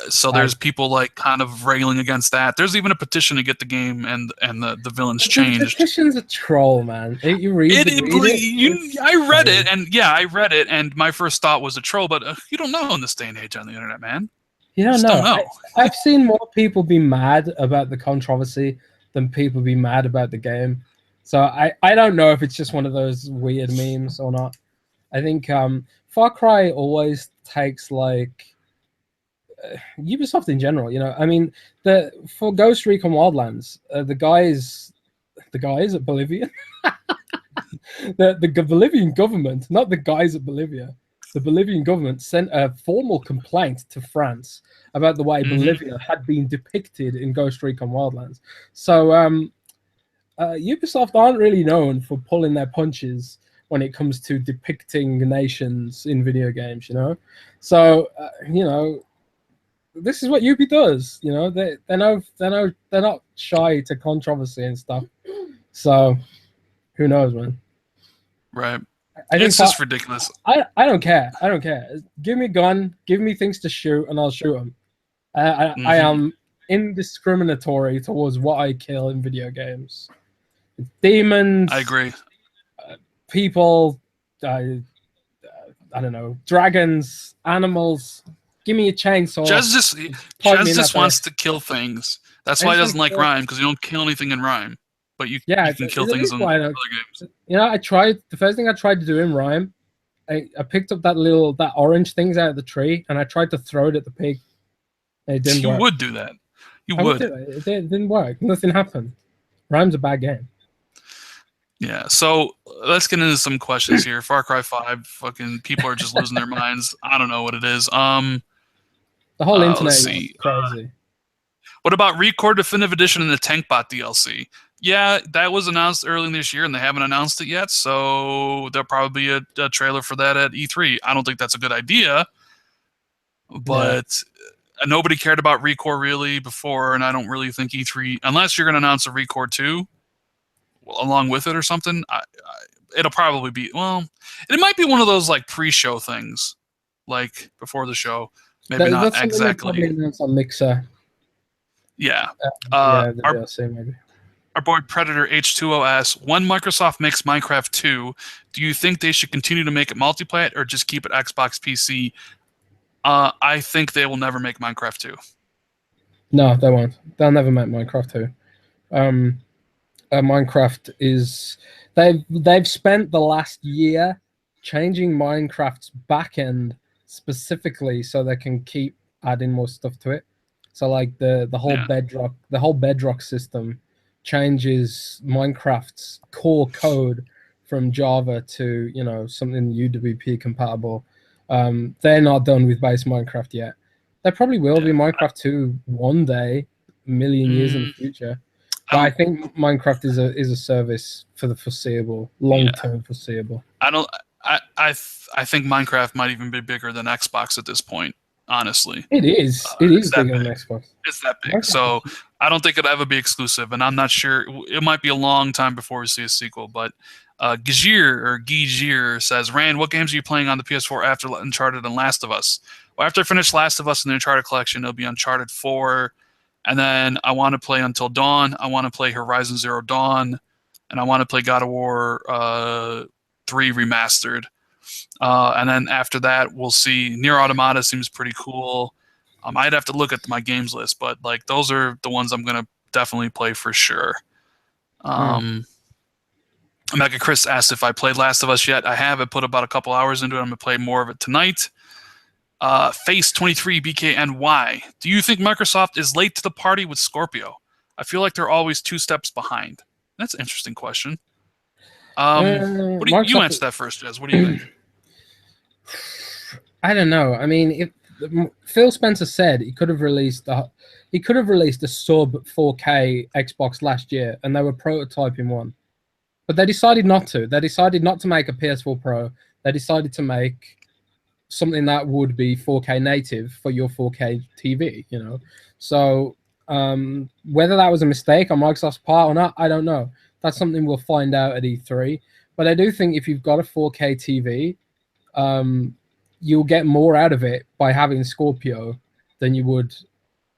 S1: So there's people like kind of railing against that. There's even a petition to get the game and the villains changed.
S2: The petition's a troll, man. You read it?
S1: I read it, and yeah, I read it, and my first thought was a troll. But you don't know in this day and age on the internet, man.
S2: You don't know. I've seen more people be mad about the controversy than people be mad about the game. So I don't know if it's just one of those weird memes or not. I think Far Cry always takes like. Ubisoft in general, I mean, for Ghost Recon Wildlands, the guys at Bolivia, the Bolivian government, not the guys at Bolivia, the Bolivian government sent a formal complaint to France about the way Bolivia had been depicted in Ghost Recon Wildlands. So Ubisoft aren't really known for pulling their punches when it comes to depicting nations in video games, So this is what Ubi does, they're not shy to controversy and stuff. So who knows, man?
S1: Right. It's just ridiculous.
S2: I don't care. Give me a gun, give me things to shoot, and I'll shoot them. I am indiscriminatory towards what I kill in video games. Demons.
S1: I agree.
S2: People. I don't know. Dragons. Animals. Give me a chainsaw.
S1: Jez just wants to kill things. That's why he doesn't like Rhyme, because you don't kill anything in Rhyme. But you can kill things in other games.
S2: The first thing I tried to do in Rhyme, I picked up that orange things out of the tree, and I tried to throw it at the pig. And it didn't work.
S1: You would do that.
S2: It didn't work. Nothing happened. Rhyme's a bad game.
S1: Yeah, so let's get into some questions here. Far Cry 5, fucking people are just losing their minds. I don't know what it is.
S2: The whole internet is crazy.
S1: What about Record Definitive Edition and the Tankbot DLC? Yeah, that was announced early this year, and they haven't announced it yet, so there'll probably be a trailer for that at E3. I don't think that's a good idea, but nobody cared about ReCore really before, and I don't really think E3, unless you're going to announce a ReCore 2 along with it or something, it'll probably be, well, it might be one of those like pre-show things, like before the show. Maybe not
S2: That's something they'll
S1: exactly.
S2: probably announce on Mixer.
S1: Yeah.
S2: Yeah, the DLC maybe.
S1: Our boy Predator H2O asks, when Microsoft makes Minecraft 2, do you think they should continue to make it multiplayer or just keep it Xbox PC? I think they will never make Minecraft 2.
S2: No, they won't. They'll never make Minecraft 2. Minecraft is they've spent the last year changing Minecraft's backend specifically so they can keep adding more stuff to it. So like the whole bedrock system changes Minecraft's core code from Java to, you know, something UWP compatible. They're not done with base Minecraft yet. They probably will be Minecraft 2 one day, a million years in the future. But I think Minecraft is a service for the foreseeable, long-term foreseeable.
S1: I think Minecraft might even be bigger than Xbox at this point. Honestly,
S2: it is. It is bigger than Xbox.
S1: It's that big. So I don't think it'll ever be exclusive, and I'm not sure. It might be a long time before we see a sequel. But Gijir says, Rand, what games are you playing on the PS4 after Uncharted and Last of Us? Well, after I finish Last of Us and the Uncharted collection, it'll be Uncharted 4. And then I want to play Until Dawn. I want to play Horizon Zero Dawn. And I want to play God of War 3 Remastered. And then after that, we'll see. Nier Automata seems pretty cool. I'd have to look at my games list, but like those are the ones I'm going to definitely play for sure. Mega Chris asked if I played Last of Us yet. I have. I put about a couple hours into it. I'm going to play more of it tonight. Face23 BKNY. Do you think Microsoft is late to the party with Scorpio? I feel like they're always 2 steps behind. That's an interesting question. What do you answer that first, Jez? What do you think?
S2: I don't know. I mean, if Phil Spencer said he could have released a sub 4K Xbox last year, and they were prototyping one, but they decided not to. They decided not to make a PS4 Pro. They decided to make something that would be 4K native for your 4K TV. You know, so whether that was a mistake on Microsoft's part or not, I don't know. That's something we'll find out at E3. But I do think if you've got a 4K TV, you'll get more out of it by having Scorpio than you would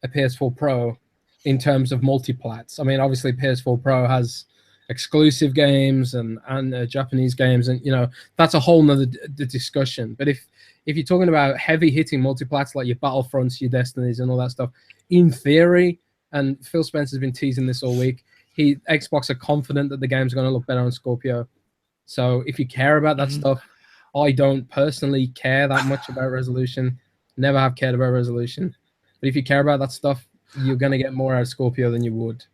S2: a PS4 Pro in terms of multiplats. I mean, obviously PS4 Pro has exclusive games and Japanese games, and you know that's a whole nother discussion. But if you're talking about heavy hitting multiplats like your Battlefronts, your Destinies, and all that stuff, in theory, and Phil Spencer's been teasing this all week, Xbox are confident that the game's going to look better on Scorpio. So if you care about that stuff, I don't personally care that much about resolution. Never have cared about resolution. But if you care about that stuff, you're going to get more out of Scorpio than you would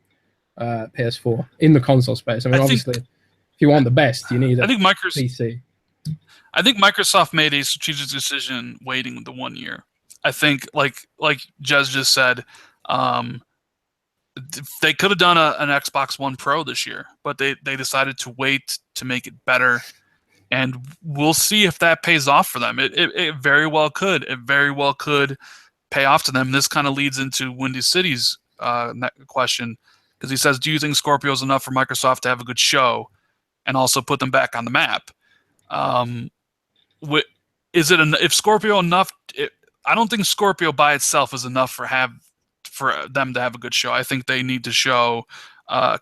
S2: PS4 in the console space. I mean, obviously, if you want the best, you need a PC.
S1: I think Microsoft made a strategic decision waiting the 1 year. I think, like Jez just said, they could have done an Xbox One Pro this year, but they decided to wait to make it better. And we'll see if that pays off for them. It very well could. It very well could pay off to them. This kind of leads into Windy City's question, because he says, do you think Scorpio is enough for Microsoft to have a good show and also put them back on the map? If Scorpio enough? I don't think Scorpio by itself is enough for them to have a good show. I think they need to show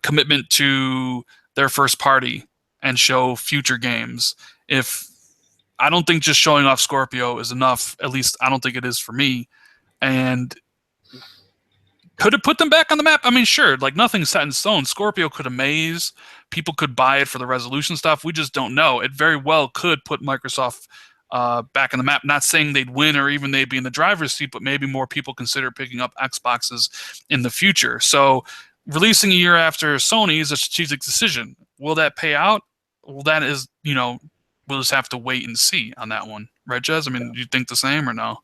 S1: commitment to their first party and show future games. I don't think just showing off Scorpio is enough. At least I don't think it is for me. And could it put them back on the map? I mean, sure, like nothing's set in stone. Scorpio could amaze. People could buy it for the resolution stuff. We just don't know. It very well could put Microsoft back on the map. Not saying they'd win or even they'd be in the driver's seat, but maybe more people consider picking up Xboxes in the future. So releasing a year after Sony is a strategic decision. Will that pay out? Well, that is, we'll just have to wait and see on that one. Right, Jez? I mean, do you think the same or no?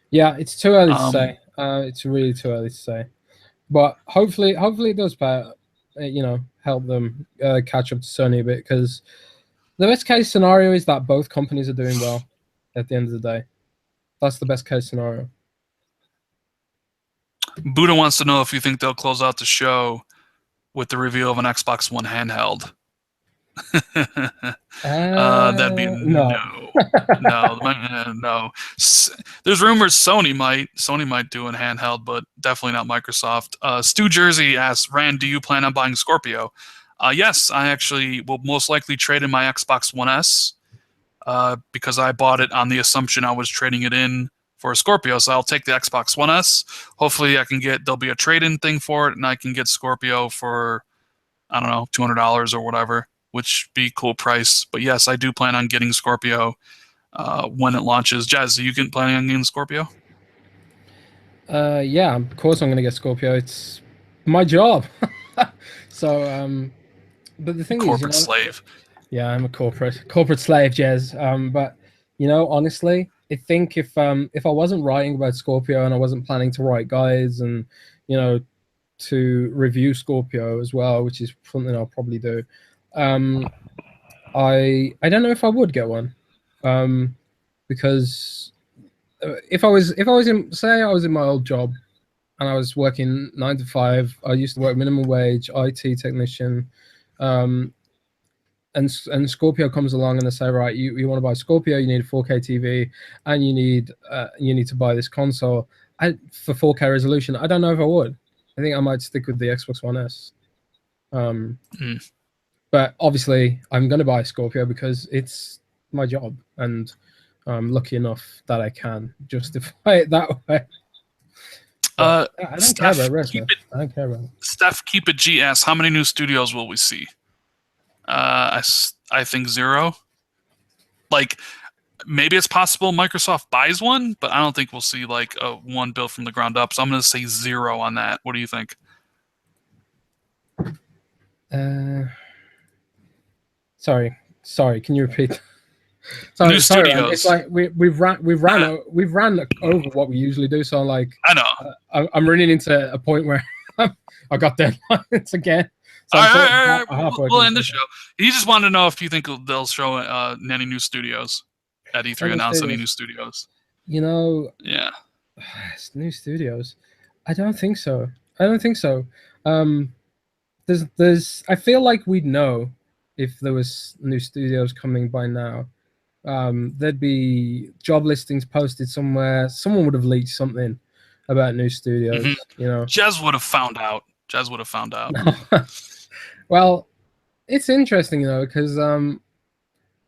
S2: Yeah, it's too early to say. It's really too early to say. But hopefully it does help them catch up to Sony a bit, because the best case scenario is that both companies are doing well at the end of the day. That's the best case scenario.
S1: Buddha wants to know if you think they'll close out the show with the reveal of an Xbox One handheld. That'd be
S2: No.
S1: no. There's rumors Sony might do a handheld, but definitely not Microsoft. Stu Jersey asks, Rand, do you plan on buying Scorpio? Yes, I actually will most likely trade in my Xbox One S because I bought it on the assumption I was trading it in for a Scorpio. So I'll take the Xbox One S. Hopefully there'll be a trade-in thing for it, and I can get Scorpio for, I don't know, $200 or whatever, which be cool price. But yes, I do plan on getting Scorpio when it launches. Jazz, are you planning on getting Scorpio?
S2: Yeah, of course I'm going to get Scorpio. It's my job. So, but the thing
S1: Corporate
S2: is,
S1: slave.
S2: Yeah, I'm a corporate slave, Jez. But honestly, I think if I wasn't writing about Scorpio and I wasn't planning to write guides and to review Scorpio as well, which is something I'll probably do, I don't know if I would get one, because if I was in my old job and I was working 9 to 5, I used to work minimum wage, IT technician. And Scorpio comes along and they say, right, you want to buy Scorpio, you need a 4K TV, and you need to buy this console for 4K resolution. I don't know if I would. I think I might stick with the Xbox One S. But obviously, I'm going to buy Scorpio because it's my job, and I'm lucky enough that I can justify it that way. I don't care about retro. I don't care about it.
S1: Steph, keep it GS. How many new studios will we see? I think 0. Like, maybe it's possible Microsoft buys one, but I don't think we'll see like a one built from the ground up. So I'm going to say 0 on that. What do you think?
S2: Sorry. Can you repeat?
S1: New studios.
S2: It's like we've ran over what we usually do. So like,
S1: I know.
S2: I'm running into a point where I got deadlines again. So
S1: all right. We'll end the show. He just wanted to know if you think they'll show any new studios at E3. Announce any new studios.
S2: Yeah. New studios. I don't think so. I feel like we'd know if there was new studios coming by now. There'd be job listings posted somewhere. Someone would have leaked something about new studios.
S1: Jez would have found out.
S2: Well, it's interesting because the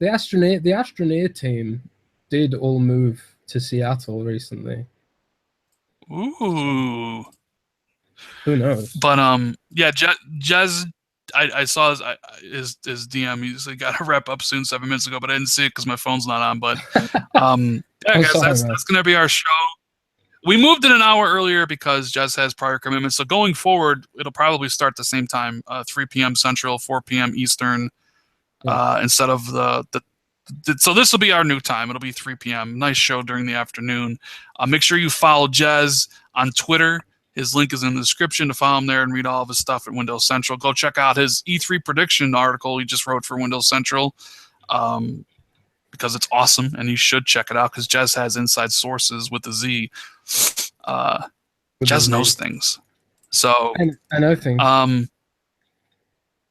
S2: Astroneer team did all move to Seattle recently.
S1: Ooh.
S2: Who knows?
S1: But yeah, Jez, I saw his DM. He got a wrap up soon 7 minutes ago, but I didn't see it because my phone's not on. But yeah, guys, that's gonna be our show. We moved it an hour earlier because Jez has prior commitments. So going forward, it'll probably start the same time, 3 p.m. Central, 4 p.m. Eastern, instead of so this will be our new time. It'll be 3 p.m. Nice show during the afternoon. Make sure you follow Jez on Twitter. His link is in the description to follow him there and read all of his stuff at Windows Central. Go check out his E3 prediction article he just wrote for Windows Central. Because it's awesome, and you should check it out because Jez has inside sources with the Z. Jez knows things. So
S2: I know things.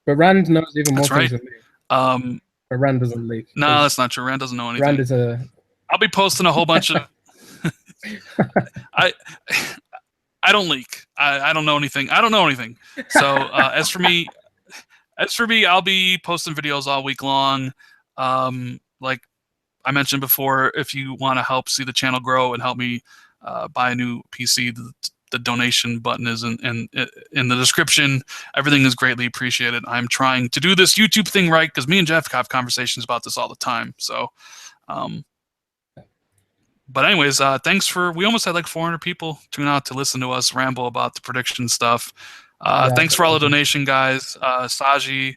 S2: But Rand knows even more things than me. But Rand doesn't leak.
S1: No, that's not true. Rand doesn't know anything.
S2: Rand is
S1: I'll be posting a whole bunch of... I don't leak. I don't know anything. So as for me, I'll be posting videos all week long. Like I mentioned before, if you want to help see the channel grow and help me buy a new PC, the donation button is in the description. Everything is greatly appreciated. I'm trying to do this YouTube thing right because me and Jeff have conversations about this all the time. So, but anyways, we almost had like 400 people tune out to listen to us ramble about the prediction stuff. Thanks for all the donation, guys. Saji,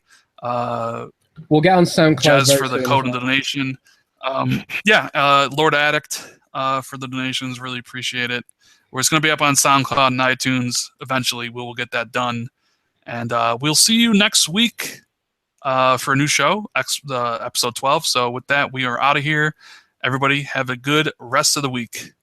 S2: we'll get on SoundCloud.
S1: Jez for the code and the donation. Lord Addict for the donations. Really appreciate it. It's going to be up on SoundCloud and iTunes. Eventually, we will get that done. And we'll see you next week for a new show, episode 12. So with that, we are out of here. Everybody have a good rest of the week.